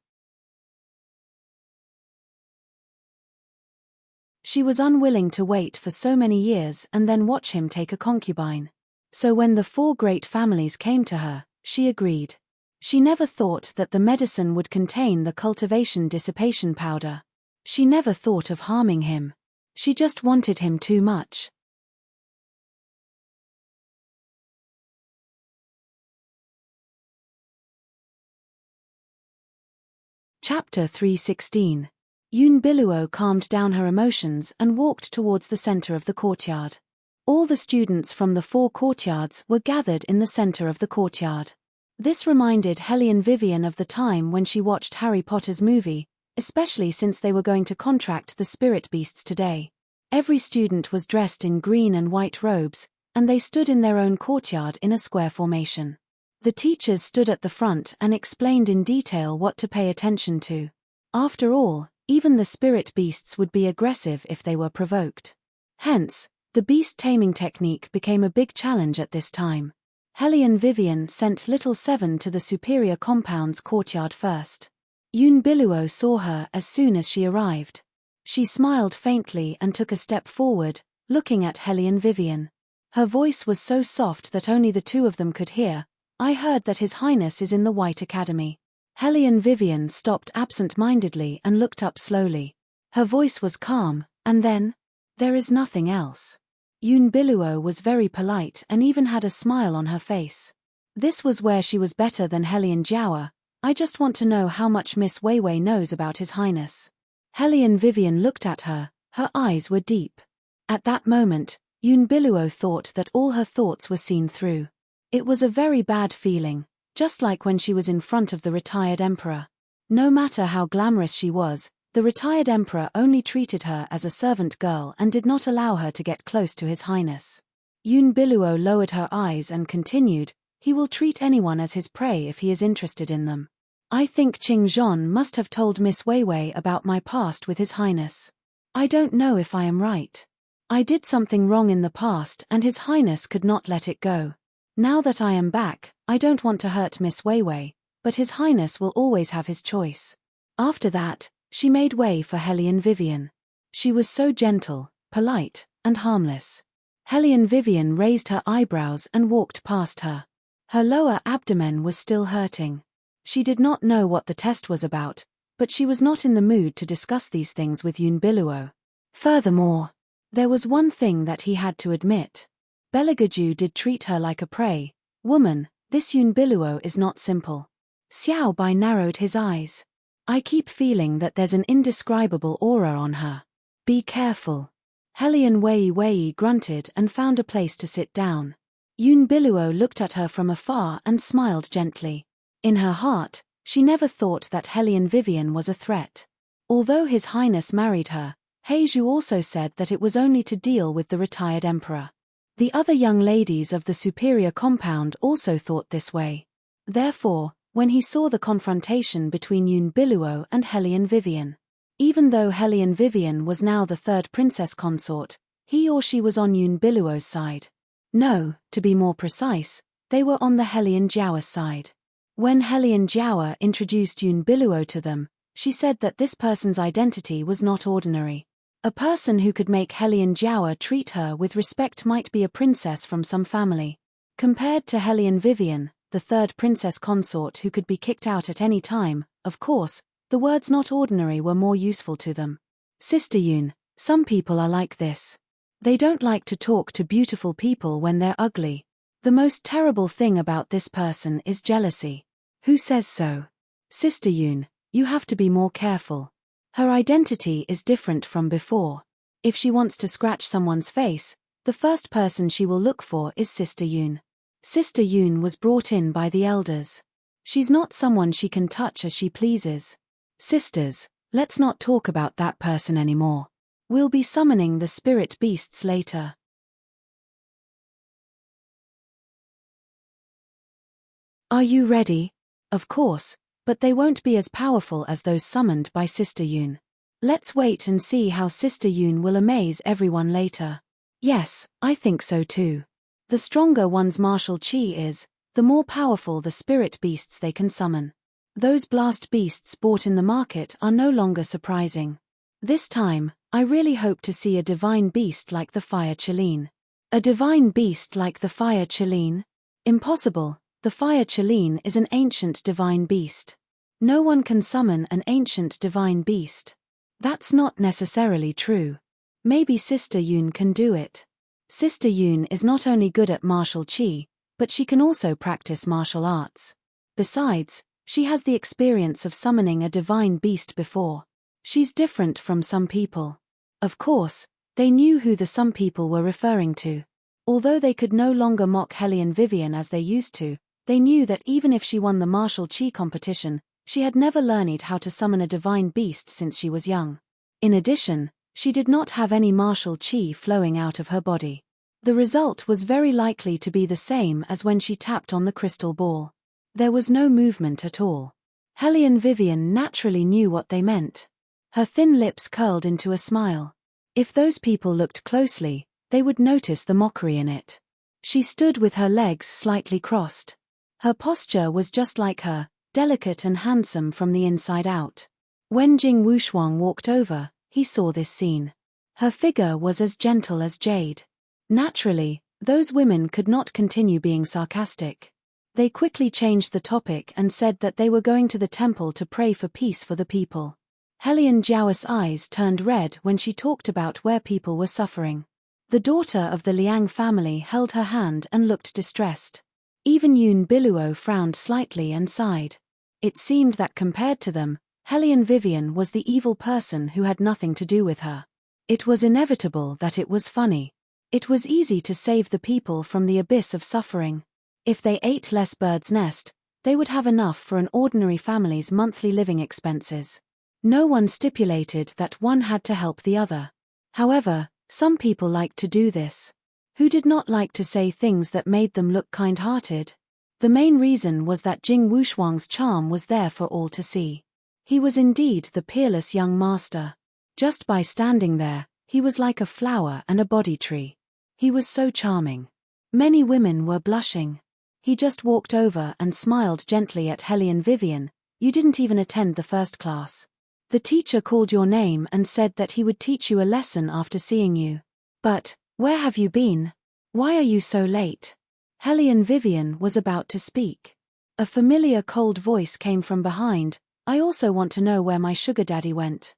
She was unwilling to wait for so many years and then watch him take a concubine. So when the 4 great families came to her, she agreed. She never thought that the medicine would contain the cultivation dissipation powder. She never thought of harming him. She just wanted him too much. Chapter 316. Yoon Biluo calmed down her emotions and walked towards the center of the courtyard. All the students from the 4 courtyards were gathered in the center of the courtyard. This reminded Hellion Vivian of the time when she watched Harry Potter's movie, especially since they were going to contract the spirit beasts today. Every student was dressed in green and white robes, and they stood in their own courtyard in a square formation. The teachers stood at the front and explained in detail what to pay attention to. After all, even the spirit beasts would be aggressive if they were provoked. Hence, the beast taming technique became a big challenge at this time. Hellion Vivian sent Little Seven to the superior compound's courtyard first. Yoon Biluo saw her as soon as she arrived. She smiled faintly and took a step forward, looking at Hellion Vivian. Her voice was so soft that only the 2 of them could hear. "I heard that His Highness is in the White Academy." Hellion Vivian stopped absent-mindedly and looked up slowly. Her voice was calm, and then, "There is nothing else." Yoon Biluo was very polite and even had a smile on her face. "This was where she was better than Hellion Jiaowa. I just want to know how much Miss Weiwei knows about His Highness." Hellion Vivian looked at her. Her eyes were deep. At that moment, Yoon Biluo thought that all her thoughts were seen through. It was a very bad feeling, just like when she was in front of the retired emperor. No matter how glamorous she was, the retired emperor only treated her as a servant girl and did not allow her to get close to His Highness. Yoon Biluo lowered her eyes and continued, "He will treat anyone as his prey if he is interested in them. I think Qing Zhon must have told Miss Weiwei about my past with His Highness. I don't know if I am right. I did something wrong in the past and His Highness could not let it go. Now that I am back, I don't want to hurt Miss Weiwei, but His Highness will always have his choice." After that, she made way for Hellion Vivian. She was so gentle, polite, and harmless. Hellion Vivian raised her eyebrows and walked past her. Her lower abdomen was still hurting. She did not know what the test was about, but she was not in the mood to discuss these things with Yoon Biluo. Furthermore, there was one thing that he had to admit. Beligaju did treat her like a prey. "Woman, this Yoon Biluo is not simple." Xiao Bai narrowed his eyes. "I keep feeling that there's an indescribable aura on her. Be careful." Hellion Wei grunted and found a place to sit down. Yoon Biluo looked at her from afar and smiled gently. In her heart, she never thought that Hellion Vivian was a threat. Although His Highness married her, Heizhu also said that it was only to deal with the retired emperor. The other young ladies of the superior compound also thought this way. Therefore, when he saw the confrontation between Yoon Biluo and Hellion Vivian, even though Hellion Vivian was now the 3rd princess consort, he or she was on Yoon Biluo's side. No, to be more precise, they were on the Hellion Jiaowa side. When Hellion Jiaowa introduced Yoon Biluo to them, she said that this person's identity was not ordinary. A person who could make Hellion Jiaowa treat her with respect might be a princess from some family. Compared to Hellion Vivian, the 3rd princess consort who could be kicked out at any time, of course, the words "not ordinary" were more useful to them. "Sister Yoon, some people are like this. They don't like to talk to beautiful people when they're ugly. The most terrible thing about this person is jealousy." "Who says so?" "Sister Yoon, you have to be more careful. Her identity is different from before. If she wants to scratch someone's face, the first person she will look for is Sister Yoon. Sister Yoon was brought in by the elders. She's not someone she can touch as she pleases. Sisters, let's not talk about that person anymore. We'll be summoning the spirit beasts later." "Are you ready?" "Of course, but they won't be as powerful as those summoned by Sister Yoon. Let's wait and see how Sister Yoon will amaze everyone later." "Yes, I think so too. The stronger one's martial chi is, the more powerful the spirit beasts they can summon. Those blast beasts bought in the market are no longer surprising. This time, I really hope to see a divine beast like the fire Chileen." "A divine beast like the fire Chileen? Impossible. The fire Chileen is an ancient divine beast. No one can summon an ancient divine beast." "That's not necessarily true. Maybe Sister Yoon can do it." Sister Yoon is not only good at martial chi, but she can also practice martial arts. Besides, She has the experience of summoning a divine beast before. She's different from some people. Of course, they knew who the some people were referring to. Although they could no longer mock Hellion Vivian as they used to, they knew that even if she won the martial chi competition, she had never learned how to summon a divine beast since she was young. In addition, she did not have any martial chi flowing out of her body. The result was very likely to be the same as when she tapped on the crystal ball. There was no movement at all. Hellion Vivian naturally knew what they meant. Her thin lips curled into a smile. If those people looked closely, they would notice the mockery in it. She stood with her legs slightly crossed. Her posture was just like her, delicate and handsome from the inside out. When Jing Wushuang walked over, he saw this scene. Her figure was as gentle as jade. Naturally, those women could not continue being sarcastic. They quickly changed the topic and said that they were going to the temple to pray for peace for the people. Hellion Jiao's eyes turned red when she talked about where people were suffering. The daughter of the Liang family held her hand and looked distressed. Even Yun Biluo frowned slightly and sighed. It seemed that compared to them, Hellion Vivian was the evil person who had nothing to do with her. It was inevitable that it was funny. It was easy to save the people from the abyss of suffering. If they ate less bird's nest, they would have enough for an ordinary family's monthly living expenses. No one stipulated that one had to help the other. However, some people liked to do this. Who did not like to say things that made them look kind-hearted? The main reason was that Jing Wushuang's charm was there for all to see. He was indeed the peerless young master. Just by standing there, he was like a flower and a body tree. He was so charming. Many women were blushing. He just walked over and smiled gently at Hellion Vivian. You didn't even attend the first class. The teacher called your name and said that he would teach you a lesson after seeing you. But, where have you been? Why are you so late? Hellion Vivian was about to speak. A familiar cold voice came from behind. I also want to know where my sugar daddy went.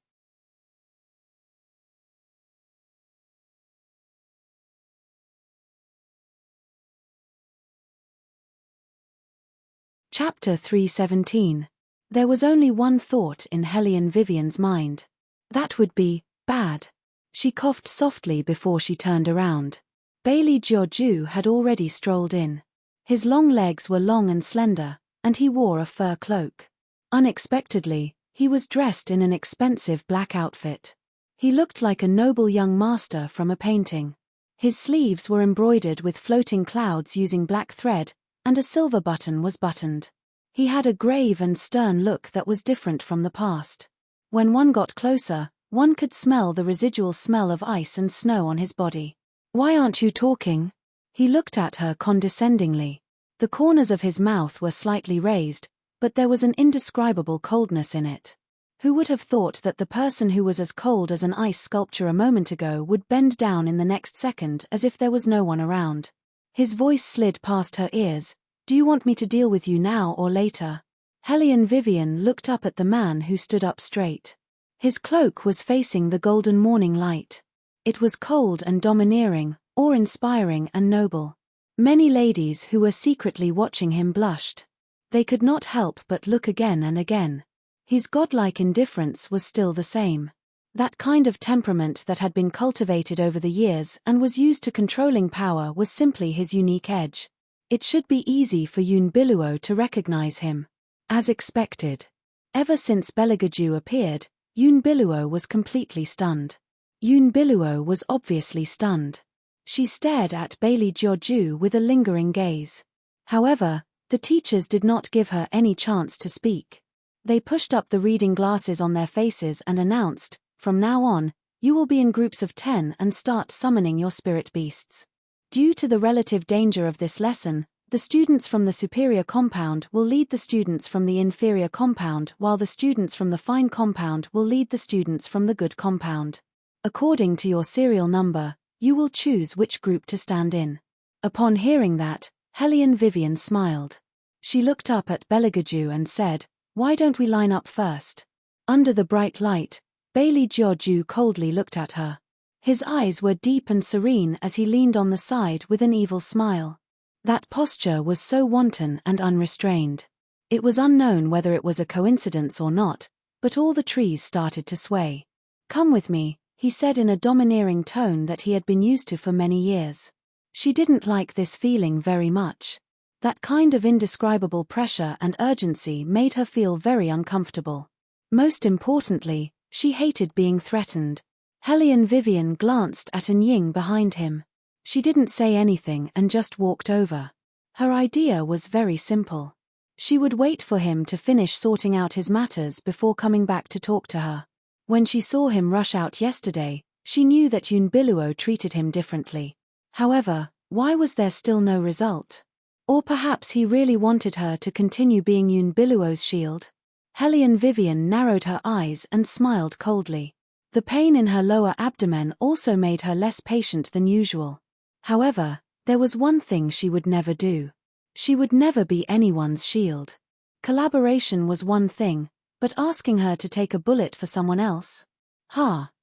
Chapter 317. There was only one thought in Hellion Vivian's mind. That would be, bad. She coughed softly before she turned around. Bailey Jiaoju had already strolled in. His long legs were long and slender, and he wore a fur cloak. Unexpectedly, he was dressed in an expensive black outfit. He looked like a noble young master from a painting. His sleeves were embroidered with floating clouds using black thread, and a silver button was buttoned. He had a grave and stern look that was different from the past. When one got closer, one could smell the residual smell of ice and snow on his body. Why aren't you talking? He looked at her condescendingly. The corners of his mouth were slightly raised, but there was an indescribable coldness in it. Who would have thought that the person who was as cold as an ice sculpture a moment ago would bend down in the next second as if there was no one around? His voice slid past her ears. Do you want me to deal with you now or later? Hellion Vivian looked up at the man who stood up straight. His cloak was facing the golden morning light. It was cold and domineering, awe-inspiring and noble. Many ladies who were secretly watching him blushed. They could not help but look again and again. His godlike indifference was still the same. That kind of temperament that had been cultivated over the years and was used to controlling power was simply his unique edge. It should be easy for Yun Biluo to recognize him. As expected. Ever since Beligaju appeared, Yun Biluo was completely stunned. Yun Biluo was obviously stunned. She stared at Bailey Jiaoju with a lingering gaze. However, the teachers did not give her any chance to speak. They pushed up the reading glasses on their faces and announced, from now on, you will be in groups of 10 and start summoning your spirit beasts. Due to the relative danger of this lesson, the students from the superior compound will lead the students from the inferior compound while the students from the fine compound will lead the students from the good compound. According to your serial number, you will choose which group to stand in. Upon hearing that, Hellion Vivian smiled. She looked up at Beligaju and said, why don't we line up first? Under the bright light, Bailey Jiaoju coldly looked at her. His eyes were deep and serene as he leaned on the side with an evil smile. That posture was so wanton and unrestrained. It was unknown whether it was a coincidence or not, but all the trees started to sway. "Come with me," he said in a domineering tone that he had been used to for many years. She didn't like this feeling very much. That kind of indescribable pressure and urgency made her feel very uncomfortable. Most importantly, she hated being threatened. Hellion Vivian glanced at Ying behind him. She didn't say anything and just walked over. Her idea was very simple. She would wait for him to finish sorting out his matters before coming back to talk to her. When she saw him rush out yesterday, she knew that Yunbiluo treated him differently. However, why was there still no result? Or perhaps he really wanted her to continue being Yunbiluo's shield? Hellion Vivian narrowed her eyes and smiled coldly. The pain in her lower abdomen also made her less patient than usual. However, there was one thing she would never do. She would never be anyone's shield. Collaboration was one thing, but asking her to take a bullet for someone else?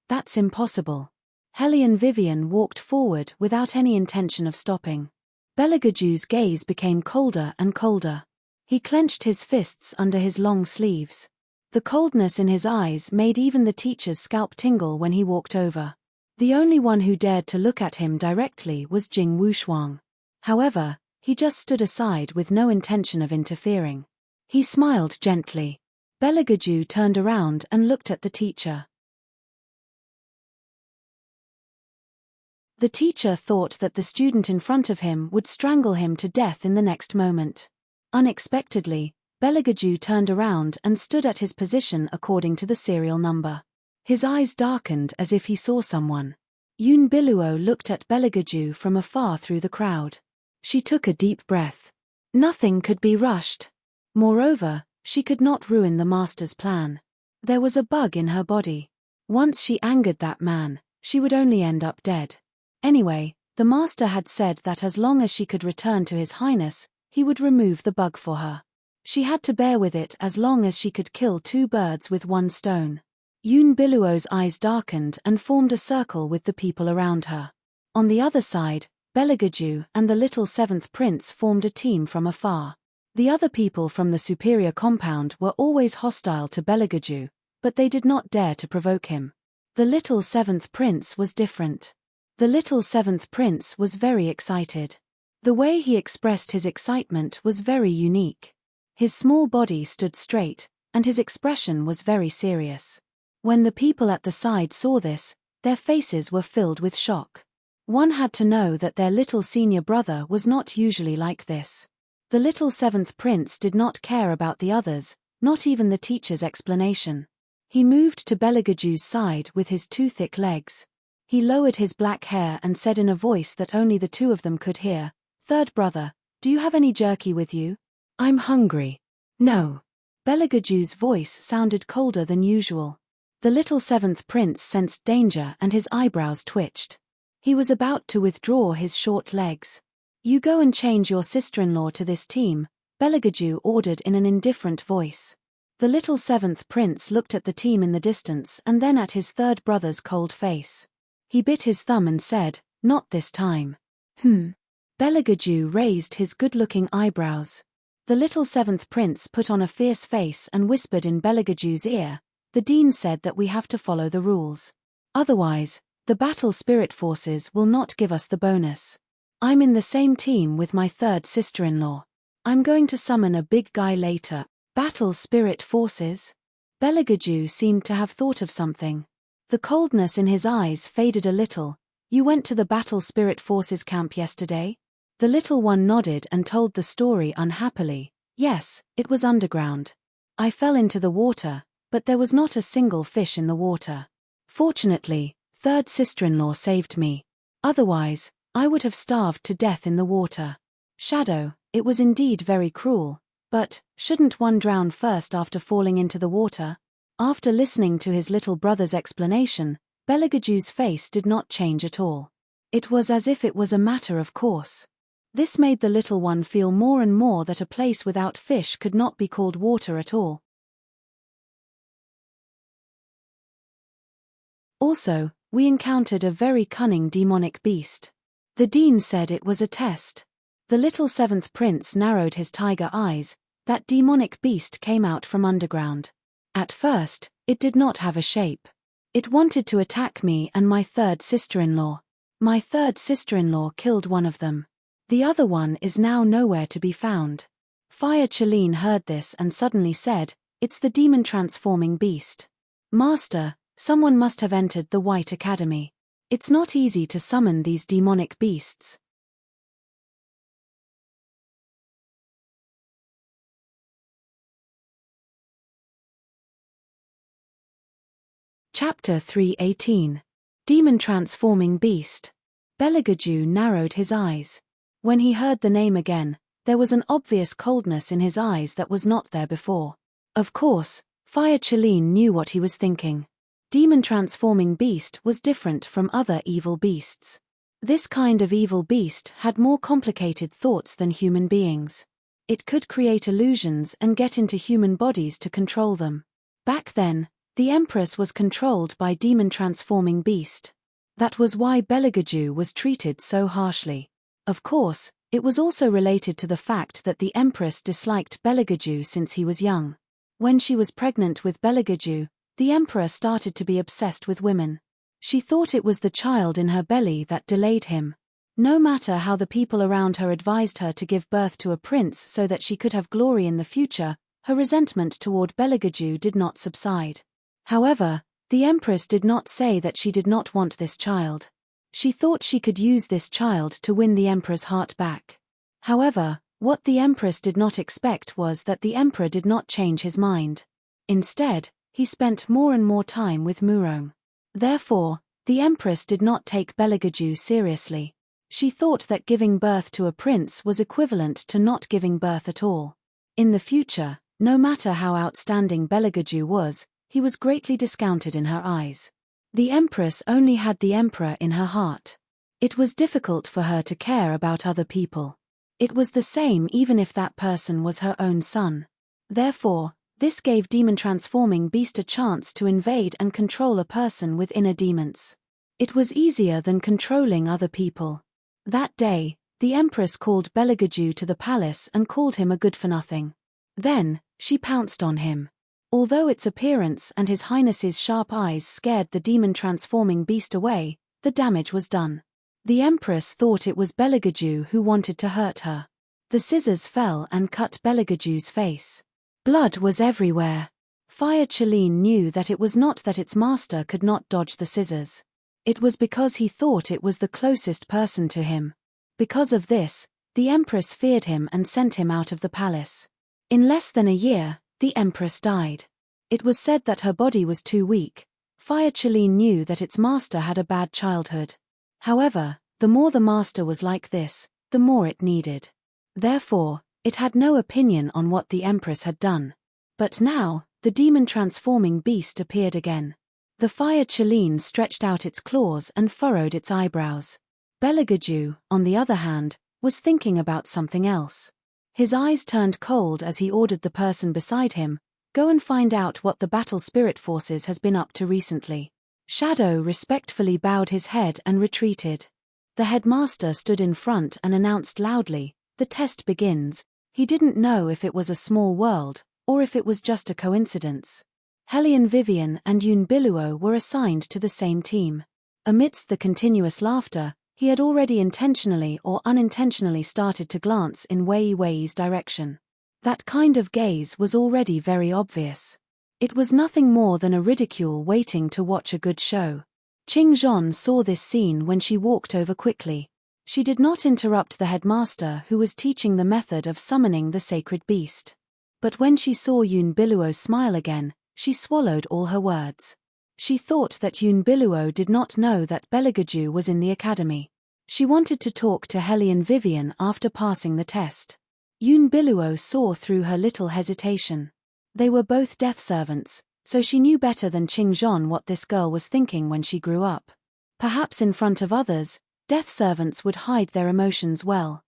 That's impossible. Hellion Vivian walked forward without any intention of stopping. Belagaju's gaze became colder and colder. He clenched his fists under his long sleeves. The coldness in his eyes made even the teacher's scalp tingle when he walked over. The only one who dared to look at him directly was Jing Wushuang. However, he just stood aside with no intention of interfering. He smiled gently. Belagaju turned around and looked at the teacher. The teacher thought that the student in front of him would strangle him to death in the next moment. Unexpectedly, Belagaju turned around and stood at his position according to the serial number. His eyes darkened as if he saw someone. Yunbiluo looked at Belagaju from afar through the crowd. She took a deep breath. Nothing could be rushed. Moreover, she could not ruin the master's plan. There was a bug in her body. Once she angered that man, she would only end up dead. Anyway, the master had said that as long as she could return to His Highness, he would remove the bug for her. She had to bear with it as long as she could kill 2 birds with 1 stone. Yunbiluo's eyes darkened and formed a circle with the people around her. On the other side, Belagaju and the little 7th prince formed a team from afar. The other people from the superior compound were always hostile to Belagaju, but they did not dare to provoke him. The little 7th prince was different. The little 7th prince was very excited. The way he expressed his excitement was very unique. His small body stood straight, and his expression was very serious. When the people at the side saw this, their faces were filled with shock. One had to know that their little senior brother was not usually like this. The little 7th prince did not care about the others, not even the teacher's explanation. He moved to Belagaju's side with his 2 thick legs. He lowered his black hair and said in a voice that only the 2 of them could hear, "Third brother, do you have any jerky with you? I'm hungry." "No." Belagaju's voice sounded colder than usual. The little 7th prince sensed danger and his eyebrows twitched. He was about to withdraw his short legs. "You go and change your sister-in-law to this team," Belagaju ordered in an indifferent voice. The little 7th prince looked at the team in the distance and then at his third brother's cold face. He bit his thumb and said, "Not this time." Belagaju raised his good-looking eyebrows. The little 7th prince put on a fierce face and whispered in Belagaju's ear, "The dean said that we have to follow the rules. Otherwise, the battle spirit forces will not give us the bonus. I'm in the same team with my 3rd sister-in-law. I'm going to summon a big guy later." Battle spirit forces? Belagaju seemed to have thought of something. The coldness in his eyes faded a little. "You went to the Battle Spirit Forces camp yesterday?" The little one nodded and told the story unhappily. "Yes, it was underground. I fell into the water, but there was not a single fish in the water. Fortunately, 3rd sister-in-law saved me. Otherwise, I would have starved to death in the water. Shadow, it was indeed very cruel, but shouldn't one drown first after falling into the water?" After listening to his little brother's explanation, Belagaju's face did not change at all. It was as if it was a matter of course. This made the little one feel more and more that a place without fish could not be called water at all. Also, we encountered a very cunning demonic beast. The dean said it was a test. The little 7th prince narrowed his tiger eyes, That demonic beast came out from underground. At first, it did not have a shape. It wanted to attack me and my third sister-in-law. My third sister-in-law killed one of them. The other one is now nowhere to be found. Fire Chalene heard this and suddenly said, "It's the demon-transforming beast. Master, someone must have entered the White Academy. It's not easy to summon these demonic beasts." Chapter 3:18. Demon-transforming beast. Beligaju narrowed his eyes. When he heard the name again, there was an obvious coldness in his eyes that was not there before. Of course, Fire Chalene knew what he was thinking. Demon-transforming beast was different from other evil beasts. This kind of evil beast had more complicated thoughts than human beings. It could create illusions and get into human bodies to control them. Back then, the Empress was controlled by demon-transforming beast. That was why Beligaju was treated so harshly. Of course, it was also related to the fact that the Empress disliked Beligaju since he was young. When she was pregnant with Beligaju, the Emperor started to be obsessed with women. She thought it was the child in her belly that delayed him. No matter how the people around her advised her to give birth to a prince so that she could have glory in the future, her resentment toward Beligaju did not subside. However, the Empress did not say that she did not want this child. She thought she could use this child to win the Emperor's heart back. However, what the Empress did not expect was that the Emperor did not change his mind. Instead, he spent more and more time with Murong. Therefore, the Empress did not take Beligaju seriously. She thought that giving birth to a prince was equivalent to not giving birth at all. In the future, no matter how outstanding Beligaju was, he was greatly discounted in her eyes. The Empress only had the Emperor in her heart. It was difficult for her to care about other people. It was the same even if that person was her own son. Therefore, this gave demon-transforming beast a chance to invade and control a person with inner demons. It was easier than controlling other people. That day, the Empress called Beligaju to the palace and called him a good-for-nothing. Then, she pounced on him. Although its appearance and His Highness's sharp eyes scared the demon-transforming beast away, the damage was done. The Empress thought it was Beligaju who wanted to hurt her. The scissors fell and cut Beligaju's face. Blood was everywhere. Fire Chalene knew that it was not that its master could not dodge the scissors. It was because he thought it was the closest person to him. Because of this, the Empress feared him and sent him out of the palace. In less than a year, the Empress died. It was said that her body was too weak. Fire Chalene knew that its master had a bad childhood. However, the more the master was like this, the more it needed. Therefore, it had no opinion on what the Empress had done. But now, the demon-transforming beast appeared again. The Fire Chalene stretched out its claws and furrowed its eyebrows. Beligaju, on the other hand, was thinking about something else. His eyes turned cold as he ordered the person beside him, "Go and find out what the Battle Spirit Forces has been up to recently." Shadow respectfully bowed his head and retreated. The headmaster stood in front and announced loudly, "The test begins." He didn't know if it was a small world, or if it was just a coincidence. Hellion Vivian and Yun Biluo were assigned to the same team. Amidst the continuous laughter, he had already intentionally or unintentionally started to glance in Wei Wei's direction. That kind of gaze was already very obvious. It was nothing more than a ridicule waiting to watch a good show. Qing Zhon saw this scene when she walked over quickly. She did not interrupt the headmaster who was teaching the method of summoning the sacred beast. But when she saw Yun Biluo smile again, she swallowed all her words. She thought that Yun Biluo did not know that Beligaju was in the academy. She wanted to talk to Hellion Vivian after passing the test. Yun Biluo saw through her little hesitation. They were both death servants, so she knew better than Qing Zhon what this girl was thinking when she grew up. Perhaps in front of others, death servants would hide their emotions well.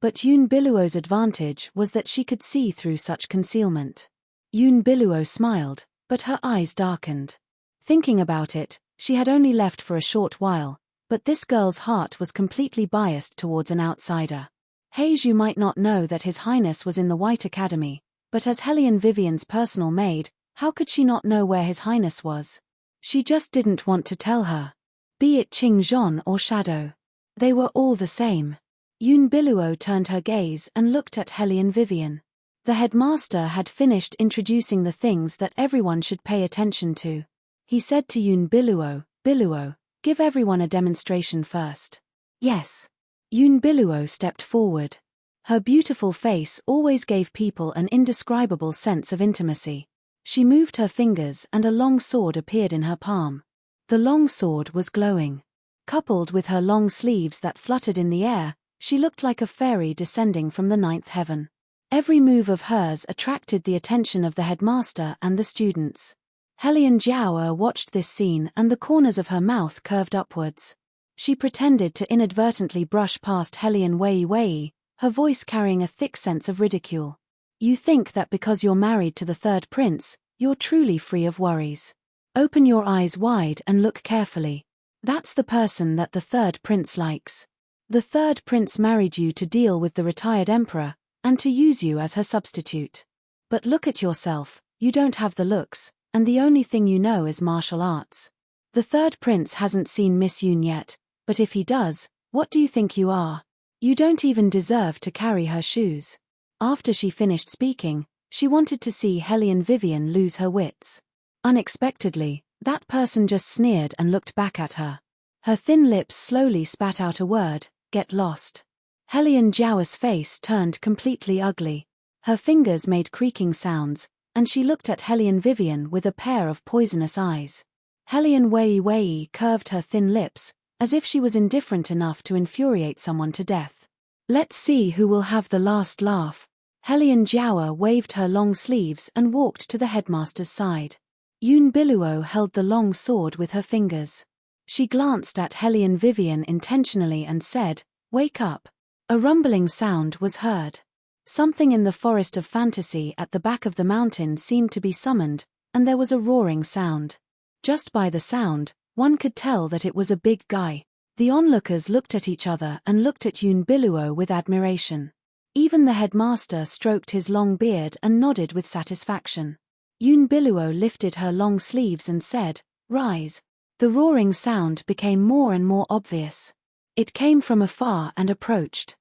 But Yun Biluo's advantage was that she could see through such concealment. Yun Biluo smiled, but her eyes darkened. Thinking about it, she had only left for a short while, But this girl's heart was completely biased towards an outsider. Heiju might not know that His Highness was in the White Academy, but as Hellion Vivian's personal maid, how could she not know where His Highness was? She just didn't want to tell her. Be it Qing Zhon or Shadow. They were all the same. Yun Biluo turned her gaze and looked at Hellion Vivian. The headmaster had finished introducing the things that everyone should pay attention to. He said to Yun Biluo, "Biluo, give everyone a demonstration first." "Yes." Yun Biluo stepped forward. Her beautiful face always gave people an indescribable sense of intimacy. She moved her fingers and a long sword appeared in her palm. The long sword was glowing. Coupled with her long sleeves that fluttered in the air, she looked like a fairy descending from the ninth heaven. Every move of hers attracted the attention of the headmaster and the students. Hellion Jiao watched this scene and the corners of her mouth curved upwards. She pretended to inadvertently brush past Hellion Wei, her voice carrying a thick sense of ridicule. "You think that because you're married to the third prince, you're truly free of worries. Open your eyes wide and look carefully. That's the person that the third prince likes. The third prince married you to deal with the retired emperor, and to use you as her substitute. But look at yourself, you don't have the looks, and the only thing you know is martial arts. The third prince hasn't seen Miss Yun yet, but if he does, what do you think you are? You don't even deserve to carry her shoes." After she finished speaking, she wanted to see Hellion Vivian lose her wits. Unexpectedly, that person just sneered and looked back at her. Her thin lips slowly spat out a word, "Get lost." Hellion Jiao's face turned completely ugly. Her fingers made creaking sounds, and she looked at Hellion Vivian with a pair of poisonous eyes. Hellion Wei curved her thin lips, as if she was indifferent enough to infuriate someone to death. "Let's see who will have the last laugh." Hellion Jiao waved her long sleeves and walked to the headmaster's side. Yun Biluo held the long sword with her fingers. She glanced at Hellion Vivian intentionally and said, "Wake up." A rumbling sound was heard. Something in the forest of fantasy at the back of the mountain seemed to be summoned, and there was a roaring sound. Just by the sound, one could tell that it was a big guy. The onlookers looked at each other and looked at Yun Biluo with admiration. Even the headmaster stroked his long beard and nodded with satisfaction. Yun Biluo lifted her long sleeves and said, "Rise." The roaring sound became more and more obvious. It came from afar and approached.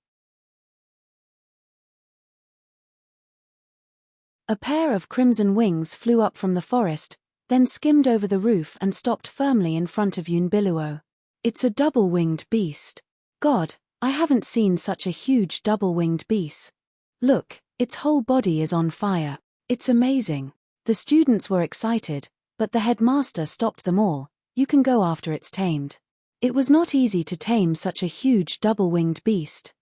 A pair of crimson wings flew up from the forest, then skimmed over the roof and stopped firmly in front of Yun Biluo. "It's a double-winged beast. God, I haven't seen such a huge double-winged beast. Look, its whole body is on fire. It's amazing." The students were excited, but the headmaster stopped them all. "You can go after it's tamed." It was not easy to tame such a huge double-winged beast.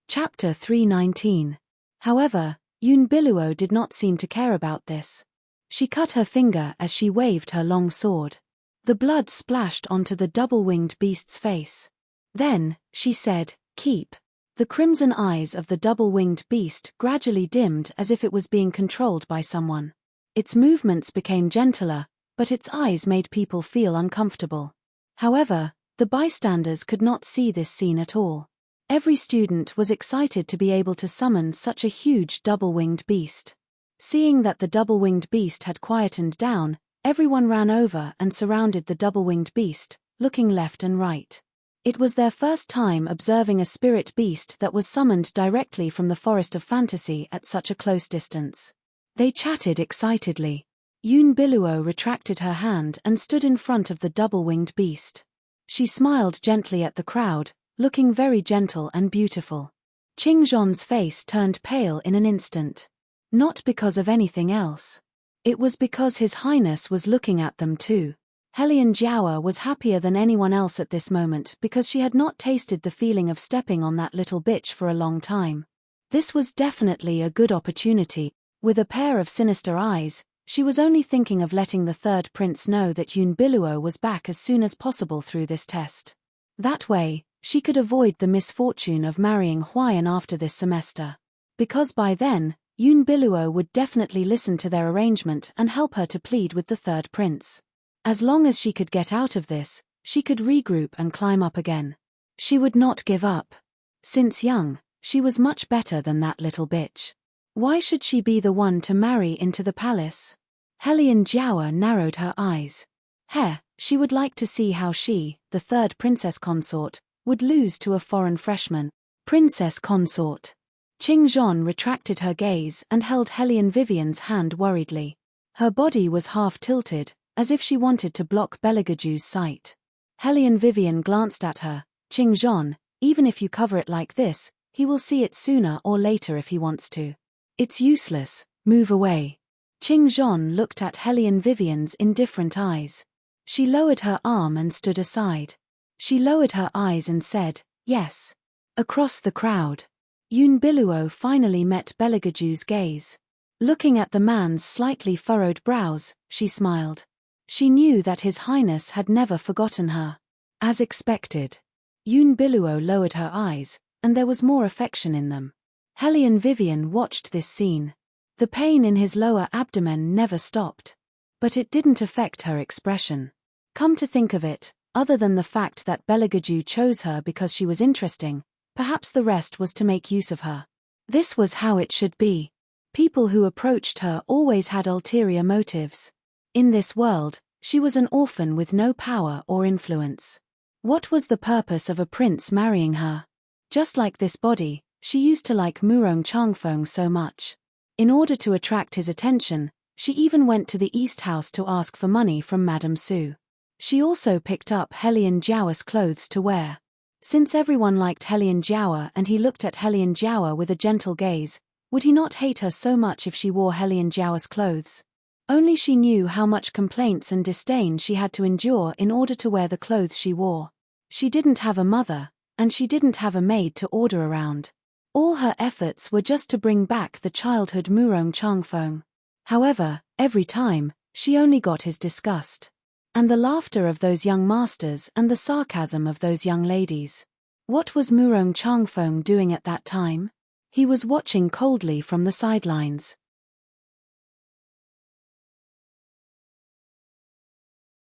Chapter 319. However, Yun Biluo did not seem to care about this. She cut her finger as she waved her long sword. The blood splashed onto the double-winged beast's face. Then, she said, "Keep." The crimson eyes of the double-winged beast gradually dimmed as if it was being controlled by someone. Its movements became gentler, but its eyes made people feel uncomfortable. However, the bystanders could not see this scene at all. Every student was excited to be able to summon such a huge double-winged beast. Seeing that the double-winged beast had quietened down, everyone ran over and surrounded the double-winged beast, looking left and right. It was their first time observing a spirit beast that was summoned directly from the forest of fantasy at such a close distance. They chatted excitedly. Yun Biluo retracted her hand and stood in front of the double-winged beast. She smiled gently at the crowd, looking very gentle and beautiful. Qing Zhon's face turned pale in an instant. Not because of anything else. It was because His Highness was looking at them too. Hellion Jiao was happier than anyone else at this moment because she had not tasted the feeling of stepping on that little bitch for a long time. This was definitely a good opportunity. With a pair of sinister eyes, she was only thinking of letting the third prince know that Yun Biluo was back as soon as possible through this test. That way, she could avoid the misfortune of marrying Huayan after this semester. Because by then, Yoon Biluo would definitely listen to their arrangement and help her to plead with the third prince. As long as she could get out of this, she could regroup and climb up again. She would not give up. Since young, she was much better than that little bitch. Why should she be the one to marry into the palace? Helian Jiawa narrowed her eyes. She would like to see how she, the third princess consort, would lose to a foreign freshman. Princess consort. Qingzhon retracted her gaze and held Helian Vivian's hand worriedly. Her body was half tilted, as if she wanted to block Belegaju's sight. Helian Vivian glanced at her. Qingzhon, even if you cover it like this, he will see it sooner or later if he wants to. It's useless, move away. Qingzhon looked at Helian Vivian's indifferent eyes. She lowered her arm and stood aside. She lowered her eyes and said, yes. Across the crowd. Yoon Biluo finally met Belegaju's gaze. Looking at the man's slightly furrowed brows, she smiled. She knew that His Highness had never forgotten her. As expected. Yoon Biluo lowered her eyes, and there was more affection in them. Helian Vivian watched this scene. The pain in his lower abdomen never stopped. But it didn't affect her expression. Come to think of it, other than the fact that Belegaju chose her because she was interesting, perhaps the rest was to make use of her. This was how it should be. People who approached her always had ulterior motives. In this world, she was an orphan with no power or influence. What was the purpose of a prince marrying her? Just like this body, she used to like Murong Changfeng so much. In order to attract his attention, she even went to the East House to ask for money from Madame Su. She also picked up Helian Jiawa's clothes to wear. Since everyone liked Helian Jiawa and he looked at Helian Jiawa with a gentle gaze, would he not hate her so much if she wore Helian Jiawa's clothes? Only she knew how much complaints and disdain she had to endure in order to wear the clothes she wore. She didn't have a mother, and she didn't have a maid to order around. All her efforts were just to bring back the childhood Murong Changfeng. However, every time, she only got his disgust. And the laughter of those young masters and the sarcasm of those young ladies. What was Murong Changfeng doing at that time? He was watching coldly from the sidelines.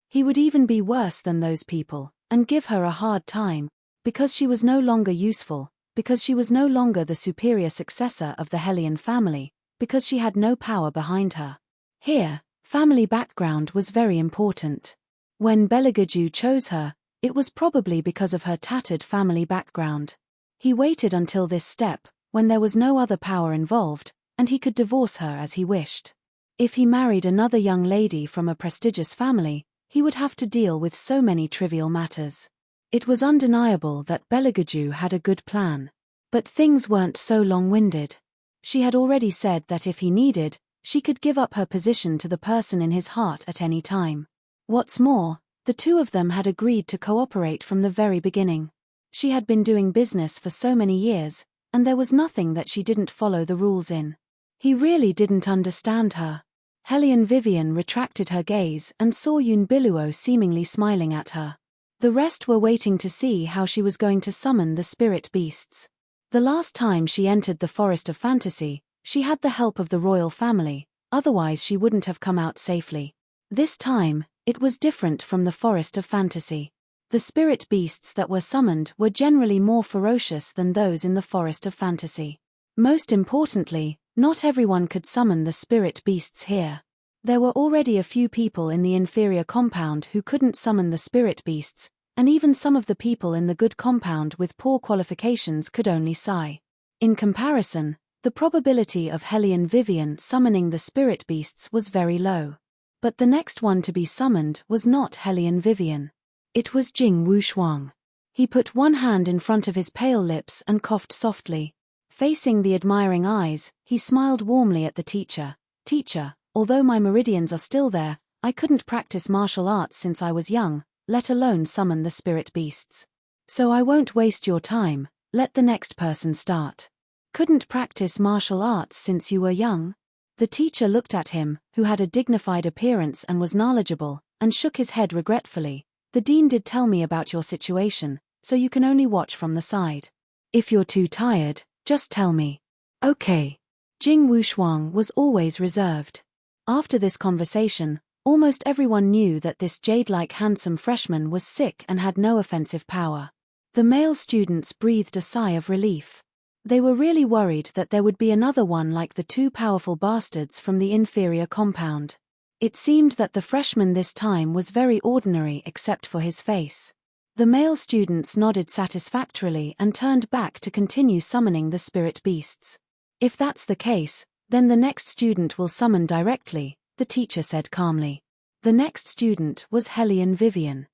He would even be worse than those people, and give her a hard time, because she was no longer useful, because she was no longer the superior successor of the Helian family, because she had no power behind her. Here, family background was very important. When Belegaju chose her, it was probably because of her tattered family background. He waited until this step, when there was no other power involved, and he could divorce her as he wished. If he married another young lady from a prestigious family, he would have to deal with so many trivial matters. It was undeniable that Belegaju had a good plan. But things weren't so long-winded. She had already said that if he needed, she could give up her position to the person in his heart at any time. What's more, the two of them had agreed to cooperate from the very beginning. She had been doing business for so many years, and there was nothing that she didn't follow the rules in. He really didn't understand her. Helian Vivian retracted her gaze and saw Yoon Biluo seemingly smiling at her. The rest were waiting to see how she was going to summon the spirit beasts. The last time she entered the Forest of Fantasy, she had the help of the royal family, otherwise she wouldn't have come out safely. This time, it was different from the Forest of Fantasy. The spirit beasts that were summoned were generally more ferocious than those in the Forest of Fantasy. Most importantly, not everyone could summon the spirit beasts here. There were already a few people in the inferior compound who couldn't summon the spirit beasts, and even some of the people in the good compound with poor qualifications could only sigh. In comparison, the probability of Helian Vivian summoning the spirit beasts was very low. But the next one to be summoned was not Helian Vivian. It was Jing Wushuang. He put one hand in front of his pale lips and coughed softly. Facing the admiring eyes, he smiled warmly at the teacher. Teacher, although my meridians are still there, I couldn't practice martial arts since I was young, let alone summon the spirit beasts. So I won't waste your time, let the next person start. Couldn't practice martial arts since you were young? The teacher looked at him, who had a dignified appearance and was knowledgeable, and shook his head regretfully. The dean did tell me about your situation, so you can only watch from the side. If you're too tired, just tell me. Okay. Jing Wushuang was always reserved. After this conversation, almost everyone knew that this jade-like handsome freshman was sick and had no offensive power. The male students breathed a sigh of relief. They were really worried that there would be another one like the two powerful bastards from the inferior compound. It seemed that the freshman this time was very ordinary except for his face. The male students nodded satisfactorily and turned back to continue summoning the spirit beasts. If that's the case, then the next student will summon directly, the teacher said calmly. The next student was Hellion Vivian.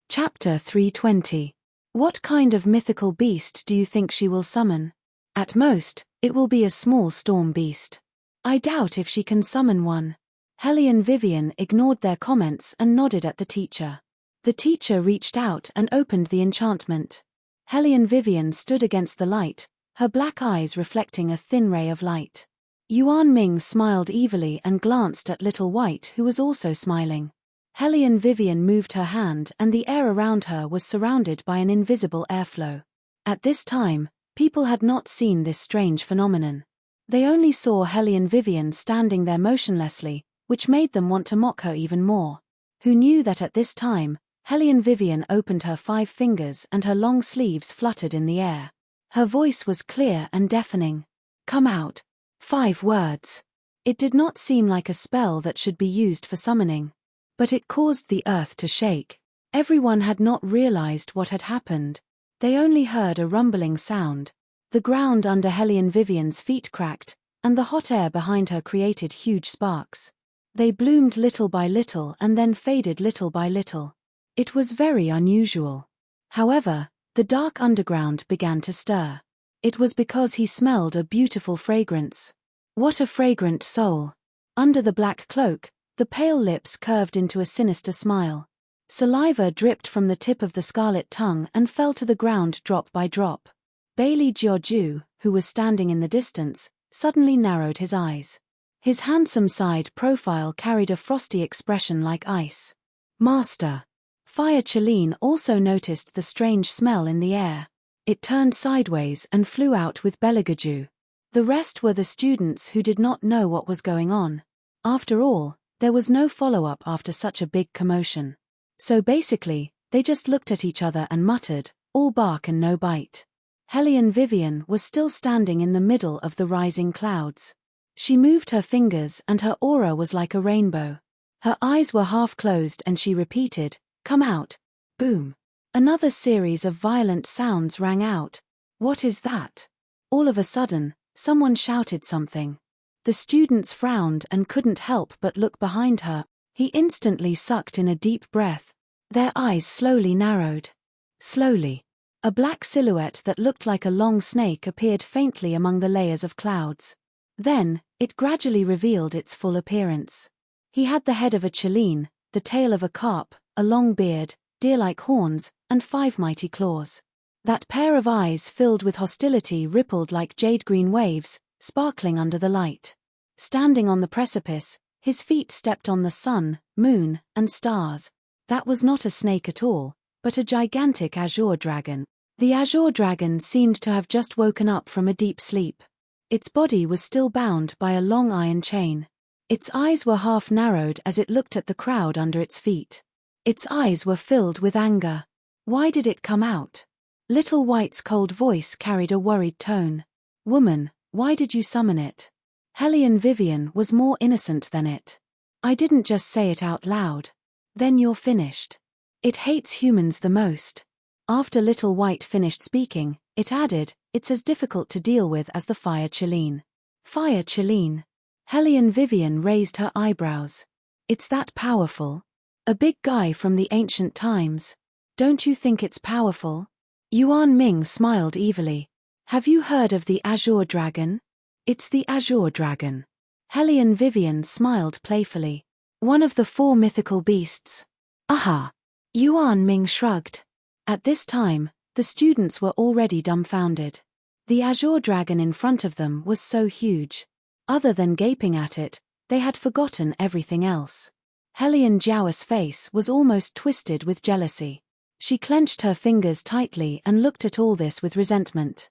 Chapter 320. What kind of mythical beast do you think she will summon? At most, it will be a small storm beast. I doubt if she can summon one. Hellion Vivian ignored their comments and nodded at the teacher. The teacher reached out and opened the enchantment. Hellion Vivian stood against the light, her black eyes reflecting a thin ray of light. Yuan Ming smiled evilly and glanced at Little White, who was also smiling. Hellion Vivian moved her hand and the air around her was surrounded by an invisible airflow. At this time, people had not seen this strange phenomenon. They only saw Hellion Vivian standing there motionlessly, which made them want to mock her even more. Who knew that at this time, Hellion Vivian opened her 5 fingers and her long sleeves fluttered in the air. Her voice was clear and deafening. Come out. 5 words. It did not seem like a spell that should be used for summoning. But it caused the earth to shake. Everyone had not realized what had happened. They only heard a rumbling sound. The ground under Hellion Vivian's feet cracked, and the hot air behind her created huge sparks. They bloomed little by little and then faded little by little. It was very unusual. However, the dark underground began to stir. It was because he smelled a beautiful fragrance. What a fragrant soul! Under the black cloak, the pale lips curved into a sinister smile. Saliva dripped from the tip of the scarlet tongue and fell to the ground drop by drop. Bailey Jiaoju, who was standing in the distance, suddenly narrowed his eyes. His handsome side profile carried a frosty expression like ice. Master. Fire Cheline also noticed the strange smell in the air. It turned sideways and flew out with Beligaju. The rest were the students who did not know what was going on. After all, there was no follow-up after such a big commotion. So basically, they just looked at each other and muttered, all bark and no bite. Hellion Vivian was still standing in the middle of the rising clouds. She moved her fingers and her aura was like a rainbow. Her eyes were half closed and she repeated, "Come out." Boom. Another series of violent sounds rang out. What is that? All of a sudden, someone shouted something. The students frowned and couldn't help but look behind her. He instantly sucked in a deep breath. Their eyes slowly narrowed. Slowly, a black silhouette that looked like a long snake appeared faintly among the layers of clouds. Then, it gradually revealed its full appearance. He had the head of a Cheline, the tail of a carp, a long beard, deer-like horns, and 5 mighty claws. That pair of eyes filled with hostility rippled like jade-green waves, sparkling under the light. Standing on the precipice, his feet stepped on the sun, moon, and stars. That was not a snake at all, but a gigantic azure dragon. The azure dragon seemed to have just woken up from a deep sleep. Its body was still bound by a long iron chain. Its eyes were half narrowed as it looked at the crowd under its feet. Its eyes were filled with anger. Why did it come out? Little White's cold voice carried a worried tone. Woman, why did you summon it? Hellion Vivian was more innocent than it. I didn't just say it out loud. Then you're finished. It hates humans the most. After Little White finished speaking, it added, it's as difficult to deal with as the Fire Cheline. Fire Cheline. Hellion Vivian raised her eyebrows. It's that powerful? A big guy from the ancient times. Don't you think it's powerful? Yuan Ming smiled evilly. Have you heard of the Azure Dragon? It's the Azure Dragon. Hellion Vivian smiled playfully. One of the 4 mythical beasts. Aha! Yuan Ming shrugged. At this time, the students were already dumbfounded. The azure dragon in front of them was so huge. Other than gaping at it, they had forgotten everything else. Helian Jiao's face was almost twisted with jealousy. She clenched her fingers tightly and looked at all this with resentment.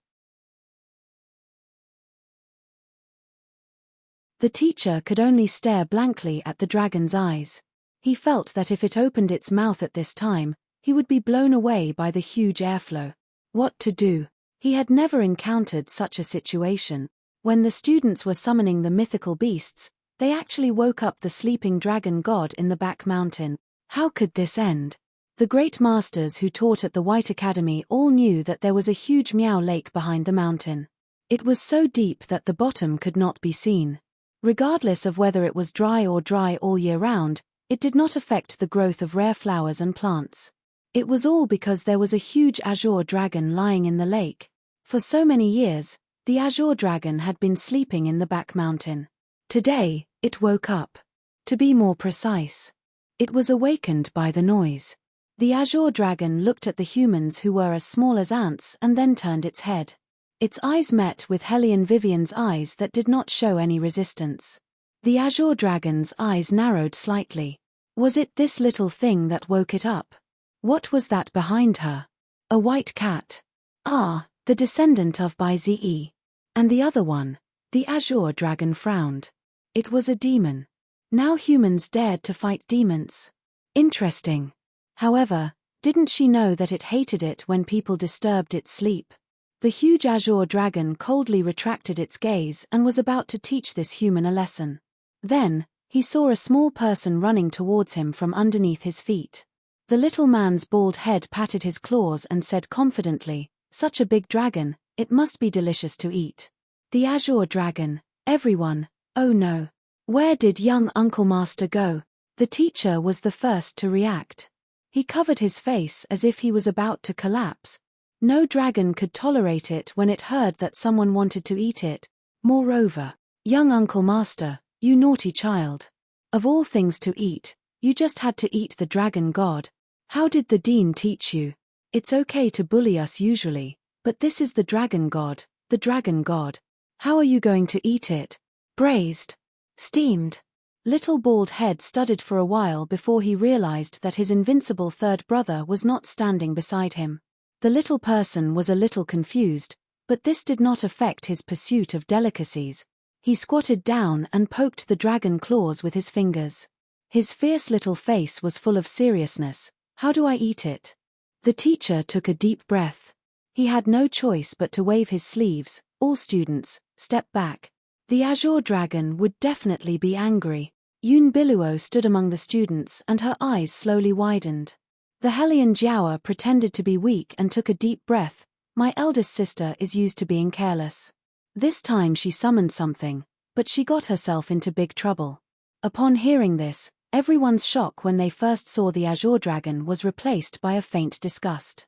The teacher could only stare blankly at the dragon's eyes. He felt that if it opened its mouth at this time, he would be blown away by the huge airflow. What to do? He had never encountered such a situation. When the students were summoning the mythical beasts, they actually woke up the sleeping dragon god in the back mountain. How could this end? The great masters who taught at the White Academy all knew that there was a huge Miao lake behind the mountain. It was so deep that the bottom could not be seen. Regardless of whether it was dry all year round, it did not affect the growth of rare flowers and plants. It was all because there was a huge azure dragon lying in the lake. For so many years, the azure dragon had been sleeping in the back mountain. Today, it woke up. To be more precise, it was awakened by the noise. The azure dragon looked at the humans who were as small as ants and then turned its head. Its eyes met with Helian Vivian's eyes that did not show any resistance. The azure dragon's eyes narrowed slightly. Was it this little thing that woke it up? What was that behind her? A white cat. Ah, the descendant of Bai Zi. And the other one? The azure dragon frowned. It was a demon. Now humans dared to fight demons. Interesting. However, didn't she know that it hated it when people disturbed its sleep? The huge azure dragon coldly retracted its gaze and was about to teach this human a lesson. Then, he saw a small person running towards him from underneath his feet. The little man's bald head patted his claws and said confidently, "Such a big dragon, it must be delicious to eat." The azure dragon, everyone, oh no. Where did young Uncle Master go? The teacher was the first to react. He covered his face as if he was about to collapse. No dragon could tolerate it when it heard that someone wanted to eat it. Moreover, young Uncle Master, you naughty child. Of all things to eat, you just had to eat the dragon god. How did the dean teach you? It's okay to bully us usually, but this is the dragon god, the dragon god. How are you going to eat it? Braised? Steamed? Little bald head studied for a while before he realized that his invincible third brother was not standing beside him. The little person was a little confused, but this did not affect his pursuit of delicacies. He squatted down and poked the dragon claws with his fingers. His fierce little face was full of seriousness. How do I eat it? The teacher took a deep breath. He had no choice but to wave his sleeves. All students, step back. The azure dragon would definitely be angry. Yun Biluo stood among the students and her eyes slowly widened. The Helian Jiao pretended to be weak and took a deep breath. My eldest sister is used to being careless. This time she summoned something, but she got herself into big trouble. Upon hearing this, everyone's shock when they first saw the azure dragon was replaced by a faint disgust.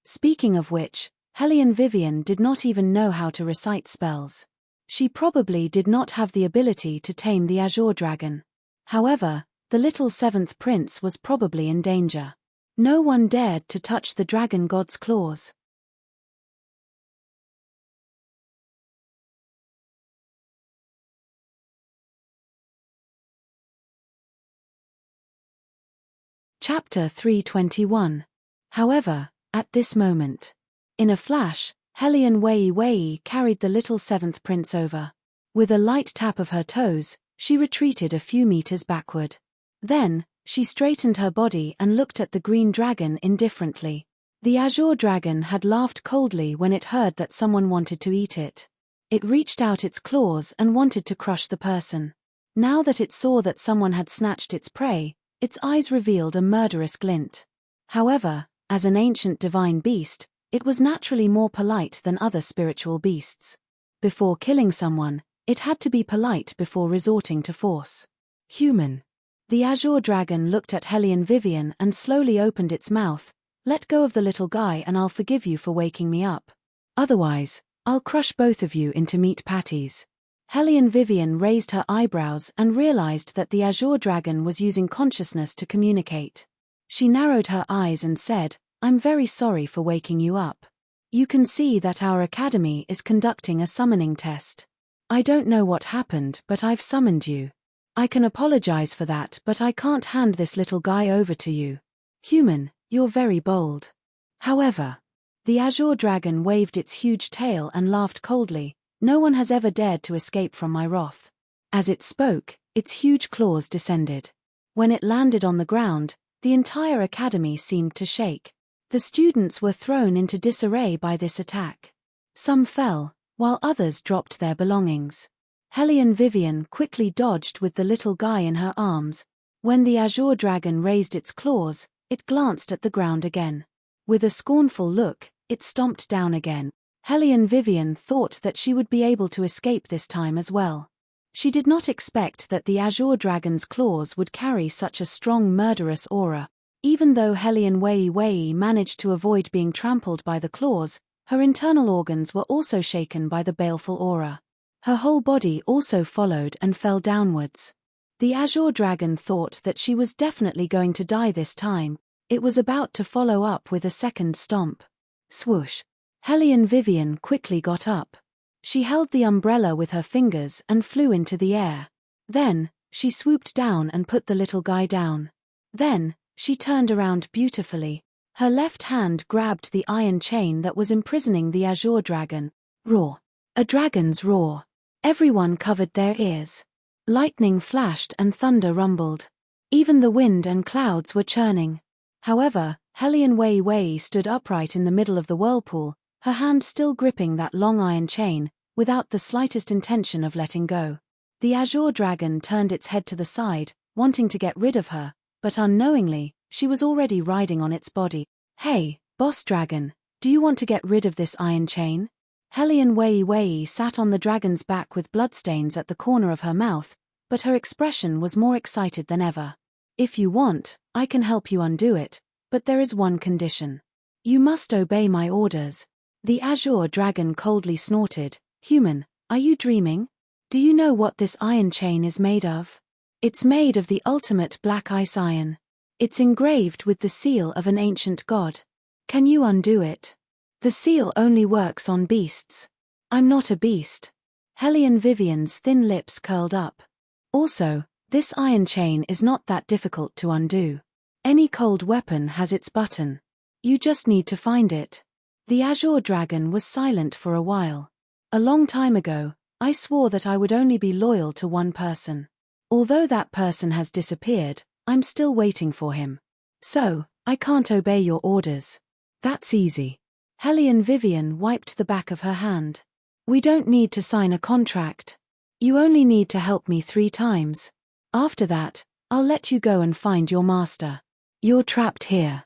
Speaking of which, Helian Vivian did not even know how to recite spells. She probably did not have the ability to tame the azure dragon. However, the little seventh prince was probably in danger. No one dared to touch the dragon god's claws. Chapter 321. However, at this moment, in a flash, Helian Wei carried the little seventh prince over. With a light tap of her toes, she retreated a few meters backward. Then, she straightened her body and looked at the green dragon indifferently. The azure dragon had laughed coldly when it heard that someone wanted to eat it. It reached out its claws and wanted to crush the person. Now that it saw that someone had snatched its prey, its eyes revealed a murderous glint. However, as an ancient divine beast, it was naturally more polite than other spiritual beasts. Before killing someone, it had to be polite before resorting to force. Human. The azure dragon looked at Helian Vivian and slowly opened its mouth. Let go of the little guy and I'll forgive you for waking me up. Otherwise, I'll crush both of you into meat patties. Helian Vivian raised her eyebrows and realized that the azure dragon was using consciousness to communicate. She narrowed her eyes and said, "I'm very sorry for waking you up. You can see that our academy is conducting a summoning test. I don't know what happened, but I've summoned you. I can apologize for that, but I can't hand this little guy over to you. Human, you're very bold. However," the azure dragon waved its huge tail and laughed coldly, "no one has ever dared to escape from my wrath." As it spoke, its huge claws descended. When it landed on the ground, the entire academy seemed to shake. The students were thrown into disarray by this attack. Some fell, while others dropped their belongings. Hellion Vivian quickly dodged with the little guy in her arms. When the azure dragon raised its claws, it glanced at the ground again. With a scornful look, it stomped down again. Hellion Vivian thought that she would be able to escape this time as well. She did not expect that the azure dragon's claws would carry such a strong murderous aura. Even though Hellion Wei managed to avoid being trampled by the claws, her internal organs were also shaken by the baleful aura. Her whole body also followed and fell downwards. The azure dragon thought that she was definitely going to die this time. It was about to follow up with a second stomp. Swoosh! Hellion Vivian quickly got up. She held the umbrella with her fingers and flew into the air. Then, she swooped down and put the little guy down. Then, she turned around beautifully. Her left hand grabbed the iron chain that was imprisoning the azure dragon. Roar! A dragon's roar. Everyone covered their ears. Lightning flashed and thunder rumbled. Even the wind and clouds were churning. However, Hellion Wei stood upright in the middle of the whirlpool, her hand still gripping that long iron chain, without the slightest intention of letting go. The azure dragon turned its head to the side, wanting to get rid of her, but unknowingly, she was already riding on its body. "Hey, boss dragon, do you want to get rid of this iron chain?" Hellion Wei sat on the dragon's back with bloodstains at the corner of her mouth, but her expression was more excited than ever. "If you want, I can help you undo it, but there is one condition. You must obey my orders." The azure dragon coldly snorted, "Human, are you dreaming? Do you know what this iron chain is made of? It's made of the ultimate black ice iron. It's engraved with the seal of an ancient god. Can you undo it? The seal only works on beasts. I'm not a beast." Hellion Vivian's thin lips curled up. "Also, this iron chain is not that difficult to undo. Any cold weapon has its button. You just need to find it." The azure dragon was silent for a while. "A long time ago, I swore that I would only be loyal to one person. Although that person has disappeared, I'm still waiting for him. So, I can't obey your orders." "That's easy." Hellion Vivian wiped the back of her hand. "We don't need to sign a contract. You only need to help me 3 times. After that, I'll let you go and find your master. You're trapped here."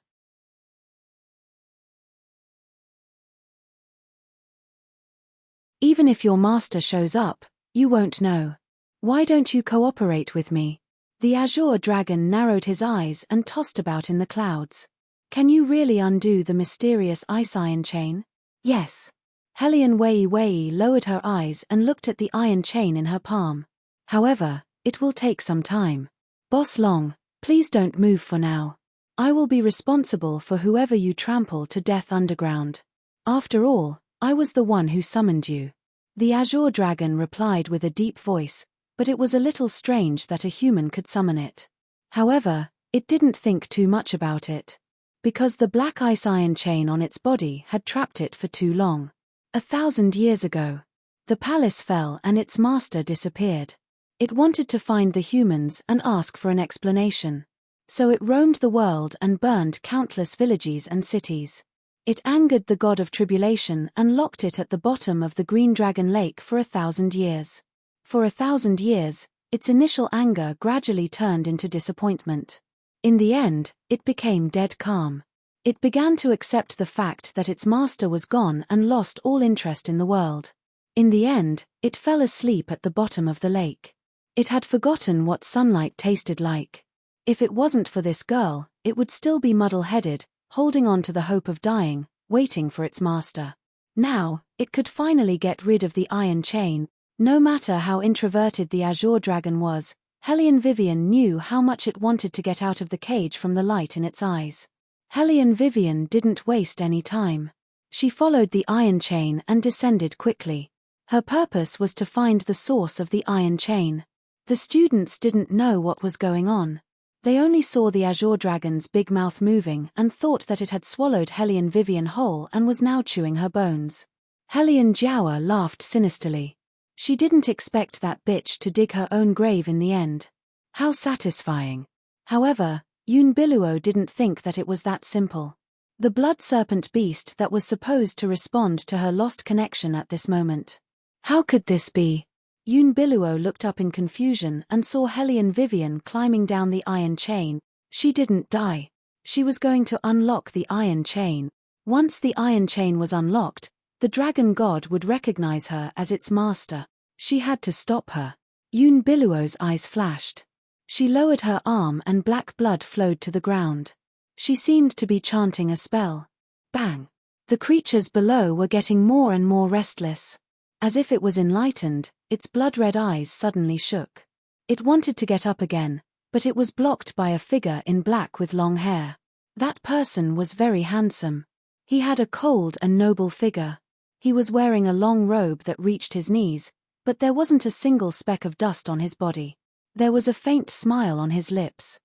"Even if your master shows up, you won't know. Why don't you cooperate with me?" The azure dragon narrowed his eyes and tossed about in the clouds. "Can you really undo the mysterious ice iron chain?" "Yes." Hellion Wei lowered her eyes and looked at the iron chain in her palm. "However, it will take some time. Boss Long, please don't move for now. I will be responsible for whoever you trample to death underground. After all, I was the one who summoned you." The azure dragon replied with a deep voice, but it was a little strange that a human could summon it. However, it didn't think too much about it. Because the black ice iron chain on its body had trapped it for too long. 1,000 years ago, the palace fell and its master disappeared. It wanted to find the humans and ask for an explanation. So it roamed the world and burned countless villages and cities. It angered the god of tribulation and locked it at the bottom of the Green Dragon Lake for 1,000 years. For 1,000 years, its initial anger gradually turned into disappointment. In the end, it became dead calm. It began to accept the fact that its master was gone and lost all interest in the world. In the end, it fell asleep at the bottom of the lake. It had forgotten what sunlight tasted like. If it wasn't for this girl, it would still be muddle-headed, holding on to the hope of dying, waiting for its master. Now, it could finally get rid of the iron chain. No matter how introverted the azure dragon was, Hellion Vivian knew how much it wanted to get out of the cage from the light in its eyes. Hellion Vivian didn't waste any time. She followed the iron chain and descended quickly. Her purpose was to find the source of the iron chain. The students didn't know what was going on. They only saw the azure dragon's big mouth moving and thought that it had swallowed Hellion Vivian whole and was now chewing her bones. Hellion Jiawa laughed sinisterly. She didn't expect that bitch to dig her own grave in the end. How satisfying. However, Yun Biluo didn't think that it was that simple. The blood serpent beast that was supposed to respond to her lost connection at this moment. How could this be? Yun Biluo looked up in confusion and saw Hellion Vivian climbing down the iron chain. She didn't die. She was going to unlock the iron chain. Once the iron chain was unlocked, the dragon god would recognize her as its master. She had to stop her. Yun Biluo's eyes flashed. She lowered her arm and black blood flowed to the ground. She seemed to be chanting a spell. Bang! The creatures below were getting more and more restless. As if it was enlightened, its blood-red eyes suddenly shook. It wanted to get up again, but it was blocked by a figure in black with long hair. That person was very handsome. He had a cold and noble figure. He was wearing a long robe that reached his knees, but there wasn't a single speck of dust on his body. There was a faint smile on his lips.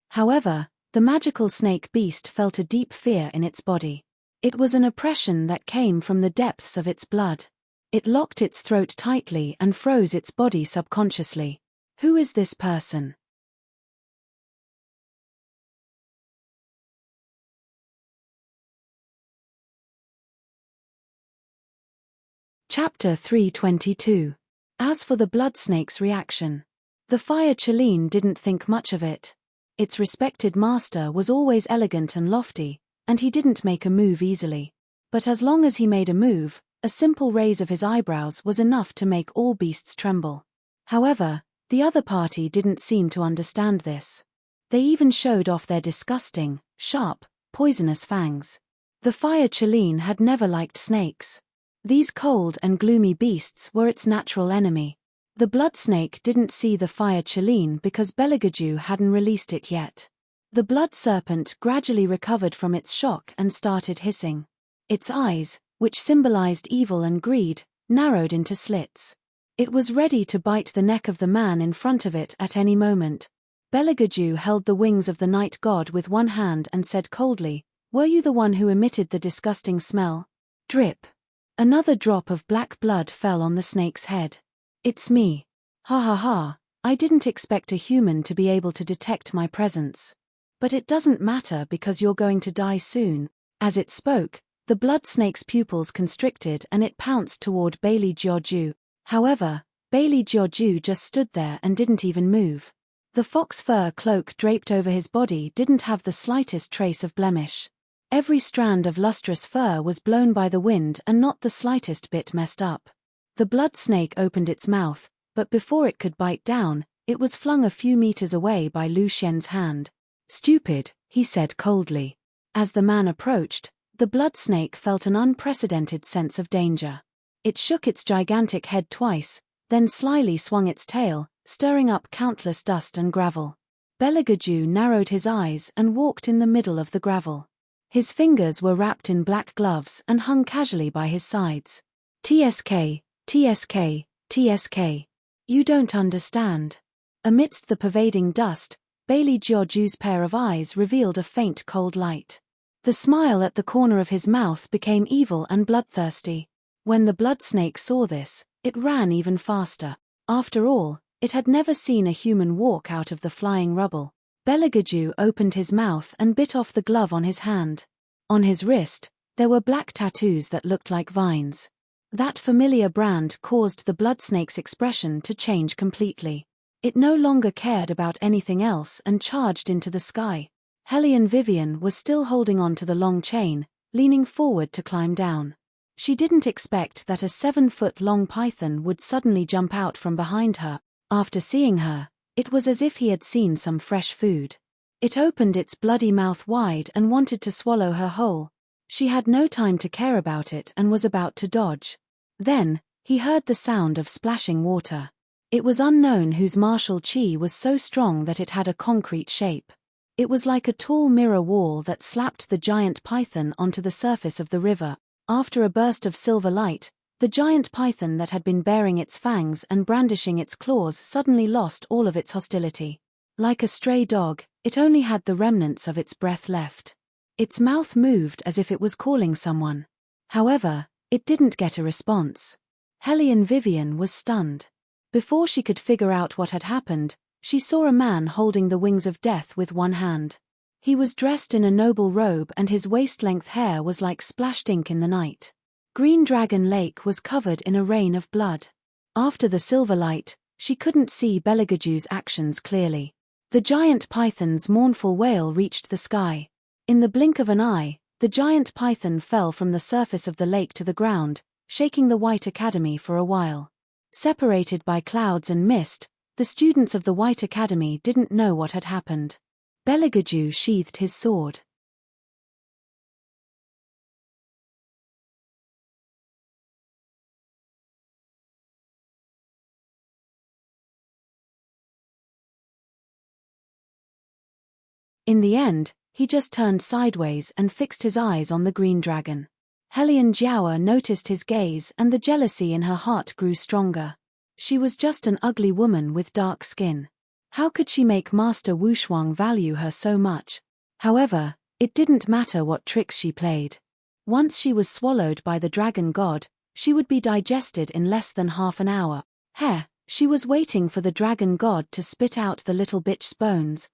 However, the magical snake beast felt a deep fear in its body. It was an oppression that came from the depths of its blood. It locked its throat tightly and froze its body subconsciously. Who is this person? Chapter 322. As for the blood snake's reaction, the fire Cheline didn't think much of it. Its respected master was always elegant and lofty, and he didn't make a move easily. But as long as he made a move, a simple raise of his eyebrows was enough to make all beasts tremble. However, the other party didn't seem to understand this. They even showed off their disgusting, sharp, poisonous fangs. The fire Cheline had never liked snakes. These cold and gloomy beasts were its natural enemy. The blood snake didn't see the fire Cheline because Beligaju hadn't released it yet. The blood serpent gradually recovered from its shock and started hissing. Its eyes, which symbolized evil and greed, narrowed into slits. It was ready to bite the neck of the man in front of it at any moment. Beligaju held the wings of the night god with one hand and said coldly, "Were you the one who emitted the disgusting smell?" Drip. Another drop of black blood fell on the snake's head. "It's me. Ha ha ha, I didn't expect a human to be able to detect my presence. But it doesn't matter because you're going to die soon." As it spoke, the blood snake's pupils constricted and it pounced toward Bailey Jiaoju. However, Bailey Jiaoju just stood there and didn't even move. The fox fur cloak draped over his body didn't have the slightest trace of blemish. Every strand of lustrous fur was blown by the wind and not the slightest bit messed up. The blood snake opened its mouth, but before it could bite down, it was flung a few meters away by Lu Xian's hand. "Stupid," he said coldly. As the man approached, the blood snake felt an unprecedented sense of danger. It shook its gigantic head twice, then slyly swung its tail, stirring up countless dust and gravel. Beligaju narrowed his eyes and walked in the middle of the gravel. His fingers were wrapped in black gloves and hung casually by his sides. "TSK, TSK, TSK. You don't understand." Amidst the pervading dust, Bailey Jiaoju's pair of eyes revealed a faint cold light. The smile at the corner of his mouth became evil and bloodthirsty. When the blood snake saw this, it ran even faster. After all, it had never seen a human walk out of the flying rubble. Beligaju opened his mouth and bit off the glove on his hand. On his wrist, there were black tattoos that looked like vines. That familiar brand caused the blood snake's expression to change completely. It no longer cared about anything else and charged into the sky. Hellion Vivian was still holding on to the long chain, leaning forward to climb down. She didn't expect that a 7-foot-long python would suddenly jump out from behind her. After seeing her, it was as if he had seen some fresh food. It opened its bloody mouth wide and wanted to swallow her whole. She had no time to care about it and was about to dodge. Then, He heard the sound of splashing water. It was unknown whose martial chi was so strong that it had a concrete shape. It was like a tall mirror wall that slapped the giant python onto the surface of the river. After a burst of silver light, the giant python that had been baring its fangs and brandishing its claws suddenly lost all of its hostility. Like a stray dog, it only had the remnants of its breath left. Its mouth moved as if it was calling someone. However, it didn't get a response. Hellion Vivian was stunned. Before she could figure out what had happened, she saw a man holding the wings of death with one hand. He was dressed in a noble robe and his waist-length hair was like splashed ink in the night. Green Dragon Lake was covered in a rain of blood. After the silver light, she couldn't see Belagaju's actions clearly. The giant python's mournful wail reached the sky. In the blink of an eye, the giant python fell from the surface of the lake to the ground, shaking the White Academy for a while. Separated by clouds and mist, the students of the White Academy didn't know what had happened. Belagaju sheathed his sword. In the end, he just turned sideways and fixed his eyes on the green dragon. Hellion Jiawa noticed his gaze and the jealousy in her heart grew stronger. She was just an ugly woman with dark skin. How could she make Master Wushuang value her so much? However, it didn't matter what tricks she played. Once she was swallowed by the dragon god, she would be digested in less than half an hour. She was waiting for the dragon god to spit out the little bitch's bones.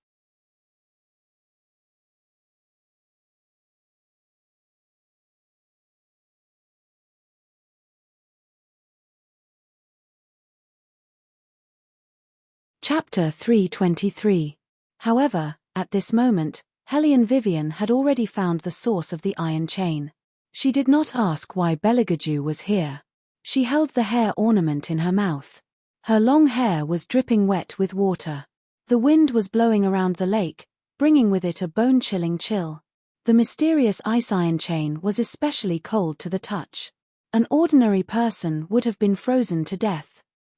Chapter 323. However, at this moment, Hellion Vivian had already found the source of the iron chain. She did not ask why Belagaju was here. She held the hair ornament in her mouth. Her long hair was dripping wet with water. The wind was blowing around the lake, bringing with it a bone-chilling chill. The mysterious ice iron chain was especially cold to the touch. An ordinary person would have been frozen to death.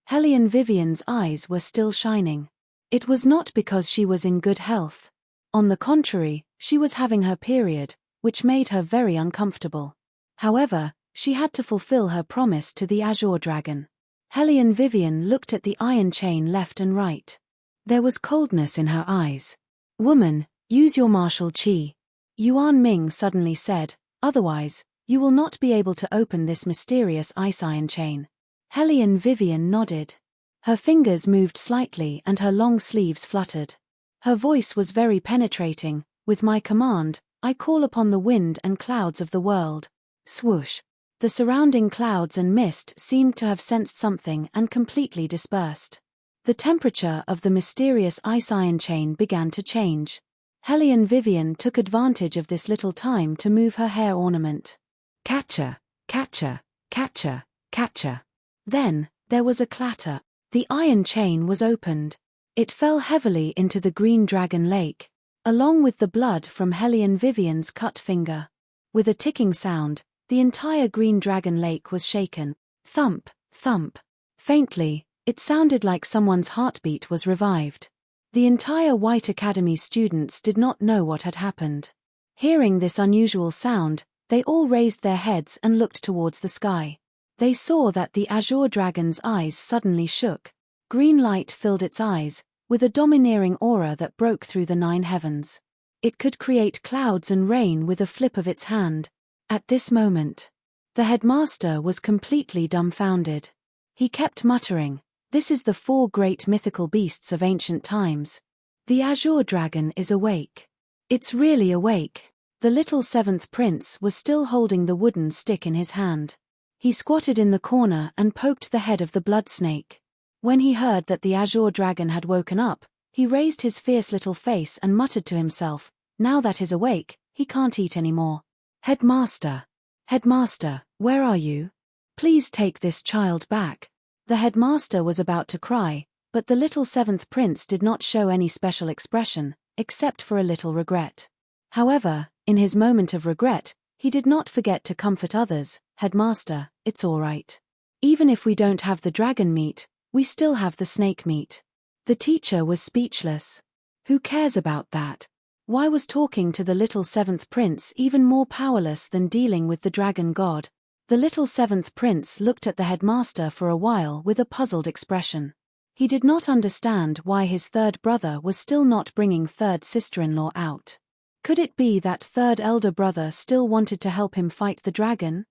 Hellion Vivian's eyes were still shining. It was not because she was in good health. On the contrary, she was having her period, which made her very uncomfortable. However, she had to fulfill her promise to the Azure Dragon. Hellion Vivian looked at the iron chain left and right. There was coldness in her eyes. "Woman, use your martial chi," Yuan Ming suddenly said, "otherwise, you will not be able to open this mysterious ice iron chain." Hellion Vivian nodded. Her fingers moved slightly and her long sleeves fluttered. Her voice was very penetrating. "With my command, I call upon the wind and clouds of the world." Swoosh! The surrounding clouds and mist seemed to have sensed something and completely dispersed. The temperature of the mysterious ice iron chain began to change. Hellion Vivian took advantage of this little time to move her hair ornament. Catcher, catcher, catcher, catcher. Then, there was a clatter. The iron chain was opened. It fell heavily into the Green Dragon Lake, along with the blood from Hellion Vivian's cut finger. With a ticking sound, the entire Green Dragon Lake was shaken. Thump, thump. Faintly, it sounded like someone's heartbeat was revived. The entire White Academy students did not know what had happened. Hearing this unusual sound, they all raised their heads and looked towards the sky. They saw that the Azure Dragon's eyes suddenly shook. Green light filled its eyes, with a domineering aura that broke through the 9 heavens. It could create clouds and rain with a flip of its hand. At this moment, the headmaster was completely dumbfounded. He kept muttering, "This is the 4 great mythical beasts of ancient times. The Azure Dragon is awake. It's really awake." The little 7th prince was still holding the wooden stick in his hand. He squatted in the corner and poked the head of the blood snake. When he heard that the Azure Dragon had woken up, he raised his fierce little face and muttered to himself, "Now that he's awake, he can't eat anymore. Headmaster! Headmaster, where are you? Please take this child back." The headmaster was about to cry, but the little 7th prince did not show any special expression, except for a little regret. However, in his moment of regret, he did not forget to comfort others. "Headmaster, it's all right. Even if we don't have the dragon meat, we still have the snake meat. The teacher was speechless. Who cares about that? Why was talking to the little seventh prince even more powerless than dealing with the dragon god? The little seventh prince looked at the headmaster for a while with a puzzled expression. He did not understand why his third brother was still not bringing third sister-in-law out. Could it be that third elder brother still wanted to help him fight the dragon?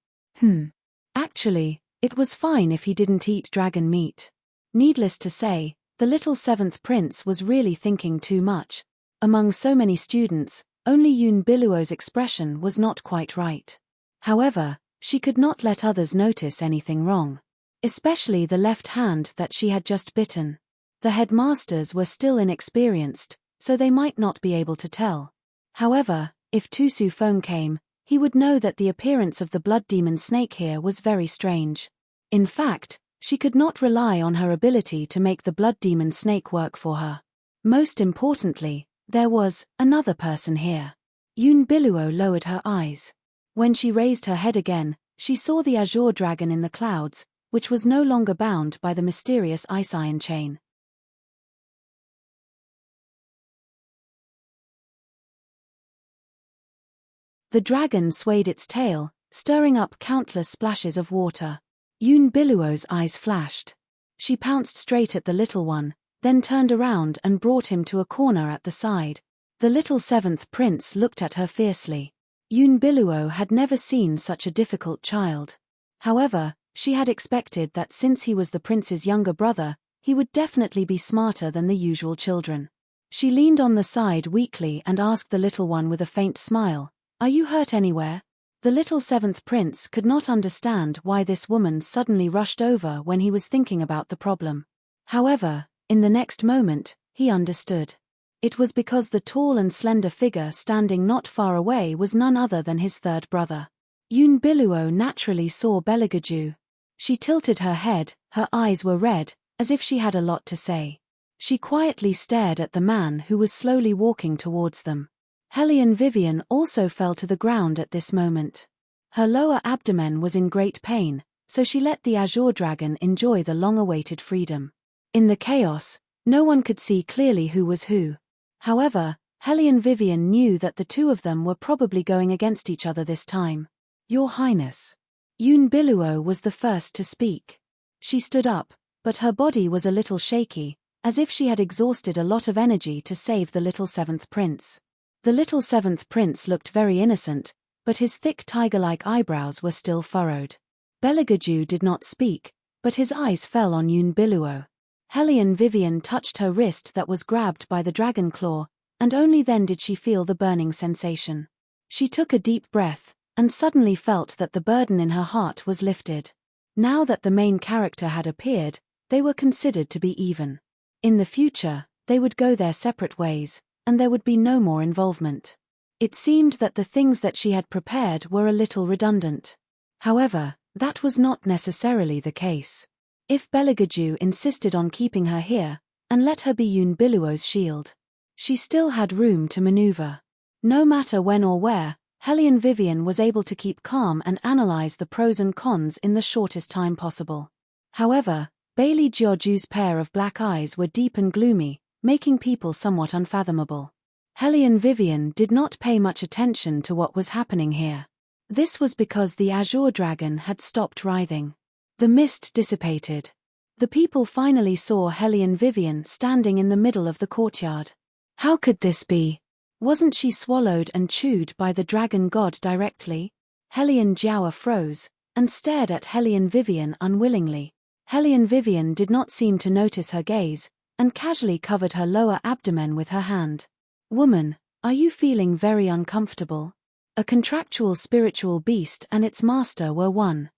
Actually, it was fine if he didn't eat dragon meat. Needless to say, the little seventh prince was really thinking too much. Among so many students, only Yoon Biluo's expression was not quite right. However, she could not let others notice anything wrong. Especially the left hand that she had just bitten. The headmasters were still inexperienced, so they might not be able to tell. However, if Tu Su Feng came, he would know that the appearance of the blood demon snake here was very strange. In fact, she could not rely on her ability to make the blood demon snake work for her. Most importantly, there was another person here. Yoon Biluo lowered her eyes. When she raised her head again, she saw the azure dragon in the clouds, which was no longer bound by the mysterious ice iron chain. The dragon swayed its tail, stirring up countless splashes of water. Yoon Biluo's eyes flashed. She pounced straight at the little one, then turned around and brought him to a corner at the side. The little seventh prince looked at her fiercely. Yoon Biluo had never seen such a difficult child. However, she had expected that since he was the prince's younger brother, he would definitely be smarter than the usual children. She leaned on the side weakly and asked the little one with a faint smile, "Are you hurt anywhere?" The little seventh prince could not understand why this woman suddenly rushed over when he was thinking about the problem. However, in the next moment, he understood. It was because the tall and slender figure standing not far away was none other than his third brother. Yoon Biluo naturally saw Beligaju. She tilted her head, her eyes were red, as if she had a lot to say. She quietly stared at the man who was slowly walking towards them. Hellion Vivian also fell to the ground at this moment. Her lower abdomen was in great pain, so she let the azure dragon enjoy the long-awaited freedom. In the chaos, no one could see clearly who was who. However, Hellion Vivian knew that the two of them were probably going against each other this time. "Your Highness." Yoon Biluo was the first to speak. She stood up, but her body was a little shaky, as if she had exhausted a lot of energy to save the little seventh prince. The little seventh prince looked very innocent, but his thick tiger-like eyebrows were still furrowed. Beligaju did not speak, but his eyes fell on Yoon Biluo. Hellion Vivian touched her wrist that was grabbed by the dragon claw, and only then did she feel the burning sensation. She took a deep breath, and suddenly felt that the burden in her heart was lifted. Now that the main character had appeared, they were considered to be even. In the future, they would go their separate ways, and there would be no more involvement. It seemed that the things that she had prepared were a little redundant. However, that was not necessarily the case. If Beligaju insisted on keeping her here, and let her be Yoon Biluo's shield, she still had room to maneuver. No matter when or where, Hellion Vivian was able to keep calm and analyze the pros and cons in the shortest time possible. However, Bailey Jiaoju's pair of black eyes were deep and gloomy, making people somewhat unfathomable. Hellion Vivian did not pay much attention to what was happening here. This was because the azure dragon had stopped writhing. The mist dissipated. The people finally saw Hellion Vivian standing in the middle of the courtyard. How could this be? Wasn't she swallowed and chewed by the dragon god directly? Hellion Jiao froze, and stared at Hellion Vivian unwillingly. Hellion Vivian did not seem to notice her gaze, and casually covered her lower abdomen with her hand. "Woman, are you feeling very uncomfortable?" A contractual spiritual beast and its master were one.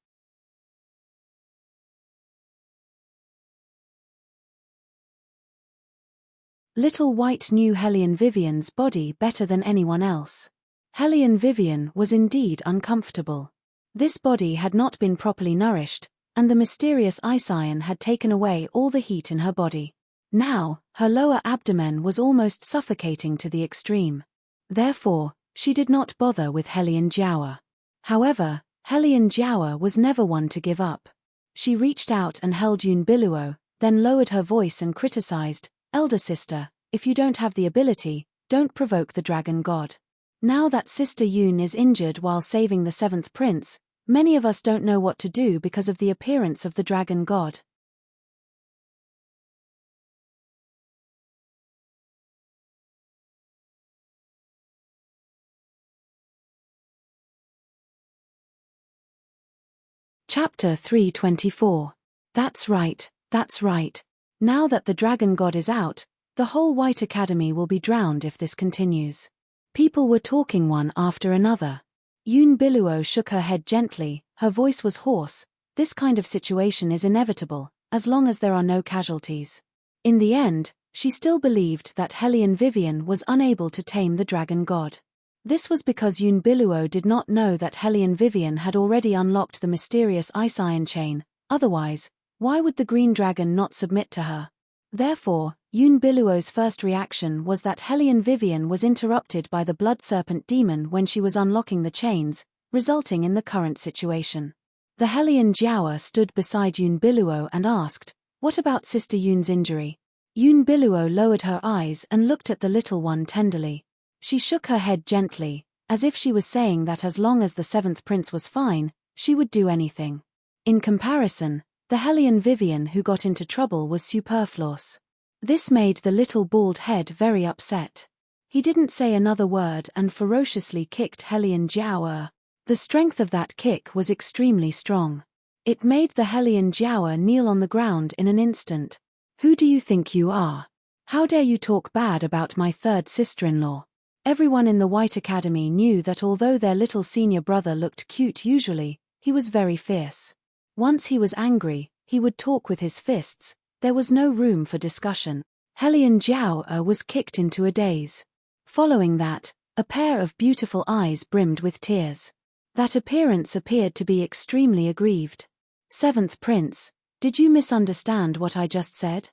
Little White knew Hellion Vivian's body better than anyone else. Hellion Vivian was indeed uncomfortable. This body had not been properly nourished, and the mysterious ice iron had taken away all the heat in her body. Now, her lower abdomen was almost suffocating to the extreme. Therefore, she did not bother with Hellion Jiao. However, Hellion Jiao was never one to give up. She reached out and held Yoon Biluo, then lowered her voice and criticized, "Elder sister, if you don't have the ability, don't provoke the dragon god. Now that Sister Yoon is injured while saving the seventh prince, many of us don't know what to do because of the appearance of the dragon god." Chapter 324. That's right, that's right. Now that the dragon god is out, the whole White Academy will be drowned if this continues. People were talking one after another. Yoon Biluo shook her head gently, her voice was hoarse. This kind of situation is inevitable, as long as there are no casualties. In the end, she still believed that Hellion Vivian was unable to tame the dragon god. This was because Yoon Biluo did not know that Hellion Vivian had already unlocked the mysterious ice iron chain. Otherwise, why would the green dragon not submit to her? Therefore, Yoon Biluo's first reaction was that Hellion Vivian was interrupted by the blood serpent demon when she was unlocking the chains, resulting in the current situation. The Hellion Jiaoer stood beside Yoon Biluo and asked, "What about Sister Yoon's injury?" Yoon Biluo lowered her eyes and looked at the little one tenderly. She shook her head gently, as if she was saying that as long as the seventh prince was fine, she would do anything. In comparison, the Hellion Vivian who got into trouble was superfluous. This made the little bald head very upset. He didn't say another word and ferociously kicked Hellion Jiaoer. The strength of that kick was extremely strong. It made the Hellion Jiaoer kneel on the ground in an instant. "Who do you think you are? How dare you talk bad about my third sister-in-law?" Everyone in the White Academy knew that although their little senior brother looked cute usually, he was very fierce. Once he was angry, he would talk with his fists. There was no room for discussion. Hellion Jiaoer was kicked into a daze. Following that, a pair of beautiful eyes brimmed with tears. That appearance appeared to be extremely aggrieved. "Seventh Prince, did you misunderstand what I just said?"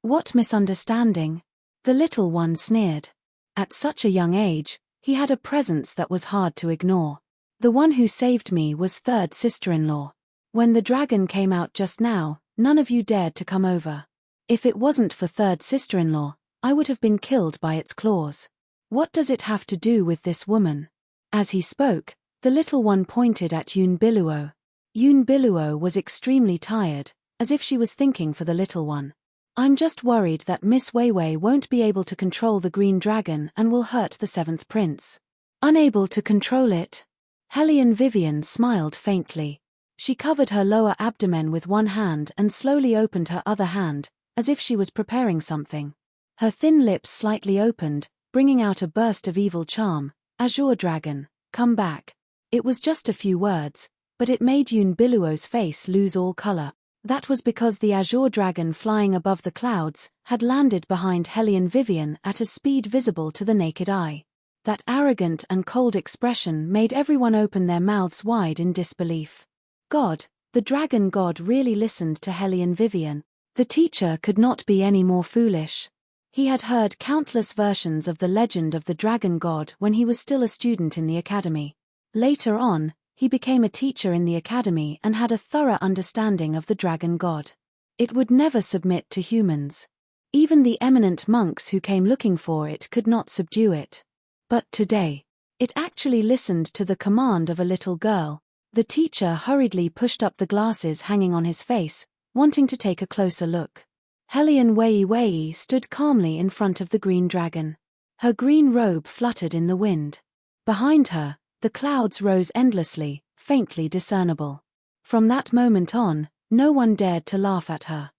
What misunderstanding?" The little one sneered. At such a young age, he had a presence that was hard to ignore. "The one who saved me was third sister-in-law. When the dragon came out just now, none of you dared to come over. If it wasn't for third sister-in-law, I would have been killed by its claws. What does it have to do with this woman?" As he spoke, the little one pointed at Yoon Biluo. Yoon Biluo was extremely tired, as if she was thinking for the little one. "I'm just worried that Miss Weiwei won't be able to control the green dragon and will hurt the seventh prince." "Unable to control it?" Hellion Vivian smiled faintly. She covered her lower abdomen with one hand and slowly opened her other hand, as if she was preparing something. Her thin lips slightly opened, bringing out a burst of evil charm. "Azure Dragon, come back." It was just a few words, but it made Yoon Biluo's face lose all color. That was because the Azure Dragon flying above the clouds had landed behind Hellion Vivian at a speed visible to the naked eye. That arrogant and cold expression made everyone open their mouths wide in disbelief. God, the dragon god really listened to Hellion Vivian. The teacher could not be any more foolish. He had heard countless versions of the legend of the dragon god when he was still a student in the academy. Later on, he became a teacher in the academy and had a thorough understanding of the dragon god. It would never submit to humans. Even the eminent monks who came looking for it could not subdue it. But today, it actually listened to the command of a little girl. The teacher hurriedly pushed up the glasses hanging on his face, wanting to take a closer look. Hellion Weiwei stood calmly in front of the green dragon. Her green robe fluttered in the wind. Behind her, the clouds rose endlessly, faintly discernible. From that moment on, no one dared to laugh at her.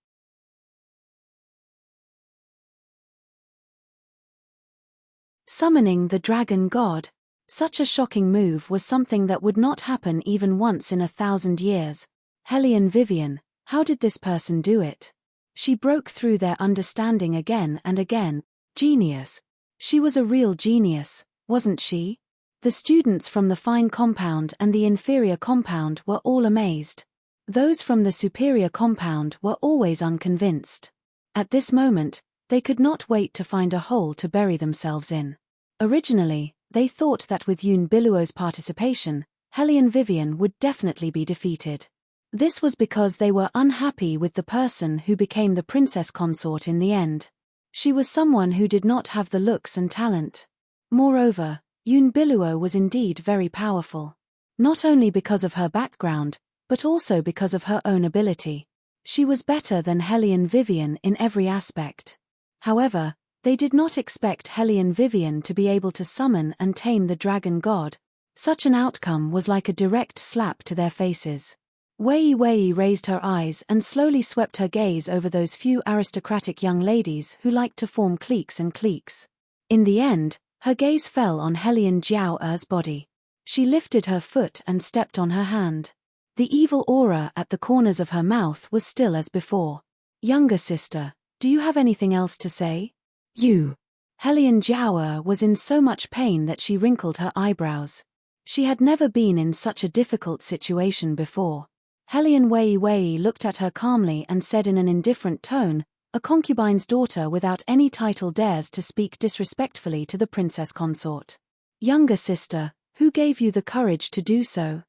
Summoning the dragon god. Such a shocking move was something that would not happen even once in 1,000 years. Hellion Vivian, how did this person do it? She broke through their understanding again and again. Genius. She was a real genius, wasn't she? The students from the fine compound and the inferior compound were all amazed. Those from the superior compound were always unconvinced. At this moment, they could not wait to find a hole to bury themselves in. Originally, they thought that with Yoon Biluo's participation, Hellion Vivian would definitely be defeated. This was because they were unhappy with the person who became the princess consort in the end. She was someone who did not have the looks and talent. Moreover, Yoon Biluo was indeed very powerful. Not only because of her background, but also because of her own ability. She was better than Hellion Vivian in every aspect. However, they did not expect Hellion Vivian to be able to summon and tame the dragon god. Such an outcome was like a direct slap to their faces. Wei Wei raised her eyes and slowly swept her gaze over those few aristocratic young ladies who liked to form cliques and cliques. In the end, her gaze fell on Hellion Jiao-er's body. She lifted her foot and stepped on her hand. The evil aura at the corners of her mouth was still as before. Younger sister, do you have anything else to say? You. Hellion Jiao-er was in so much pain that she wrinkled her eyebrows. She had never been in such a difficult situation before. Hellion Wei Wei looked at her calmly and said in an indifferent tone, "A concubine's daughter without any title dares to speak disrespectfully to the princess consort. Younger sister, who gave you the courage to do so?"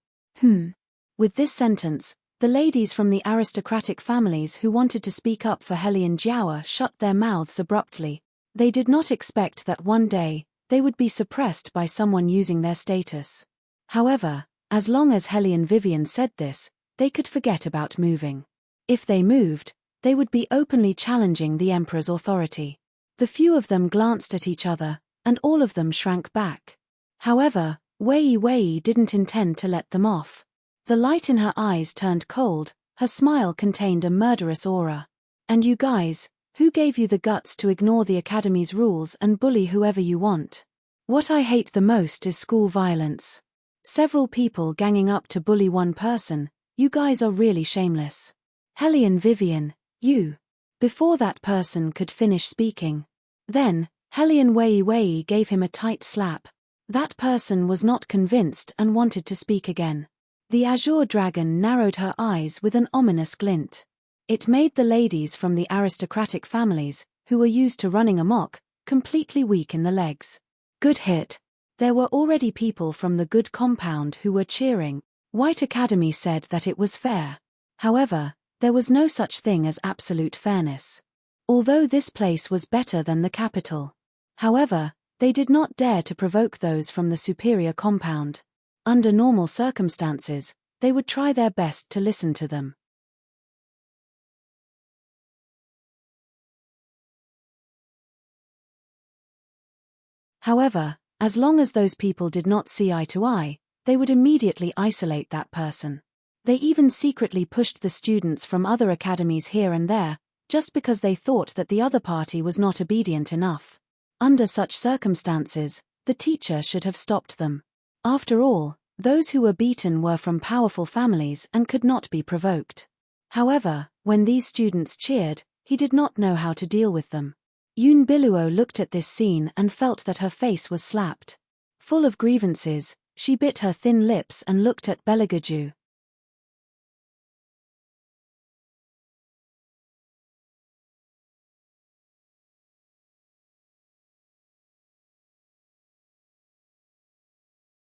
With this sentence, the ladies from the aristocratic families who wanted to speak up for Hellion Jiao shut their mouths abruptly. They did not expect that one day, they would be suppressed by someone using their status. However, as long as Hellion Vivian said this, they could forget about moving. If they moved, they would be openly challenging the emperor's authority. The few of them glanced at each other, and all of them shrank back. However, Wei Wei didn't intend to let them off. The light in her eyes turned cold, her smile contained a murderous aura. "And you guys, who gave you the guts to ignore the academy's rules and bully whoever you want? What I hate the most is school violence. Several people ganging up to bully one person. You guys are really shameless. Hellion Vivian, you." Before that person could finish speaking. Then, Hellion Wei Wei gave him a tight slap. That person was not convinced and wanted to speak again. The azure dragon narrowed her eyes with an ominous glint. It made the ladies from the aristocratic families, who were used to running amok, completely weak in the legs. Good hit. There were already people from the good compound who were cheering. White Academy said that it was fair. However, there was no such thing as absolute fairness. Although this place was better than the capital. However, they did not dare to provoke those from the superior compound. Under normal circumstances, they would try their best to listen to them. However, as long as those people did not see eye to eye, they would immediately isolate that person. They even secretly pushed the students from other academies here and there, just because they thought that the other party was not obedient enough. Under such circumstances, the teacher should have stopped them. After all, those who were beaten were from powerful families and could not be provoked. However, when these students cheered, he did not know how to deal with them. Yoon Biluo looked at this scene and felt that her face was slapped. Full of grievances, she bit her thin lips and looked at Beligaju.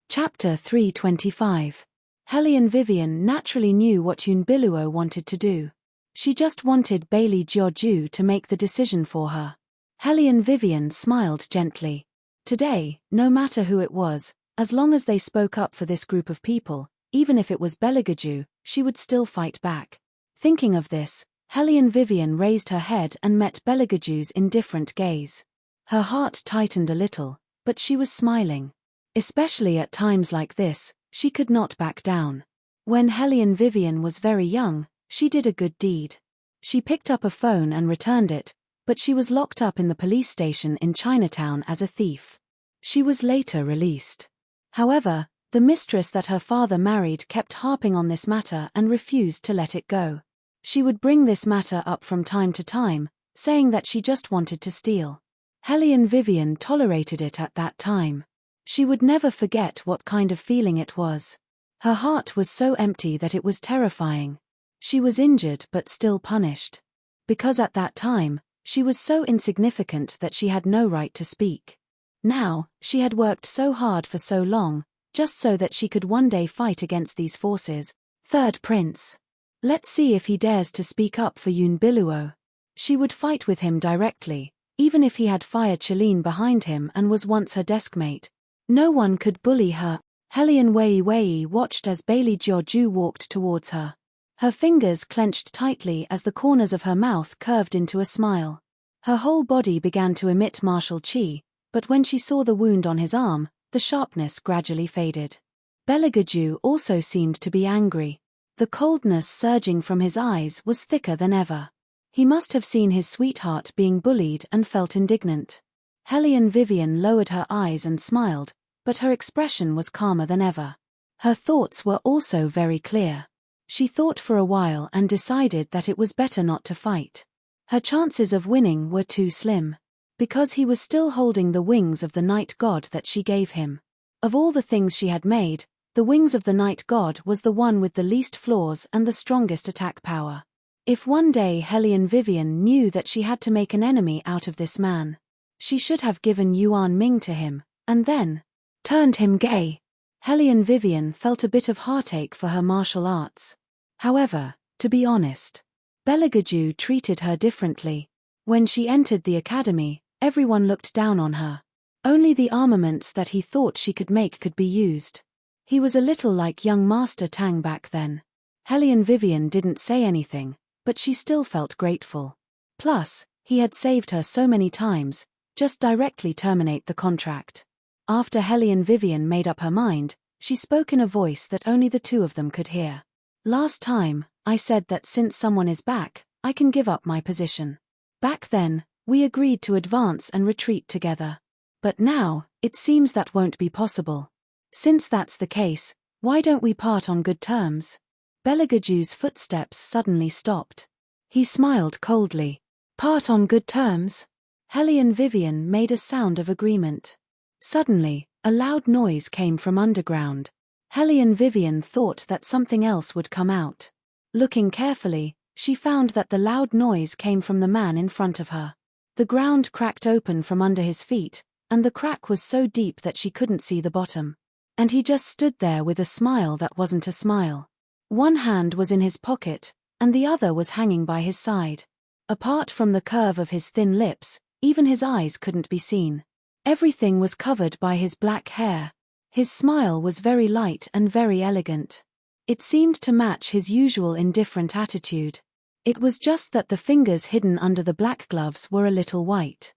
Chapter 325. Hellion Vivian naturally knew what Yoon Biluo wanted to do. She just wanted Bailey Jiaoju to make the decision for her. Hellion Vivian smiled gently. Today, no matter who it was, as long as they spoke up for this group of people, even if it was Beligaju, she would still fight back. Thinking of this, Hellion Vivian raised her head and met Beligaju's indifferent gaze. Her heart tightened a little, but she was smiling. Especially at times like this, she could not back down. When Hellion Vivian was very young, she did a good deed. She picked up a phone and returned it, but she was locked up in the police station in Chinatown as a thief. She was later released. However, the mistress that her father married kept harping on this matter and refused to let it go. She would bring this matter up from time to time, saying that she just wanted to steal. Hellion Vivian tolerated it at that time. She would never forget what kind of feeling it was. Her heart was so empty that it was terrifying. She was injured but still punished. Because at that time, she was so insignificant that she had no right to speak. Now, she had worked so hard for so long, just so that she could one day fight against these forces. Third Prince. Let's see if he dares to speak up for Yoon Biluo. She would fight with him directly, even if he had Fire Cheline behind him and was once her deskmate. No one could bully her. Helian Wei Wei watched as Bailey Jiaoju walked towards her. Her fingers clenched tightly as the corners of her mouth curved into a smile. Her whole body began to emit martial qi, but when she saw the wound on his arm, the sharpness gradually faded. Beligaju also seemed to be angry. The coldness surging from his eyes was thicker than ever. He must have seen his sweetheart being bullied and felt indignant. Helian Vivian lowered her eyes and smiled, but her expression was calmer than ever. Her thoughts were also very clear. She thought for a while and decided that it was better not to fight. Her chances of winning were too slim. Because he was still holding the wings of the night god that she gave him. Of all the things she had made, the wings of the night god was the one with the least flaws and the strongest attack power. If one day Helian Vivian knew that she had to make an enemy out of this man, she should have given Yuan Ming to him, and then turned him gay. Helian Vivian felt a bit of heartache for her martial arts. However, to be honest, Beligaju treated her differently. When she entered the academy, everyone looked down on her. Only the armaments that he thought she could make could be used. He was a little like young Master Tang back then. Helian Vivian didn't say anything, but she still felt grateful. Plus, he had saved her so many times. Just directly terminate the contract. After Helian Vivian made up her mind, she spoke in a voice that only the two of them could hear. Last time, I said that since someone is back, I can give up my position. Back then, we agreed to advance and retreat together. But now, it seems that won't be possible. Since that's the case, why don't we part on good terms? Beligaju's footsteps suddenly stopped. He smiled coldly. Part on good terms? Helian Vivian made a sound of agreement. Suddenly, a loud noise came from underground. Helian Vivian thought that something else would come out. Looking carefully, she found that the loud noise came from the man in front of her. The ground cracked open from under his feet, and the crack was so deep that she couldn't see the bottom. And he just stood there with a smile that wasn't a smile. One hand was in his pocket, and the other was hanging by his side. Apart from the curve of his thin lips, even his eyes couldn't be seen. Everything was covered by his black hair. His smile was very light and very elegant. It seemed to match his usual indifferent attitude. It was just that the fingers hidden under the black gloves were a little white.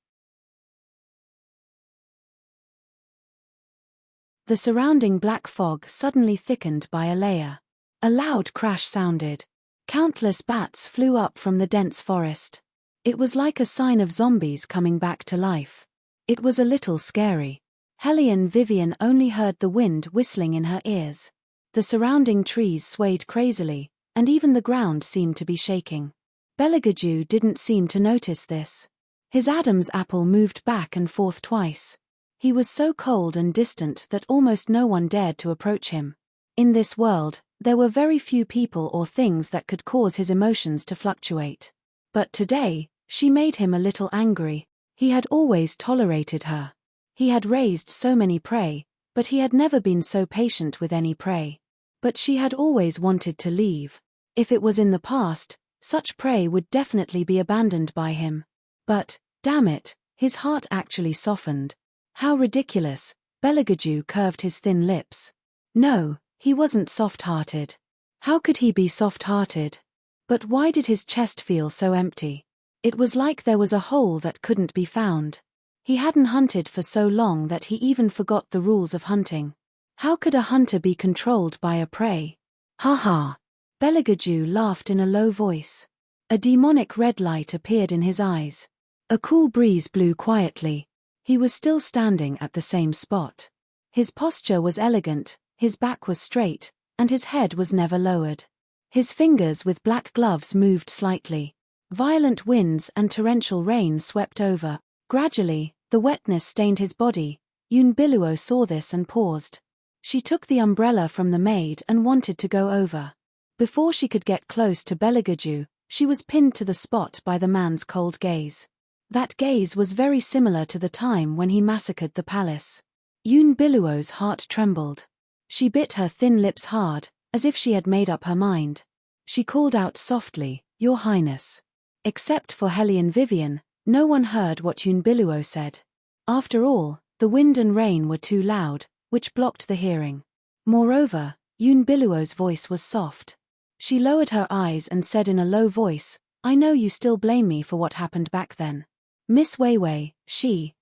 The surrounding black fog suddenly thickened by a layer. A loud crash sounded. Countless bats flew up from the dense forest. It was like a sign of zombies coming back to life. It was a little scary. Helian Vivian only heard the wind whistling in her ears. The surrounding trees swayed crazily, and even the ground seemed to be shaking. Beligaju didn't seem to notice this. His Adam's apple moved back and forth twice. He was so cold and distant that almost no one dared to approach him. In this world, there were very few people or things that could cause his emotions to fluctuate. But today, she made him a little angry. He had always tolerated her. He had raised so many prey, but he had never been so patient with any prey. But she had always wanted to leave. If it was in the past, such prey would definitely be abandoned by him. But, damn it, his heart actually softened. How ridiculous. Beligaju curved his thin lips. No, he wasn't soft-hearted. How could he be soft-hearted? But why did his chest feel so empty? It was like there was a hole that couldn't be found. He hadn't hunted for so long that he even forgot the rules of hunting. How could a hunter be controlled by a prey? Ha ha! Beligaju laughed in a low voice. A demonic red light appeared in his eyes. A cool breeze blew quietly. He was still standing at the same spot. His posture was elegant, his back was straight, and his head was never lowered. His fingers with black gloves moved slightly. Violent winds and torrential rain swept over. Gradually, the wetness stained his body. Yoon Biluo saw this and paused. She took the umbrella from the maid and wanted to go over. Before she could get close to Beligaju, she was pinned to the spot by the man's cold gaze. That gaze was very similar to the time when he massacred the palace. Yoon Biluo's heart trembled. She bit her thin lips hard, as if she had made up her mind. She called out softly, "Your Highness." Except for Hellion Vivian, no one heard what Yunbiluo said. After all, the wind and rain were too loud, which blocked the hearing. Moreover, Yunbiluo's voice was soft. She lowered her eyes and said in a low voice, "I know you still blame me for what happened back then." Miss Weiwei,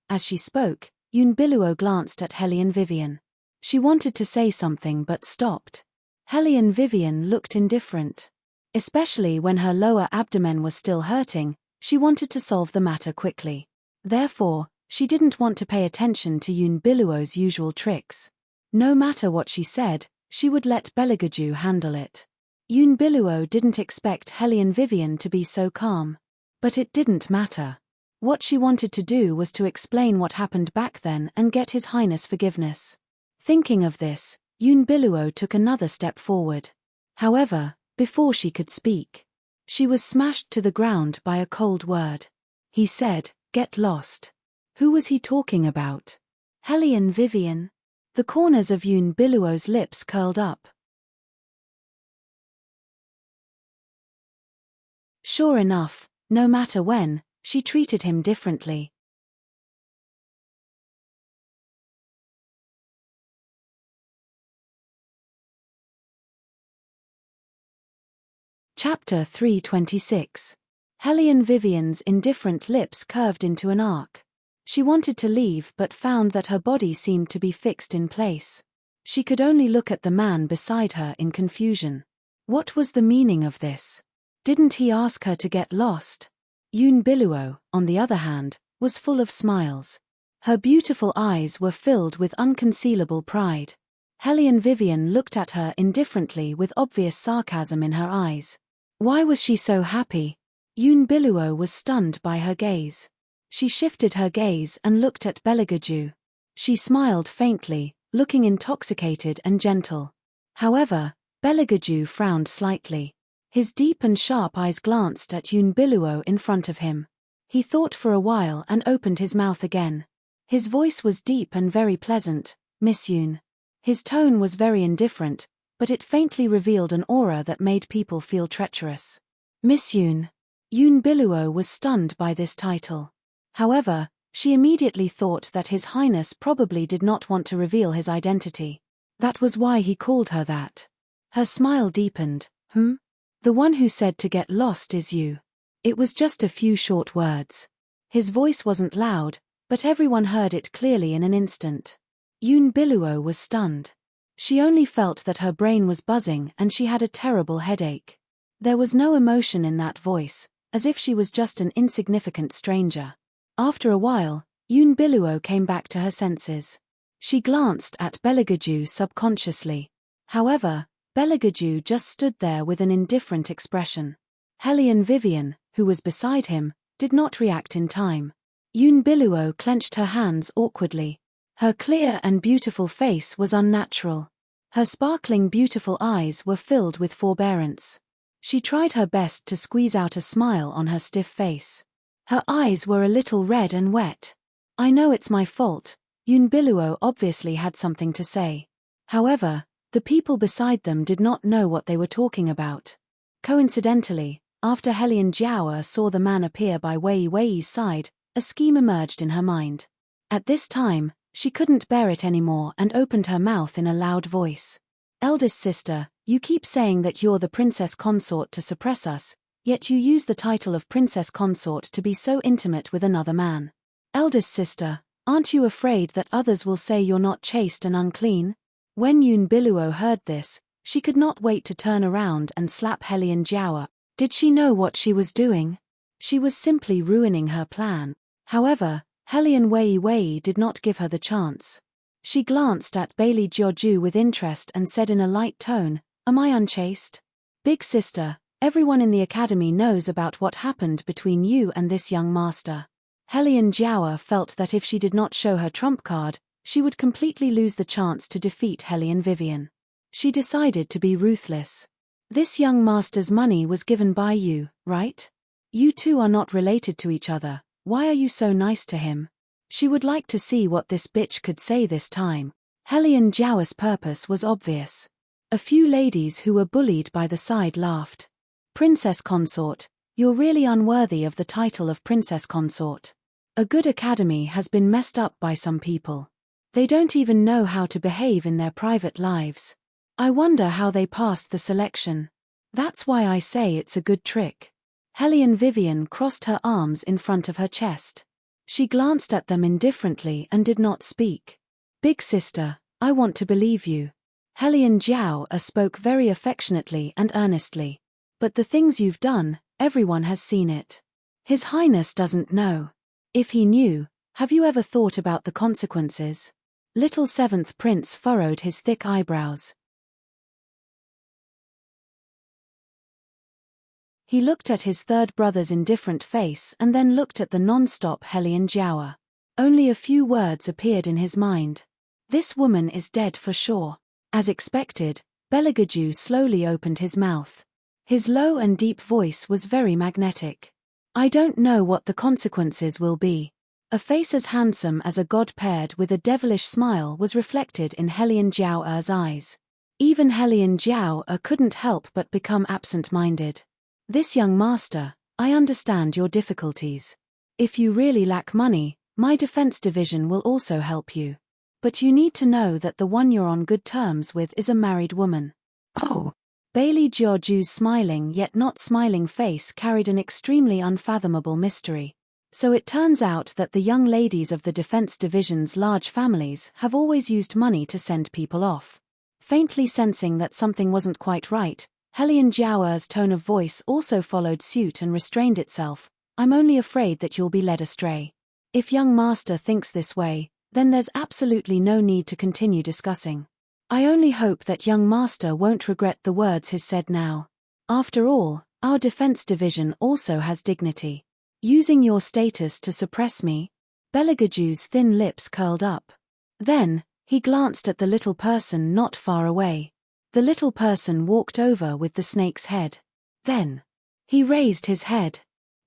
as she spoke, Yunbiluo glanced at Hellion Vivian. She wanted to say something but stopped. Hellion Vivian looked indifferent. Especially when her lower abdomen was still hurting, she wanted to solve the matter quickly. Therefore, she didn't want to pay attention to Yunbiluo's usual tricks. No matter what she said, she would let Beligaju handle it. Yunbiluo didn't expect Hellion Vivian to be so calm. But it didn't matter. What she wanted to do was to explain what happened back then and get His Highness forgiveness. Thinking of this, Yunbiluo took another step forward. However, before she could speak, she was smashed to the ground by a cold word. He said, "Get lost." Who was he talking about? Hellion Vivian? The corners of Yunbiluo's lips curled up. Sure enough, no matter when, she treated him differently. Chapter 326. Hellion Vivian's indifferent lips curved into an arc. She wanted to leave but found that her body seemed to be fixed in place. She could only look at the man beside her in confusion. What was the meaning of this? Didn't he ask her to get lost? Yunbiluo, on the other hand, was full of smiles. Her beautiful eyes were filled with unconcealable pride. Hellion Vivian looked at her indifferently with obvious sarcasm in her eyes. Why was she so happy? Yunbiluo was stunned by her gaze. She shifted her gaze and looked at Beligaju. She smiled faintly, looking intoxicated and gentle. However, Beligaju frowned slightly. His deep and sharp eyes glanced at Yunbiluo in front of him. He thought for a while and opened his mouth again. His voice was deep and very pleasant, "Miss Yun." His tone was very indifferent, but it faintly revealed an aura that made people feel treacherous. Miss Yun. Yunbiluo was stunned by this title. However, she immediately thought that His Highness probably did not want to reveal his identity. That was why he called her that. Her smile deepened. The one who said to get lost is you. It was just a few short words. His voice wasn't loud, but everyone heard it clearly in an instant. Yunbiluo was stunned. She only felt that her brain was buzzing and she had a terrible headache. There was no emotion in that voice, as if she was just an insignificant stranger. After a while, Yunbiluo came back to her senses. She glanced at Beligaju subconsciously. However, Beligaju just stood there with an indifferent expression. Hellion Vivian, who was beside him, did not react in time. Yunbiluo clenched her hands awkwardly. Her clear and beautiful face was unnatural. Her sparkling beautiful eyes were filled with forbearance. She tried her best to squeeze out a smile on her stiff face. Her eyes were a little red and wet. "I know it's my fault." Yunbiluo obviously had something to say. However, the people beside them did not know what they were talking about. Coincidentally, after Hellion Jiaoer saw the man appear by Wei's side, a scheme emerged in her mind. At this time, she couldn't bear it anymore and opened her mouth in a loud voice. "Eldest sister, you keep saying that you're the Princess Consort to suppress us, yet you use the title of Princess Consort to be so intimate with another man. Eldest sister, aren't you afraid that others will say you're not chaste and unclean?" When Yunbiluo heard this, she could not wait to turn around and slap Hellion Jiaoer. Did she know what she was doing? She was simply ruining her plan. However, Hellion Wei did not give her the chance. She glanced at Bailey Jiaoju with interest and said in a light tone, "Am I unchaste?" "Big sister, everyone in the academy knows about what happened between you and this young master." Hellion Jiaoer felt that if she did not show her trump card, she would completely lose the chance to defeat Hellion Vivian. She decided to be ruthless. "This young master's money was given by you, right? You two are not related to each other. Why are you so nice to him?" She would like to see what this bitch could say this time. Hellion Jiaoer's purpose was obvious. A few ladies who were bullied by the side laughed. Princess Consort, you're really unworthy of the title of Princess Consort. A good academy has been messed up by some people. They don't even know how to behave in their private lives. I wonder how they passed the selection. That's why I say it's a good trick. Hellion Vivian crossed her arms in front of her chest. She glanced at them indifferently and did not speak. Big sister, I want to believe you. Hellion Jiao spoke very affectionately and earnestly. But the things you've done, everyone has seen it. His Highness doesn't know. If he knew, have you ever thought about the consequences? Little Seventh Prince furrowed his thick eyebrows. He looked at his third brother's indifferent face and then looked at the non-stop Hellion Jiao. Only a few words appeared in his mind. This woman is dead for sure. As expected, Beligaju slowly opened his mouth. His low and deep voice was very magnetic. I don't know what the consequences will be. A face as handsome as a god paired with a devilish smile was reflected in Hellion Jiao's eyes. Even Hellion Jiao couldn't help but become absent-minded. This young master, I understand your difficulties. If you really lack money, my defense division will also help you. But you need to know that the one you're on good terms with is a married woman. Oh. Bailey Jiaoju's smiling yet not smiling face carried an extremely unfathomable mystery. So it turns out that the young ladies of the defense division's large families have always used money to send people off. Faintly sensing that something wasn't quite right, Hellion Jiao's tone of voice also followed suit and restrained itself. I'm only afraid that you'll be led astray. If young master thinks this way, then there's absolutely no need to continue discussing. I only hope that young master won't regret the words he's said now. After all, our defense division also has dignity. Using your status to suppress me? Beligaju's thin lips curled up. Then, he glanced at the little person not far away. The little person walked over with the snake's head. Then, he raised his head.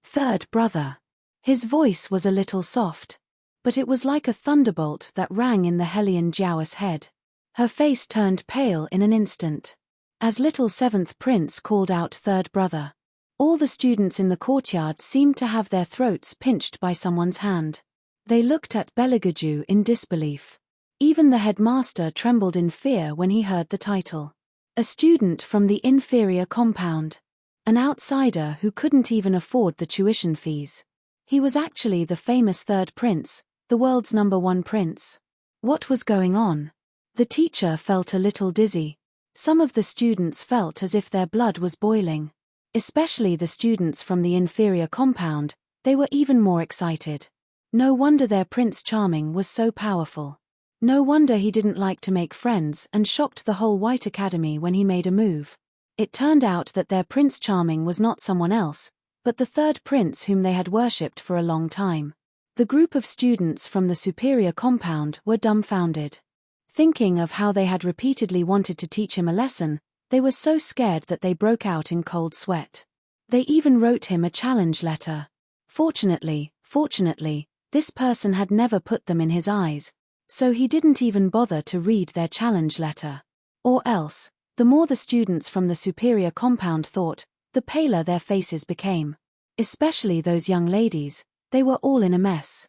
Third brother. His voice was a little soft. But it was like a thunderbolt that rang in the Hellion Jiao's head. Her face turned pale in an instant. As little seventh prince called out third brother, all the students in the courtyard seemed to have their throats pinched by someone's hand. They looked at Beligaju in disbelief. Even the headmaster trembled in fear when he heard the title. A student from the inferior compound. An outsider who couldn't even afford the tuition fees. He was actually the famous third prince, the world's #1 prince. What was going on? The teacher felt a little dizzy. Some of the students felt as if their blood was boiling. Especially the students from the inferior compound, they were even more excited. No wonder their Prince Charming was so powerful. No wonder he didn't like to make friends and shocked the whole White Academy when he made a move. It turned out that their Prince Charming was not someone else, but the third prince whom they had worshipped for a long time. The group of students from the superior compound were dumbfounded. Thinking of how they had repeatedly wanted to teach him a lesson, they were so scared that they broke out in cold sweat. They even wrote him a challenge letter. Fortunately, this person had never put them in his eyes, so he didn't even bother to read their challenge letter. Or else, the more the students from the superior compound thought, the paler their faces became. Especially those young ladies, they were all in a mess.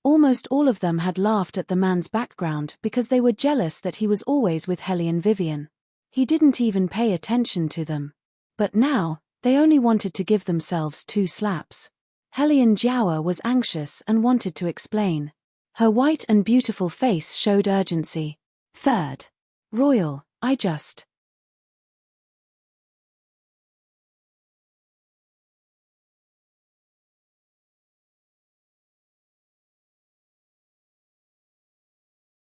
Almost all of them had laughed at the man's background because they were jealous that he was always with Hellion Vivian. He didn't even pay attention to them. But now, they only wanted to give themselves 2 slaps. Hellion Jiao was anxious and wanted to explain. Her white and beautiful face showed urgency. Third. Royal, I just...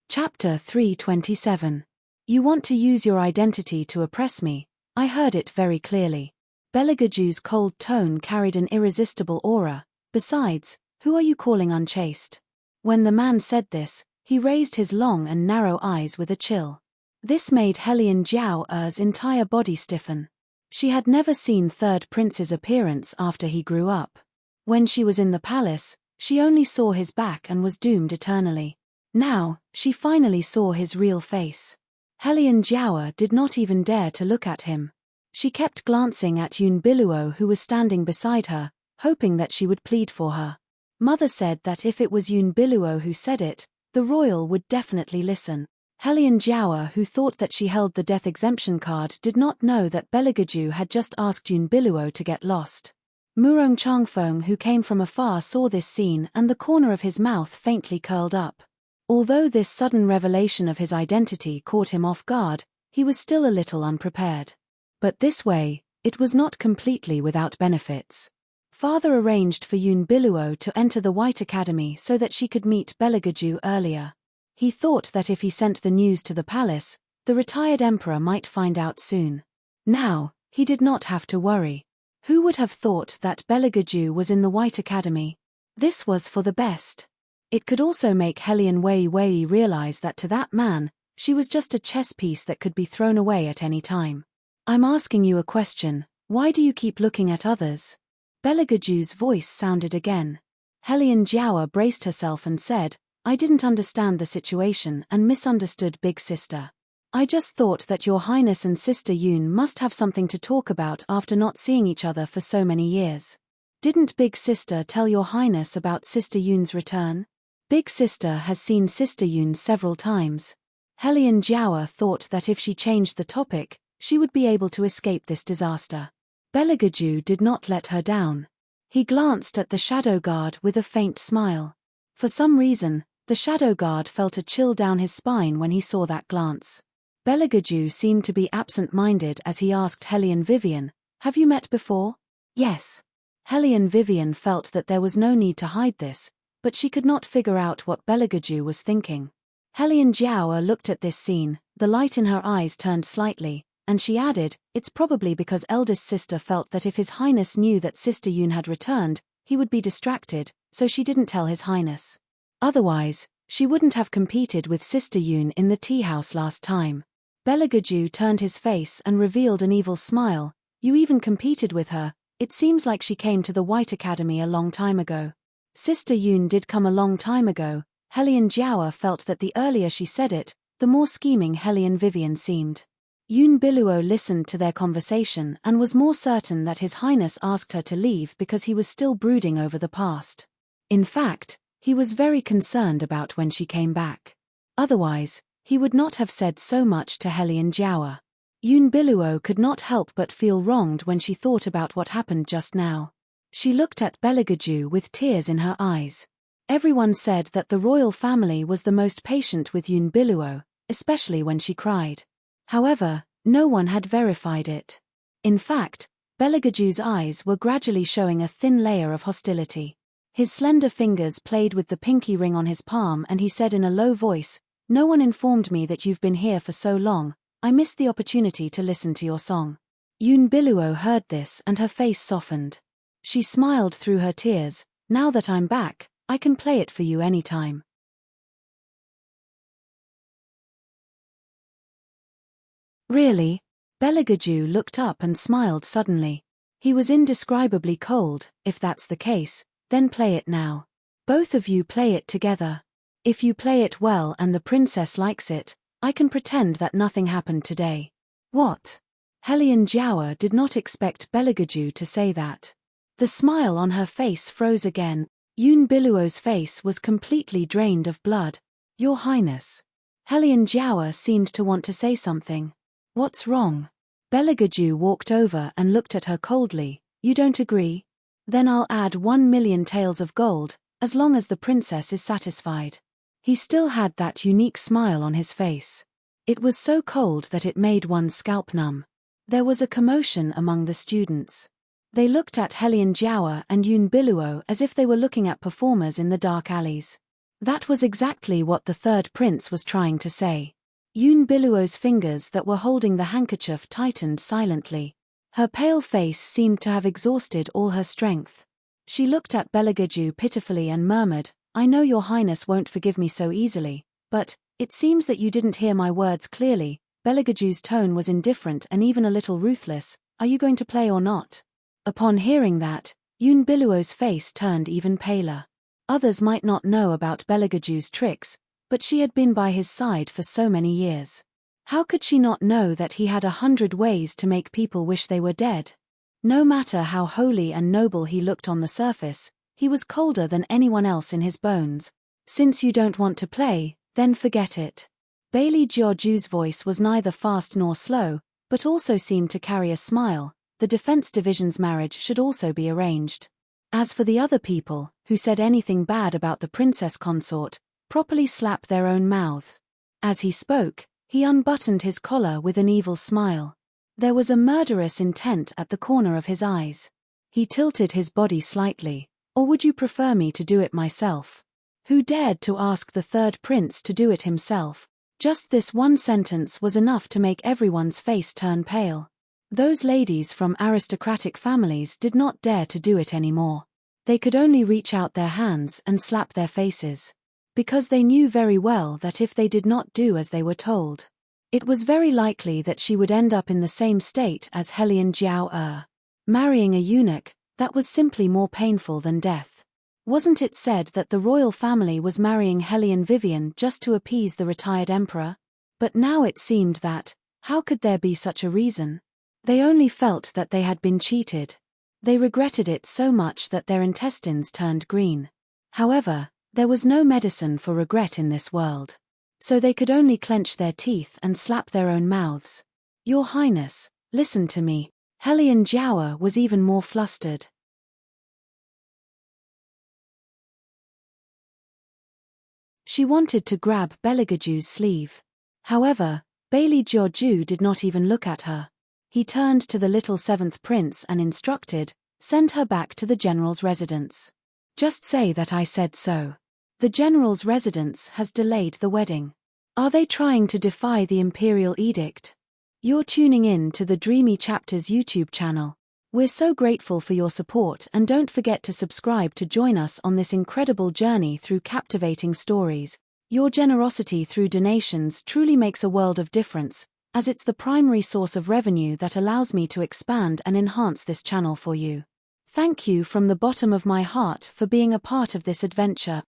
Chapter 327. You want to use your identity to oppress me, I heard it very clearly. Beligaju's cold tone carried an irresistible aura. Besides, who are you calling unchaste? When the man said this, he raised his long and narrow eyes with a chill. This made Hellion Jiao's entire body stiffen. She had never seen Third Prince's appearance after he grew up. When she was in the palace, she only saw his back and was doomed eternally. Now, she finally saw his real face. Helian Jiawa did not even dare to look at him. She kept glancing at Yun Biluo, who was standing beside her, hoping that she would plead for her. Mother said that if it was Yun Biluo who said it, the royal would definitely listen. Helian Jiawa, who thought that she held the death exemption card, did not know that Beligaju had just asked Yun Biluo to get lost. Murong Changfeng, who came from afar, saw this scene and the corner of his mouth faintly curled up. Although this sudden revelation of his identity caught him off guard, he was still a little unprepared. But this way, it was not completely without benefits. Father arranged for Yun Biluo to enter the White Academy so that she could meet Beligaju earlier. He thought that if he sent the news to the palace, the retired emperor might find out soon. Now, he did not have to worry. Who would have thought that Beligaju was in the White Academy? This was for the best. It could also make Helian Wei realize that to that man, she was just a chess piece that could be thrown away at any time. I'm asking you a question, why do you keep looking at others? Beligaju's voice sounded again. Helian Jiawa braced herself and said, I didn't understand the situation and misunderstood Big Sister. I just thought that Your Highness and Sister Yun must have something to talk about after not seeing each other for so many years. Didn't Big Sister tell Your Highness about Sister Yun's return? Big Sister has seen Sister Yun several times. Helian Jiawa thought that if she changed the topic, she would be able to escape this disaster. Beligaju did not let her down. He glanced at the shadow guard with a faint smile. For some reason, the shadow guard felt a chill down his spine when he saw that glance. Beligaju seemed to be absent-minded as he asked Helian Vivian, have you met before? Yes. Helian Vivian felt that there was no need to hide this, but she could not figure out what Beligaju was thinking. Helian Jiawa looked at this scene, the light in her eyes turned slightly, and she added, it's probably because eldest sister felt that if His Highness knew that Sister Yun had returned, he would be distracted, so she didn't tell His Highness. Otherwise, she wouldn't have competed with Sister Yun in the tea house last time. Beligaju turned his face and revealed an evil smile. You even competed with her, it seems like she came to the White Academy a long time ago. Sister Yun did come a long time ago. Helian Jiawa felt that the earlier she said it, the more scheming Helian Vivian seemed. Yun Biluo listened to their conversation and was more certain that His Highness asked her to leave because he was still brooding over the past. In fact, he was very concerned about when she came back. Otherwise, he would not have said so much to Helian Jiawa. Yun Biluo could not help but feel wronged when she thought about what happened just now. She looked at Beligaju with tears in her eyes. Everyone said that the royal family was the most patient with Yun Biluo, especially when she cried. However, no one had verified it. In fact, Beligaju's eyes were gradually showing a thin layer of hostility. His slender fingers played with the pinky ring on his palm and he said in a low voice, no one informed me that you've been here for so long, I missed the opportunity to listen to your song. Yun Biluo heard this and her face softened. She smiled through her tears, now that I'm back, I can play it for you anytime. Really? Beligaju looked up and smiled suddenly. He was indescribably cold. If that's the case, then play it now. Both of you play it together. If you play it well and the princess likes it, I can pretend that nothing happened today. What? Helian Jiawa did not expect Beligaju to say that. The smile on her face froze again. Yun Biluo's face was completely drained of blood. Your Highness. Helian Jiawa seemed to want to say something. What's wrong? Beligaju walked over and looked at her coldly. You don't agree? Then I'll add 1,000,000 taels of gold, as long as the princess is satisfied. He still had that unique smile on his face. It was so cold that it made one's scalp numb. There was a commotion among the students. They looked at Helian Jiawa and Yun Biluo as if they were looking at performers in the dark alleys. That was exactly what the third prince was trying to say. Yun Biluo's fingers that were holding the handkerchief tightened silently. Her pale face seemed to have exhausted all her strength. She looked at Beligaju pitifully and murmured, I know your highness won't forgive me so easily, but, it seems that you didn't hear my words clearly. Beligaju's tone was indifferent and even a little ruthless. Are you going to play or not? Upon hearing that, Yun Biluo's face turned even paler. Others might not know about Beligaju's tricks, but she had been by his side for so many years. How could she not know that he had 100 ways to make people wish they were dead? No matter how holy and noble he looked on the surface, he was colder than anyone else in his bones. Since you don't want to play, then forget it. Bailey Georgiou's voice was neither fast nor slow, but also seemed to carry a smile. The Defense Division's marriage should also be arranged. As for the other people, who said anything bad about the Princess Consort, properly slap their own mouths. As he spoke, he unbuttoned his collar with an evil smile. There was a murderous intent at the corner of his eyes. He tilted his body slightly. Or would you prefer me to do it myself? Who dared to ask the third prince to do it himself? Just this one sentence was enough to make everyone's face turn pale. Those ladies from aristocratic families did not dare to do it anymore. They could only reach out their hands and slap their faces. Because they knew very well that if they did not do as they were told, it was very likely that she would end up in the same state as Helian Jiao. Marrying a eunuch, that was simply more painful than death. Wasn't it said that the royal family was marrying Helian Vivian just to appease the retired emperor? But now it seemed that, how could there be such a reason? They only felt that they had been cheated. They regretted it so much that their intestines turned green. However, there was no medicine for regret in this world. So they could only clench their teeth and slap their own mouths. Your Highness, listen to me. Helian Jiao was even more flustered. She wanted to grab Beligaju's sleeve. However, Bailey Georgiou did not even look at her. He turned to the little seventh prince and instructed, "Send her back to the general's residence. Just say that I said so. The general's residence has delayed the wedding. Are they trying to defy the imperial edict?" You're tuning in to the Dreamy Chapters YouTube channel. We're so grateful for your support, and don't forget to subscribe to join us on this incredible journey through captivating stories. Your generosity through donations truly makes a world of difference, as it's the primary source of revenue that allows me to expand and enhance this channel for you. Thank you from the bottom of my heart for being a part of this adventure.